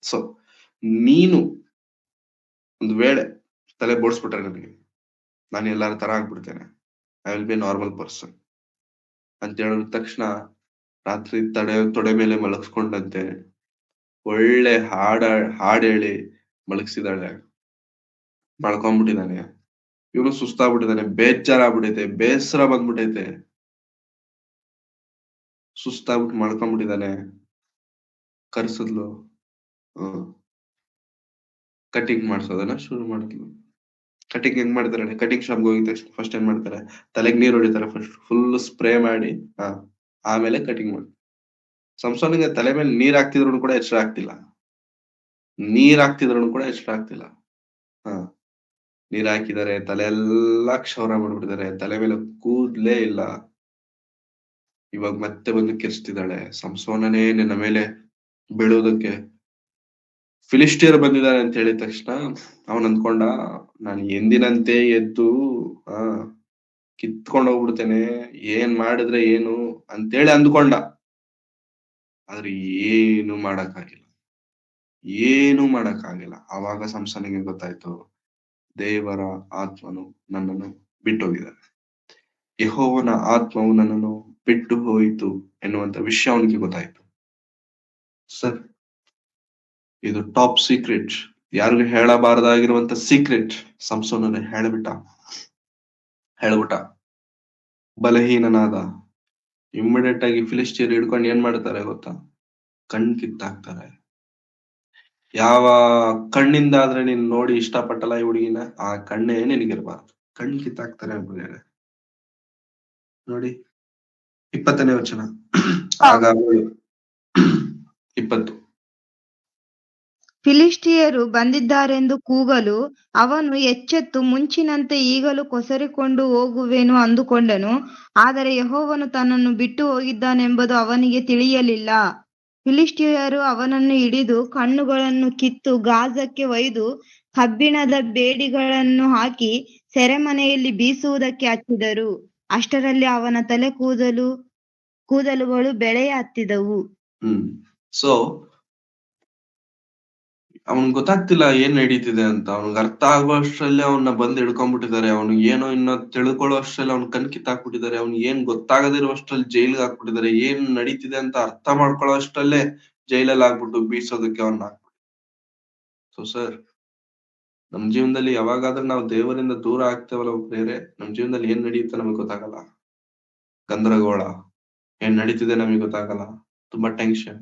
ಸೊ ನೀನು ಒಂದು ವೇಳೆ ತಲೆ ಬೋಡ್ಸ್ಬಿಟ್ರೆ ನನಗೆ, ನಾನು ಎಲ್ಲಾರ ತರ ಆಗ್ಬಿಡ್ತೇನೆ, I will be normal person ಅಂತ ಹೇಳಿದ ತಕ್ಷಣ ರಾತ್ರಿ ತೊಡೆ ಮೇಲೆ ಮಲಗಿಸ್ಕೊಂಡಂತೆ ಒಳ್ಳೆ ಹಾಡ್ ಹೇಳಿ ಮಲಗಿಸಿದಾಳೆ. ಮಳ್ಕೊಂಡ್ಬಿಟ್ಟಿದ್ದಾನೆ, ಇವನು ಸುಸ್ತಾಗ್ಬಿಟ್ಟಿದ್ದಾನೆ, ಬೇಜಾರಾಗ್ಬಿಟ್ಟೈತೆ, ಬೇಸರ ಬಂದ್ಬಿಟ್ಟೈತೆ, ಸುಸ್ತಾಗ್ಬಿಟ್ಟು ಮಳ್ಕೊಂಡ್ಬಿಟ್ಟಿದ್ದಾನೆ. ಕರ್ಸಿದ್ಲು, ಕಟಿಂಗ್ ಮಾಡ್ಸೋದನ್ನ ಶುರು ಮಾಡಿದ್ಲು. ಕಟಿಂಗ್ ಹೆಂಗ್ ಮಾಡ್ತಾರೆ? ಕಟಿಂಗ್ ಶಾಪ್ಗೆ ಹೋಗಿದ ತಕ್ಷಣ ಫಸ್ಟ್ ಏನ್ ಮಾಡ್ತಾರೆ? ತಲೆಗೆ ನೀರ್ ಹೊಡಿತಾರೆ, ಫಸ್ಟ್ ಫುಲ್ ಸ್ಪ್ರೇ ಮಾಡಿ ಆಮೇಲೆ ಕಟಿಂಗ್ ಮಾಡಿ. ಸಂಸೋನಿಗೆ ತಲೆ ಮೇಲೆ ನೀರ್ ಹಾಕ್ತಿದ್ರು ಕೂಡ ಎಚ್ಚರ ಆಗ್ತಿಲ್ಲ, ನೀರ್ ಹಾಕಿದ್ದಾರೆ, ತಲೆ ಎಲ್ಲಾ ಕ್ಷೌರ ಮಾಡ್ಬಿಟ್ಟಿದ್ದಾರೆ, ತಲೆ ಮೇಲೆ ಕೂದ್ಲೇ ಇಲ್ಲ. ಇವಾಗ ಮತ್ತೆ ಬಂದು ಕಿರ್ಸ್ತಿದ್ದಾಳೆ, ಸಂಸೋನನೇ ನಿನ್ನ ಮೇಲೆ ಬೀಳೋದಕ್ಕೆ ಫಿಲಿಸ್ಟಿಯರ್ ಬಂದಿದ್ದಾರೆ ಅಂತ ಹೇಳಿದ ತಕ್ಷಣ ಅವನ್ ಅಂದ್ಕೊಂಡ, ನಾನು ಎಂದಿನಂತೆ ಎದ್ದು ಕಿತ್ಕೊಂಡ್ ಹೋಗ್ಬಿಡ್ತೇನೆ, ಏನ್ ಮಾಡಿದ್ರೆ ಏನು ಅಂತೇಳಿ ಅಂದ್ಕೊಂಡ. ಆದ್ರೆ ಏನು ಮಾಡಕ್ಕಾಗಿಲ್ಲ. ಆವಾಗ ಸಂಸನಿಗೆ ಗೊತ್ತಾಯ್ತು, ದೇವರ ಆತ್ಮನು ನನ್ನನ್ನು ಬಿಟ್ಟು ಹೋಗಿದ್ದಾನೆ, ಯೆಹೋವನ ಆತ್ಮವು ನನ್ನನ್ನು ಬಿಟ್ಟು ಹೋಯಿತು ಎನ್ನುವಂತ ವಿಷಯ ಅವನಿಗೆ ಗೊತ್ತಾಯ್ತು. ಸರ್, ಇದು ಟಾಪ್ ಸೀಕ್ರೆಟ್, ಯಾರಿಗೂ ಹೇಳಬಾರದಾಗಿರುವಂತ ಸೀಕ್ರೆಟ್ ಸಂಸೋನನೇ ಹೇಳ್ಬಿಟ್ಟ. ಬಲಹೀನನಾದ. ಇಮ್ಮಿಡಿಯೇಟ್ ಆಗಿ ಫಿಲಿಸ್ಟಿಯರ್ ಹಿಡ್ಕೊಂಡು ಏನ್ ಮಾಡ್ತಾರೆ ಗೊತ್ತಾ? ಕಣ್ ಕಿತ್ತಾಕ್ತಾರೆ. ಯಾವ ಕಣ್ಣಿಂದ ಆದ್ರೆ ನೀನ್ ನೋಡಿ ಇಷ್ಟಪಟ್ಟಲ್ಲ ಈ ಹುಡುಗಿನ, ಆ ಕಣ್ಣೇ ನಿನಗಿರ್ಬಾರ್ದು, ಕಣ್ ಕಿತ್ತಾಕ್ತಾರೆ ಅಂತಾರೆ. ನೋಡಿ 20ನೇ ವಚನ. ಆಗ 20. ಫಿಲಿಷ್ಟಿಯರು ಬಂದಿದ್ದಾರೆಂದು ಕೂಗಲು ಅವನು ಎಚ್ಚೆತ್ತು ಮುಂಚಿನಂತೆ ಈಗಲೂ ಕೊಸರಿಕೊಂಡು ಹೋಗುವೆನು ಅಂದುಕೊಂಡನು. ಆದರೆ ಯೆಹೋವನು ತನ್ನನ್ನು ಬಿಟ್ಟು ಹೋಗಿದ್ದಾನೆಂಬುದು ಅವನಿಗೆ ತಿಳಿಯಲಿಲ್ಲ. ಫಿಲಿಷ್ಟಿಯರು ಅವನನ್ನು ಹಿಡಿದು ಕಣ್ಣುಗಳನ್ನು ಕಿತ್ತು ಗಾಜಕ್ಕೆ ಒಯ್ದು ಕಬ್ಬಿಣದ ಬೇಡಿಗಳನ್ನು ಹಾಕಿ ಸೆರೆಮನೆಯಲ್ಲಿ ಬೀಸುವುದಕ್ಕೆ ಹಚ್ಚಿದರು. ಅಷ್ಟರಲ್ಲಿ ಅವನ ತಲೆ ಕೂದಲುಗಳು ಬೆಳೆಯ ಹತ್ತಿದವು. ಸೊ ಅವನ್ ಗೊತ್ತಾಗ್ತಿಲ್ಲ ಏನ್ ನಡೀತಿದೆ ಅಂತ. ಅವನಿಗೆ ಅರ್ಥ ಆಗುವಷ್ಟರಲ್ಲಿ ಅವನ್ನ ಬಂದು ಹಿಡ್ಕೊಂಡ್ಬಿಟ್ಟಿದ್ದಾರೆ. ಅವನಿಗೆ ಏನೋ ಇನ್ನ ತಿಳ್ಕೊಳ್ಳೋ ಅಷ್ಟ್ರಲ್ಲಿ ಅವ್ನ ಕಣ್ ಕಿತ್ತಾಕ್ಬಿಟ್ಟಿದ್ದಾರೆ. ಅವ್ನಿಗೆ ಏನ್ ಗೊತ್ತಾಗದಿರುವಷ್ಟ್ರಲ್ಲಿ ಜೈಲ್ಗೆ ಹಾಕ್ಬಿಟ್ಟಿದ್ದಾರೆ. ಏನ್ ನಡೀತಿದೆ ಅಂತ ಅರ್ಥ ಮಾಡ್ಕೊಳ್ಳೋ ಅಷ್ಟ್ರಲ್ಲೇ ಜೈಲಲ್ಲಿ ಆಗ್ಬಿಟ್ಟು ಬೀಸೋದಕ್ಕೆ ಅವನ್ನ ಸೊ ಸರ್, ನಮ್ ಜೀವನದಲ್ಲಿ ಯಾವಾಗಾದ್ರೂ ನಾವು ದೇವರಿಂದ ದೂರ ಆಗ್ತೇವಲ್ಲ ಬೇರೆ, ನಮ್ ಜೀವನದಲ್ಲಿ ಏನ್ ನಡೆಯುತ್ತೆ ನಮಗೆ ಗೊತ್ತಾಗಲ್ಲ. ಗಂದರಗೋಳ, ಏನ್ ನಡೀತಿದೆ ನಮಗೆ ಗೊತ್ತಾಗಲ್ಲ, ತುಂಬಾ ಟೆನ್ಷನ್,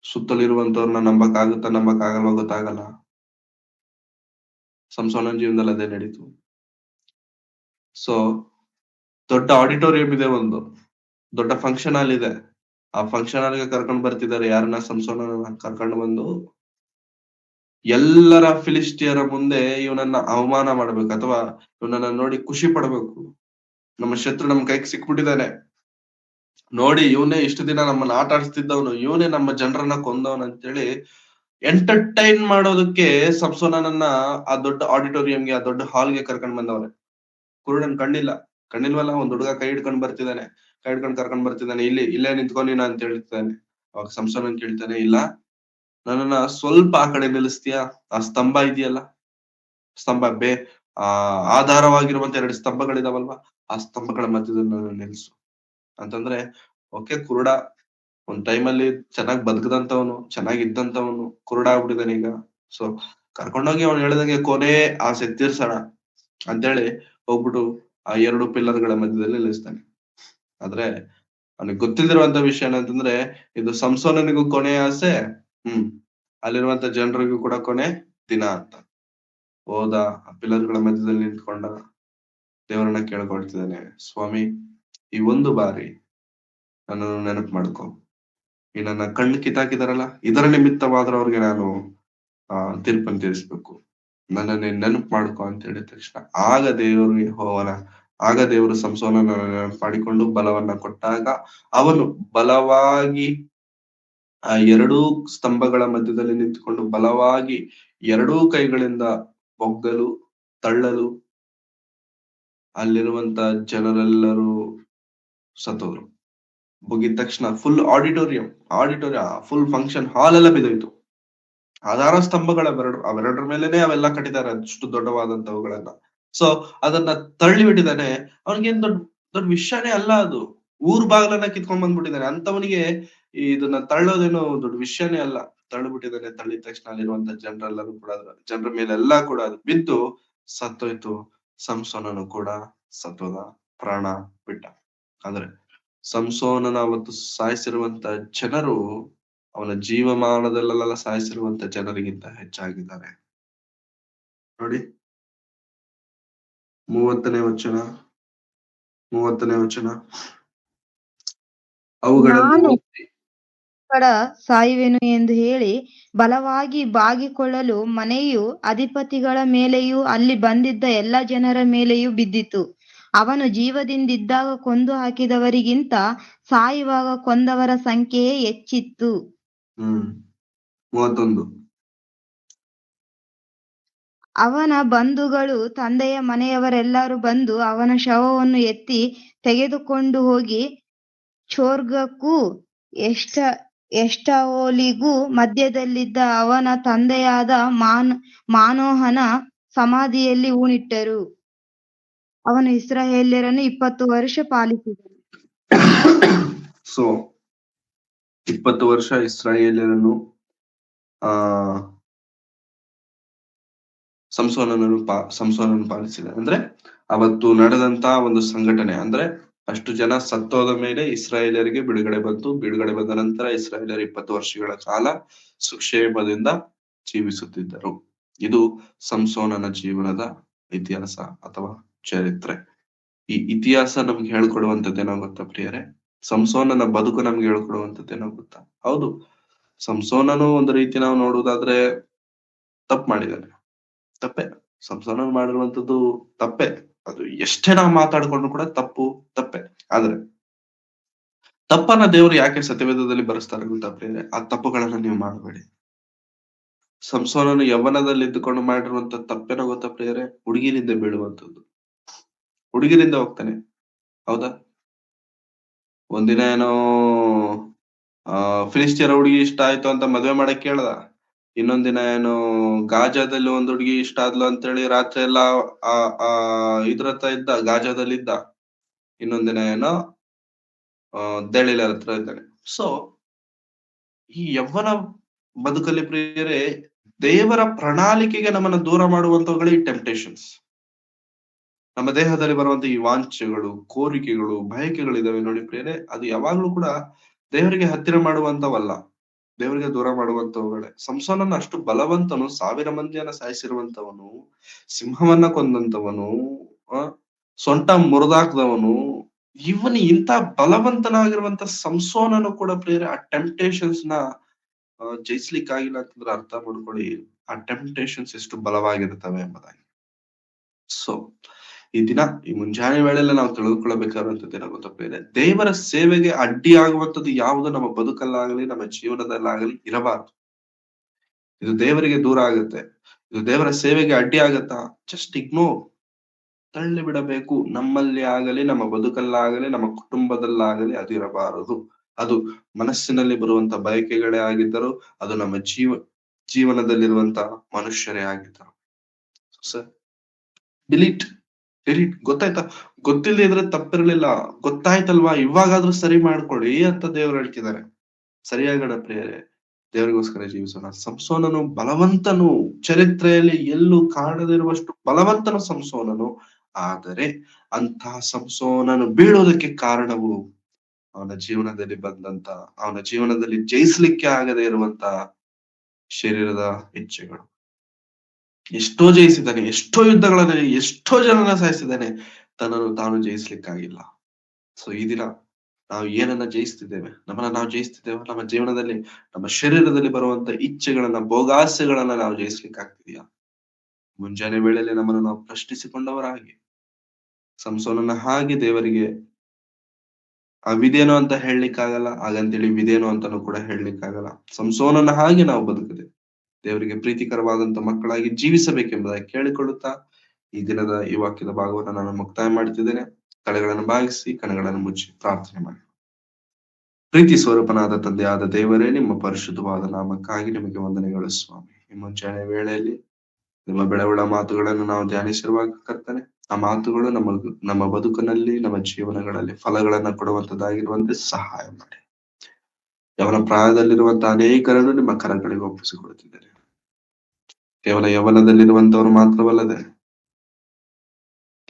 ಸುತ್ತಲಿರುವಂತವ್ರನ್ನ ನಂಬಕ್ಕಾಗಲ್ವ ಗೊತ್ತಾಗಲ್ಲ. ಸಂಸೋನನ್ ಜೀವನದಲ್ಲಿ ಅದೇ ನಡೀತು. ಸೊ ದೊಡ್ಡ ಆಡಿಟೋರಿಯಂ ಇದೆ, ಒಂದು ದೊಡ್ಡ ಫಂಕ್ಷನ್ ಹಾಲ್ ಇದೆ. ಆ ಫಂಕ್ಷನ್ ಹಾಲ್ಗೆ ಕರ್ಕೊಂಡ್ ಬರ್ತಿದ್ದಾರೆ ಯಾರನ್ನ? ಸಂಸೋನನ್ನ ಕರ್ಕೊಂಡು ಬಂದು ಎಲ್ಲರ ಫಿಲಿಸ್ಟಿಯರ ಮುಂದೆ ಇವನನ್ನ ಅವಮಾನ ಮಾಡ್ಬೇಕು, ಅಥವಾ ಇವನನ್ನ ನೋಡಿ ಖುಷಿ ಪಡ್ಬೇಕು. ನಮ್ಮ ಶತ್ರು ನಮ್ ಕೈಗೆ ಸಿಕ್ಬಿಟ್ಟಿದ್ದಾನೆ ನೋಡಿ, ಇವನೇ ಇಷ್ಟು ದಿನ ನಮ್ಮನ್ನ ಆಟ ಆಡಿಸ್ತಿದ್ದವನು, ಇವನೇ ನಮ್ಮ ಜನರನ್ನ ಕೊಂದವನ್ ಅಂತೇಳಿ ಎಂಟರ್ಟೈನ್ ಮಾಡೋದಕ್ಕೆ ಸಂಸೋನನನ್ನ ಆ ದೊಡ್ಡ ಆಡಿಟೋರಿಯಂಗೆ, ಆ ದೊಡ್ಡ ಹಾಲ್ಗೆ ಕರ್ಕೊಂಡ್ ಬಂದವ್ರೆ. ಕುರುಡನ್ ಕಣ್ಣಿಲ್ವಲ್ಲ, ಒಂದ್ ಹುಡುಗ ಕೈ ಹಿಡ್ಕೊಂಡ್ ಬರ್ತಿದ್ದಾನೆ, ಕೈ ಹಿಡ್ಕೊಂಡ್ ಕರ್ಕೊಂಡ್ ಬರ್ತಿದ್ದಾನೆ, ಇಲ್ಲೇ ನಿಂತ್ಕೊಂಡಿನ ಅಂತ ಹೇಳ್ತಾನೆ. ಅವಾಗ ಸಂಸೋನನ್ ಕೇಳ್ತಾನೆ, ಇಲ್ಲ ನನ್ನನ್ನ ಸ್ವಲ್ಪ ಆ ಕಡೆ ನಿಲ್ಲಿಸ್ತೀಯಾ? ಆ ಸ್ತಂಭ ಇದೆಯಲ್ಲ, ಸ್ತಂಭ ಆಧಾರವಾಗಿರುವಂತ 2 ಸ್ತಂಭಗಳಿದಾವಲ್ವಾ, ಆ ಸ್ತಂಭಗಳ ಮಧ್ಯದಲ್ಲಿ ನನ್ನ ನಿಲ್ಸು ಅಂತಂದ್ರೆ, ಓಕೆ ಕುರುಡ ಒಂದ್ ಟೈಮಲ್ಲಿ ಚೆನ್ನಾಗ್ ಬದುಕದಂತವನು, ಚೆನ್ನಾಗಿದ್ದಂತವನು ಕುರುಡ ಆಗ್ಬಿಟ್ಟಿದಾನೆ ಈಗ. ಸೊ ಕರ್ಕೊಂಡೋಗಿ ಅವ್ನು ಹೇಳ್ದಂಗೆ ಕೊನೆ ಆಸೆ ತೀರ್ಸೋಣ ಅಂತೇಳಿ ಹೋಗ್ಬಿಟ್ಟು ಆ 2 ಪಿಲ್ಲರ್ಗಳ ಮಧ್ಯದಲ್ಲಿ ನಿಲ್ಲಿಸ್ತಾನೆ. ಆದ್ರೆ ಅವನಿಗೆ ಗೊತ್ತಿಲ್ದಿರುವಂತ ವಿಷಯ ಏನಂತಂದ್ರೆ, ಇದು ಸಂಸೋನನಿಗೂ ಕೊನೆ ಆಸೆ, ಅಲ್ಲಿರುವಂತ ಜನರಿಗೂ ಕೂಡ ಕೊನೆ ದಿನ ಅಂತ. ಹೋದ ಆ ಪಿಲ್ಲರ್ಗಳ ಮಧ್ಯದಲ್ಲಿ ನಿಂತ್ಕೊಂಡ ದೇವರನ್ನ ಕೇಳ್ಕೊಳ್ತಿದ್ದಾನೆ, ಸ್ವಾಮಿ ಈ ಒಂದು ಬಾರಿ ನನ್ನನ್ನು ನೆನಪು ಮಾಡ್ಕೊ, ಈ ನನ್ನ ಕಣ್ಣು ಕಿತ್ತಾಕಿದಾರಲ್ಲ, ಇದರ ನಿಮಿತ್ತವಾದ್ರೆ ಅವ್ರಿಗೆ ನಾನು ತೀರ್ಪನ್ನು ತೀರಿಸ್ಬೇಕು, ನನ್ನನ್ನೇ ನೆನಪು ಮಾಡ್ಕೊ ಅಂತ ಹೇಳಿದ ತಕ್ಷಣ ಆಗ ದೇವರು ಸಂಸೋನನ ನೆನಪು ಮಾಡಿಕೊಂಡು ಬಲವನ್ನ ಕೊಟ್ಟಾಗ ಅವನು ಬಲವಾಗಿ ಆ 2 ಸ್ತಂಭಗಳ ಮಧ್ಯದಲ್ಲಿ ನಿಂತುಕೊಂಡು ಬಲವಾಗಿ 2 ಕೈಗಳಿಂದ ಬೊಗ್ಗಲು ತಳ್ಳಲು ಅಲ್ಲಿರುವಂತ ಜನರೆಲ್ಲರೂ ಸತ್ತೋದ್ರು. ಬೊಗಿದ ತಕ್ಷಣ full auditorium full function hall ಎಲ್ಲ ಬಿದ್ದೋಯ್ತು. ಆಧಾರ ಸ್ತಂಭಗಳ ಅವೆರಡರ ಮೇಲೆನೆ ಅವೆಲ್ಲ ಕಟ್ಟಿದ್ದಾರೆ, ಅಷ್ಟು ದೊಡ್ಡವಾದಂತವುಗಳನ್ನ. ಸೊ ಅದನ್ನ ತಳ್ಳಿ ಬಿಟ್ಟಿದ್ದಾನೆ. ಅವ್ನಿಗೇನ್ ದೊಡ್ಡ ವಿಷಯನೇ ಅಲ್ಲ ಅದು, ಊರ್ ಬಾಗ್ಲನ್ನ ಕಿತ್ಕೊಂಡ್ ಬಂದ್ಬಿಟ್ಟಿದ್ದಾನೆ. ಅಂತವನಿಗೆ ಇದನ್ನ ತಳ್ಳೋದೇನು ದೊಡ್ಡ ವಿಷಯನೇ ಅಲ್ಲ. ತಳ್ಳಿಬಿಟ್ಟಿದ್ದಾನೆ. ತಳ್ಳಿದ ತಕ್ಷಣ ಅಲ್ಲಿರುವಂತ ಜನರೆಲ್ಲರೂ ಕೂಡ ಜನರ ಮೇಲೆಲ್ಲಾ ಕೂಡ ಅದು ಬಿದ್ದು ಸತ್ತೋಯ್ತು. ಸಂಸೋನನು ಕೂಡ ಸತ್ತೋದ, ಪ್ರಾಣ ಬಿಟ್ಟ. ಅಂದ್ರೆ ಸಂಸೋನನ ಅವತ್ತು ಸಾಯಿಸಿರುವಂತ ಜನರು ಅವನ ಜೀವಮಾನದಲ್ಲೆಲ್ಲ ಸಾಯಿಸಿರುವಂತ ಜನರಿಗಿಂತ ಹೆಚ್ಚಾಗಿದ್ದಾರೆ. ನೋಡಿ 30ನೇ ವಚನ, ಅವುಗಳನ್ನು ಸಾಯುವೆನು ಎಂದು ಹೇಳಿ ಬಲವಾಗಿ ಬಾಗಿಕೊಳ್ಳಲು ಮನೆಯು ಅಧಿಪತಿಗಳ ಮೇಲೆಯೂ ಅಲ್ಲಿ ಬಂದಿದ್ದ ಎಲ್ಲ ಜನರ ಮೇಲೆಯೂ ಬಿದ್ದಿತು. ಅವನು ಜೀವದಿಂದಿದ್ದಾಗ ಕೊಂದು ಹಾಕಿದವರಿಗಿಂತ ಸಾಯುವಾಗ ಕೊಂದವರ ಸಂಖ್ಯೆಯೇ ಹೆಚ್ಚಿತ್ತು. 31 ಅವನ ಬಂಧುಗಳು ತಂದೆಯ ಮನೆಯವರೆಲ್ಲರೂ ಬಂದು ಅವನ ಶವವನ್ನು ಎತ್ತಿ ತೆಗೆದುಕೊಂಡು ಹೋಗಿ ಚೋರ್ಗಕ್ಕೂ ಎಷ್ಟವೋಲಿಗೂ ಮಧ್ಯದಲ್ಲಿದ್ದ ಅವನ ತಂದೆಯಾದ ಮಾನೋಹನ ಸಮಾಧಿಯಲ್ಲಿ ಹೂಣಿಟ್ಟರು. ಅವನು ಇಸ್ರಾಯೇಲ್ಯರನ್ನು 20 ವರ್ಷ ಪಾಲಿಸಿದನು. ಸೊ 20 ವರ್ಷ ಇಸ್ರಾಯೇಲ್ಯರನ್ನು ಸಂಸೋನನ್ನು ಪಾಲಿಸಿದ. ಅಂದ್ರೆ ಅವತ್ತು ನಡೆದಂತ ಒಂದು ಸಂಘಟನೆ, ಅಂದ್ರೆ ಅಷ್ಟು ಜನ ಸತ್ತೋದ ಮೇಲೆ ಇಸ್ರಾಯೇಲರಿಗೆ ಬಿಡುಗಡೆ ಬಂದ ನಂತರ ಇಸ್ರಾಯೇಲರು 20 ವರ್ಷಗಳ ಕಾಲ ಸುಕ್ಷೇಮದಿಂದ ಜೀವಿಸುತ್ತಿದ್ದರು. ಇದು ಸಂಸೋನನ ಜೀವನದ ಇತಿಹಾಸ ಅಥವಾ ಚರಿತ್ರೆ. ಈ ಇತಿಹಾಸ ನಮ್ಗೆ ಹೇಳ್ಕೊಡುವಂತದ್ದೇನೋ ಗೊತ್ತಾ ಪ್ರಿಯರೇ? ಸಂಸೋನನ ಬದುಕು ನಮ್ಗೆ ಹೇಳ್ಕೊಡುವಂತದ್ದೇನೋ ಗೊತ್ತಾ? ಹೌದು, ಸಂಸೋನನು ಒಂದು ರೀತಿ ನಾವು ನೋಡುವುದಾದ್ರೆ ತಪ್ಪು ಮಾಡಿದ್ದಾನೆ, ತಪ್ಪೆ. ಸಂಸೋನನ್ ಮಾಡಿರುವಂತದ್ದು ತಪ್ಪೆ. ಅದು ಎಷ್ಟೇ ನಾವು ಮಾತಾಡ್ಕೊಂಡ್ರು ಕೂಡ ತಪ್ಪೆ. ಆದ್ರೆ ತಪ್ಪನ್ನ ದೇವರು ಯಾಕೆ ಸತ್ಯವೇದದಲ್ಲಿ ಬರೆಸ್ತಾರೆ ಗೊತ್ತಾ ಪ್ರಿಯರೇ? ಆ ತಪ್ಪುಗಳನ್ನ ನೀವು ಮಾಡಬೇಡಿ. ಸಂಸೋನನು ಯೌವನದಲ್ಲಿ ಇದ್ದುಕೊಂಡು ಮಾಡಿರುವಂತ ತಪ್ಪೇನೋ ಗೊತ್ತಾ ಪ್ರಿಯರೇ? ಹುಡುಗಿರಿಂದ ಬೀಳುವಂತದ್ದು. ಹುಡುಗಿರಿಂದ ಹೋಗ್ತಾನೆ, ಹೌದಾ? ಒಂದಿನ ಏನೋ ಫಿಲಿಸ್ಟಿಯರ ಹುಡುಗಿ ಇಷ್ಟ ಆಯ್ತು ಅಂತ ಮದ್ವೆ ಮಾಡಕ್ ಕೇಳ್ದ. ಇನ್ನೊಂದಿನ ಏನು ಗಾಜಾದಲ್ಲಿ ಒಂದ್ ಹುಡುಗಿ ಇಷ್ಟ ಆದ್ಲು ಅಂತೇಳಿ ರಾತ್ರಿ ಎಲ್ಲ ಇದ್ರತ್ರ ಇದ್ದ, ಗಾಜಾದಲ್ಲಿ ಇದ್ದ. ಇನ್ನೊಂದಿನ ಏನೋ ದೆಳಿಲರ ಹತ್ರ ಇದ್ದಾನೆ. ಸೊ ಈ ಯವ್ವನ ಬದುಕಲ್ಲಿ ಪ್ರಿಯರೇ, ದೇವರ ಪ್ರಣಾಳಿಕೆಗೆ ನಮ್ಮನ್ನ ದೂರ ಮಾಡುವಂತವುಗಳೇ ಈ ಟೆಂಪ್ಟೇಷನ್ಸ್. ನಮ್ಮ ದೇಹದಲ್ಲಿ ಬರುವಂತ ಈ ವಾಂಛೆಗಳು, ಕೋರಿಕೆಗಳು, ಬಯಕೆಗಳಿದಾವೆ ನೋಡಿ ಪ್ರಿಯರೇ, ಅದು ಯಾವಾಗ್ಲೂ ಕೂಡ ದೇವರಿಗೆ ಹತ್ತಿರ ಮಾಡುವಂತವಲ್ಲ, ದೇವರಿಗೆ ದೂರ ಮಾಡುವಂತವುಗಳೇ. ಸಂಸೋನನ ಅಷ್ಟು ಬಲವಂತನು, 1000 ಮಂದಿಯನ್ನ ಸಾಯಿಸಿರುವಂತವನು, ಸಿಂಹವನ್ನ ಕೊಂದಂತವನು, ಸೊಂಟ ಮುರಿದಾಕ್ದವನು, ಇವನ್ ಇಂಥ ಬಲವಂತನಾಗಿರುವಂತ ಸಂಸೋನನು ಕೂಡ ಪ್ರಿಯರೇ ಆ ಟೆಂಪ್ಟೇಷನ್ಸ್ ನ ಜಯಿಸ್ಲಿಕ್ಕಾಗಿಲ್ಲ ಅಂತಂದ್ರೆ ಅರ್ಥ ಮಾಡ್ಕೊಳ್ಳಿ, ಆ ಟೆಂಪ್ಟೇಷನ್ಸ್ ಎಷ್ಟು ಬಲವಾಗಿರ್ತವೆ ಎಂಬುದಾಗಿ. ಸೊ ಈ ದಿನ ಈ ಮುಂಜಾನೆ ವೇಳೆಲ್ಲ ನಾವು ತಿಳಿದುಕೊಳ್ಳಬೇಕಾದಂತದ್ದು ಏನಾಗುತ್ತ ಪ್ರಿಯರೇ, ದೇವರ ಸೇವೆಗೆ ಅಡ್ಡಿ ಆಗುವಂತದ್ದು ಯಾವುದು ನಮ್ಮ ಬದುಕಲ್ಲಾಗಲಿ ನಮ್ಮ ಜೀವನದಲ್ಲಾಗಲಿ ಇರಬಾರದು. ಇದು ದೇವರಿಗೆ ದೂರ ಆಗುತ್ತೆ, ಇದು ದೇವರ ಸೇವೆಗೆ ಅಡ್ಡಿ ಆಗತ್ತಾ, ಜಸ್ಟ್ ಇಗ್ನೋರ್, ತಳ್ಳಿ ಬಿಡಬೇಕು. ನಮ್ಮಲ್ಲಿ ಆಗಲಿ ನಮ್ಮ ಬದುಕಲ್ಲಾಗಲಿ ನಮ್ಮ ಕುಟುಂಬದಲ್ಲಾಗಲಿ ಅದು ಇರಬಾರದು. ಅದು ಮನಸ್ಸಿನಲ್ಲಿ ಬರುವಂತ ಬಯಕೆಗಳೇ ಆಗಿದ್ದರು, ಅದು ನಮ್ಮ ಜೀವನದಲ್ಲಿರುವಂತ ಮನುಷ್ಯರೇ ಆಗಿದ್ದರು. ಸರ್ ಡಿಲೀಟ್ ಗೊತ್ತಾಯ್ತಾ? ಗೊತ್ತಿಲ್ಲದೆ ಇದ್ರೆ ತಪ್ಪಿರ್ಲಿಲ್ಲ, ಗೊತ್ತಾಯ್ತಲ್ವಾ, ಇವಾಗಾದ್ರೂ ಸರಿ ಮಾಡ್ಕೊಳ್ಳಿ ಅಂತ ದೇವ್ರು ಹೇಳ್ತಿದ್ದಾರೆ. ಸರಿಯಾಗಣ ಪ್ರಿಯರೇ, ದೇವರಿಗೋಸ್ಕರ ಜೀವಿಸೋಣ. ಸಂಸೋನನು ಬಲವಂತನು, ಚರಿತ್ರೆಯಲ್ಲಿ ಎಲ್ಲೂ ಕಾಣದಿರುವಷ್ಟು ಬಲವಂತನು ಸಂಸೋನನು. ಆದರೆ ಅಂತಹ ಸಂಸೋನನು ಬೀಳೋದಕ್ಕೆ ಕಾರಣವು ಅವನ ಜೀವನದಲ್ಲಿ ಬಂದಂತ, ಅವನ ಜೀವನದಲ್ಲಿ ಜಯಿಸ್ಲಿಕ್ಕೆ ಆಗದೆ ಇರುವಂತ ಶರೀರದ ಇಚ್ಛೆಗಳು. ಎಷ್ಟೋ ಜಯಿಸಿದ್ದಾನೆ, ಎಷ್ಟೋ ಯುದ್ಧಗಳಲ್ಲಿ ಎಷ್ಟೋ ಜನನ ಸಾಯಿಸಿದ್ದಾನೆ, ತನ್ನನ್ನು ತಾನು ಜಯಿಸ್ಲಿಕ್ಕಾಗಿಲ್ಲ. ಸೊ ಈ ದಿನ ನಾವು ಏನನ್ನ ಜಯಿಸ್ತಿದ್ದೇವೆ, ನಮ್ಮನ್ನ ನಾವು ಜಯಿಸ್ತಿದ್ದೇವೆ, ನಮ್ಮ ಜೀವನದಲ್ಲಿ ನಮ್ಮ ಶರೀರದಲ್ಲಿ ಬರುವಂತ ಇಚ್ಛೆಗಳನ್ನ, ಭೋಗಾಸೆಗಳನ್ನ ನಾವು ಜಯಿಸ್ಲಿಕ್ಕಾಗ್ತಿದ್ಯಾ? ಮುಂಜಾನೆ ವೇಳೆಯಲ್ಲಿ ನಮ್ಮನ್ನು ನಾವು ಪ್ರಶ್ನಿಸಿಕೊಂಡವರಾಗಿ, ಸಂಸೋನನ ಹಾಗೆ ದೇವರಿಗೆ ವಿಧೇನು ಅಂತ ಹೇಳಲಿಕ್ಕಾಗಲ್ಲ, ಹಾಗಂತೇಳಿ ವಿಧೇನು ಅಂತಾನು ಕೂಡ ಹೇಳಲಿಕ್ಕಾಗಲ್ಲ. ಸಂಸೋನನ ಹಾಗೆ ನಾವು ಬದುಕದೆ ದೇವರಿಗೆ ಪ್ರೀತಿಕರವಾದಂತ ಮಕ್ಕಳಾಗಿ ಜೀವಿಸಬೇಕೆಂಬುದಾಗಿ ಕೇಳಿಕೊಳ್ಳುತ್ತಾ ಈ ದಿನದ ಈ ವಾಕ್ಯದ ಭಾಗವನ್ನು ನಾನು ಮುಕ್ತಾಯ ಮಾಡ್ತಿದ್ದೇನೆ. ತಲೆಗಳನ್ನು ಬಾಗಿಸಿ ಕಣ್ಣುಗಳನ್ನು ಮುಚ್ಚಿ ಪ್ರಾರ್ಥನೆ ಮಾಡಿ. ಪ್ರೀತಿ ಸ್ವರೂಪನಾದ ತಂದೆಯಾದ ದೇವರೇ, ನಿಮ್ಮ ಪರಿಶುದ್ಧವಾದ ನಾಮಕ್ಕಾಗಿ ನಿಮಗೆ ವಂದನೆಗಳು ಸ್ವಾಮಿ. ಈ ಮುಂಚಾನೆ ವೇಳೆಯಲ್ಲಿ ನಿಮ್ಮ ಬೆಳವಳ ಮಾತುಗಳನ್ನು ನಾವು ಧ್ಯಾನಿಸಿರುವಾಗ ಕರ್ತನೆ, ಆ ಮಾತುಗಳು ನಮ್ಮ ಬದುಕಿನಲ್ಲಿ, ನಮ್ಮ ಜೀವನಗಳಲ್ಲಿ ಫಲಗಳನ್ನ ಕೊಡುವಂತದ್ದಾಗಿರುವಂತೆ ಸಹಾಯ ಮಾಡಿ. ಯವನ ಪ್ರಾಯದಲ್ಲಿರುವಂತಹ ಅನೇಕರನ್ನು ನಿಮ್ಮ ಕರಗಳಿಗೆ ಒಪ್ಪಿಸಿಕೊಡುತ್ತಿದ್ದೇನೆ. ಕೇವಲ ಯವನದಲ್ಲಿರುವಂತವರು ಮಾತ್ರವಲ್ಲದೆ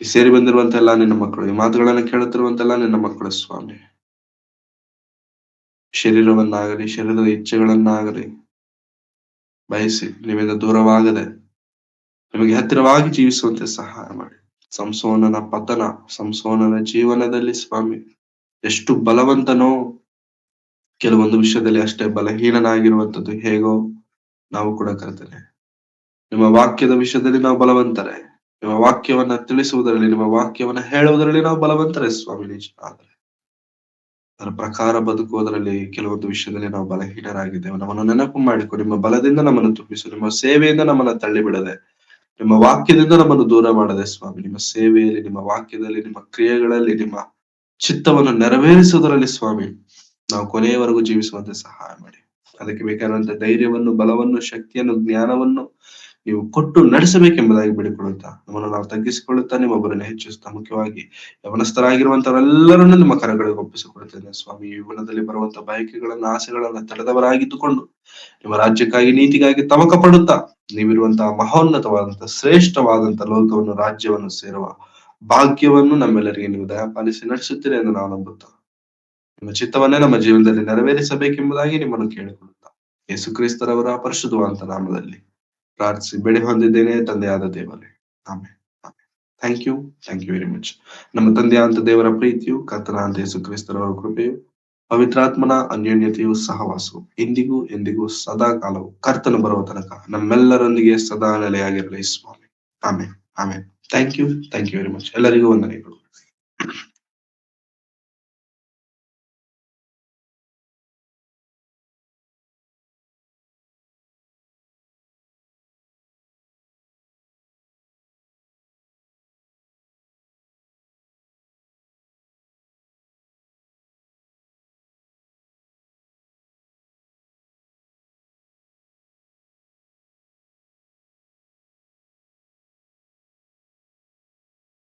ಸೇರಿ ಬಂದಿರುವಂತೆಲ್ಲ ನಿನ್ನ ಮಕ್ಕಳು, ಈ ಮಾತುಗಳನ್ನು ಕೇಳುತ್ತಿರುವಂತೆಲ್ಲ ನಿನ್ನ ಮಕ್ಕಳು ಸ್ವಾಮಿ. ಶರೀರವನ್ನಾಗಲಿ ಶರೀರದ ಇಚ್ಛೆಗಳನ್ನಾಗಲಿ ಬಯಸಿ ನಿಮ್ಮಿಂದ ದೂರವಾಗದೆ ನಿಮಗೆ ಹತ್ತಿರವಾಗಿ ಜೀವಿಸುವಂತೆ ಸಹಾಯ ಮಾಡಿ. ಸಂಸೋನನ ಪತನ, ಸಂಸೋನನ ಜೀವನದಲ್ಲಿ ಸ್ವಾಮಿ ಎಷ್ಟು ಬಲವಂತನೋ, ಕೆಲವೊಂದು ವಿಷಯದಲ್ಲಿ ಅಷ್ಟೇ ಬಲಹೀನನಾಗಿರುವಂತದ್ದು ಹೇಗೋ ನಾವು ಕೂಡ ಕರ್ತನೆ. ನಿಮ್ಮ ವಾಕ್ಯದ ವಿಷಯದಲ್ಲಿ ನಾವು ಬಲವಂತರೆ, ನಿಮ್ಮ ವಾಕ್ಯವನ್ನ ತಿಳಿಸುವುದರಲ್ಲಿ, ನಿಮ್ಮ ವಾಕ್ಯವನ್ನ ಹೇಳುವುದರಲ್ಲಿ ನಾವು ಬಲವಂತರೆ ಸ್ವಾಮಿ. ನಿಜ, ಆದರೆ ಅದರ ಪ್ರಕಾರ ಬದುಕುವುದರಲ್ಲಿ ಕೆಲವೊಂದು ವಿಷಯದಲ್ಲಿ ನಾವು ಬಲಹೀನರಾಗಿದ್ದೇವೆ. ನಮ್ಮನ್ನು ನೆನಪು ಮಾಡಿಕೊ, ನಿಮ್ಮ ಬಲದಿಂದ ನಮ್ಮನ್ನು ತುಂಬಿಸು, ನಿಮ್ಮ ಸೇವೆಯಿಂದ ನಮ್ಮನ್ನು ತಳ್ಳಿ ಬಿಡದೆ, ನಿಮ್ಮ ವಾಕ್ಯದಿಂದ ನಮ್ಮನ್ನು ದೂರ ಮಾಡದೆ ಸ್ವಾಮಿ. ನಿಮ್ಮ ಸೇವೆಯಲ್ಲಿ, ನಿಮ್ಮ ವಾಕ್ಯದಲ್ಲಿ, ನಿಮ್ಮ ಕ್ರಿಯೆಗಳಲ್ಲಿ, ನಿಮ್ಮ ಚಿತ್ತವನ್ನು ನೆರವೇರಿಸುವುದರಲ್ಲಿ ಸ್ವಾಮಿ ನಾವು ಕೊನೆಯವರೆಗೂ ಜೀವಿಸುವಂತೆ ಸಹಾಯ ಮಾಡಿ. ಅದಕ್ಕೆ ಬೇಕಾದಂತ ಧೈರ್ಯವನ್ನು, ಬಲವನ್ನು, ಶಕ್ತಿಯನ್ನು, ಜ್ಞಾನವನ್ನು ನೀವು ಕೊಟ್ಟು ನಡೆಸಬೇಕೆಂಬುದಾಗಿ ಬಿಡಿಕೊಳ್ಳುತ್ತಾ ನಮ್ಮನ್ನು ನಾವು ತಗ್ಗಿಸಿಕೊಳ್ಳುತ್ತಾ ನಿಮ್ಮೊಬ್ಬರನ್ನು ಹೆಚ್ಚಿಸುತ್ತಾ, ಮುಖ್ಯವಾಗಿ ಯವನಸ್ಥರಾಗಿರುವಂತವರೆಲ್ಲರನ್ನು ನಿಮ್ಮ ಕರಗಳಿಗೆ ಒಪ್ಪಿಸಿಕೊಡುತ್ತೇನೆ ಸ್ವಾಮಿ. ಜೀವನದಲ್ಲಿ ಬರುವಂತ ಬಯಕೆಗಳನ್ನ, ಆಸೆಗಳನ್ನ ತಡೆದವರಾಗಿದ್ದುಕೊಂಡು ನಿಮ್ಮ ರಾಜ್ಯಕ್ಕಾಗಿ, ನೀತಿಗಾಗಿ ತವಕ ಪಡುತ್ತಾ ನೀವಿರುವಂತಹ ಮಹೋನ್ನತವಾದಂತಹ ಶ್ರೇಷ್ಠವಾದಂತ ಲೋಕವನ್ನು, ರಾಜ್ಯವನ್ನು ಸೇರುವ ಭಾಗ್ಯವನ್ನು ನಮ್ಮೆಲ್ಲರಿಗೆ ನೀವು ದಯಪಾಲಿಸಿ ನಡೆಸುತ್ತೀರಿ ಎಂದು ನಾವು ನಂಬುತ್ತಾ ನಿಮ್ಮ ಚಿತ್ತವನ್ನೇ ನಮ್ಮ ಜೀವನದಲ್ಲಿ ನೆರವೇರಿಸಬೇಕೆಂಬುದಾಗಿ ನಿಮ್ಮನ್ನು ಕೇಳಿಕೊಳ್ಳುತ್ತಾ ಯೇಸು ಕ್ರಿಸ್ತರವರ ಪರಿಶುದ್ಧವಾದಂತ ನಾಮದಲ್ಲಿ ಪ್ರಾರ್ಥಿಸಿ ಬೆಳೆ ಹೊಂದಿದ್ದೇನೆ ತಂದೆಯಾದ ದೇವರೇ, ಆಮೇಲೆ. Thank you very much. ನಮ್ಮ ತಂದೆಯಾದ ದೇವರ ಪ್ರೀತಿಯು, ಕರ್ತನಾದ ಯೇಸು ಕ್ರಿಸ್ತರವರ ಕೃಪೆಯು, ಪವಿತ್ರಾತ್ಮನ ಅನ್ಯೋನ್ಯತೆಯು, ಸಹವಾಸವು ಇಂದಿಗೂ ಎಂದಿಗೂ ಸದಾ ಕಾಲವು ಕರ್ತನು ಬರುವ ತನಕ ನಮ್ಮೆಲ್ಲರೊಂದಿಗೆ ಸದಾ ನೆಲೆಯಾಗಿರಲಿ ಸ್ವಾಮಿ. ಆಮೇಲೆ. Thank you very much. ಎಲ್ಲರಿಗೂ ವಂದನೆಗಳು.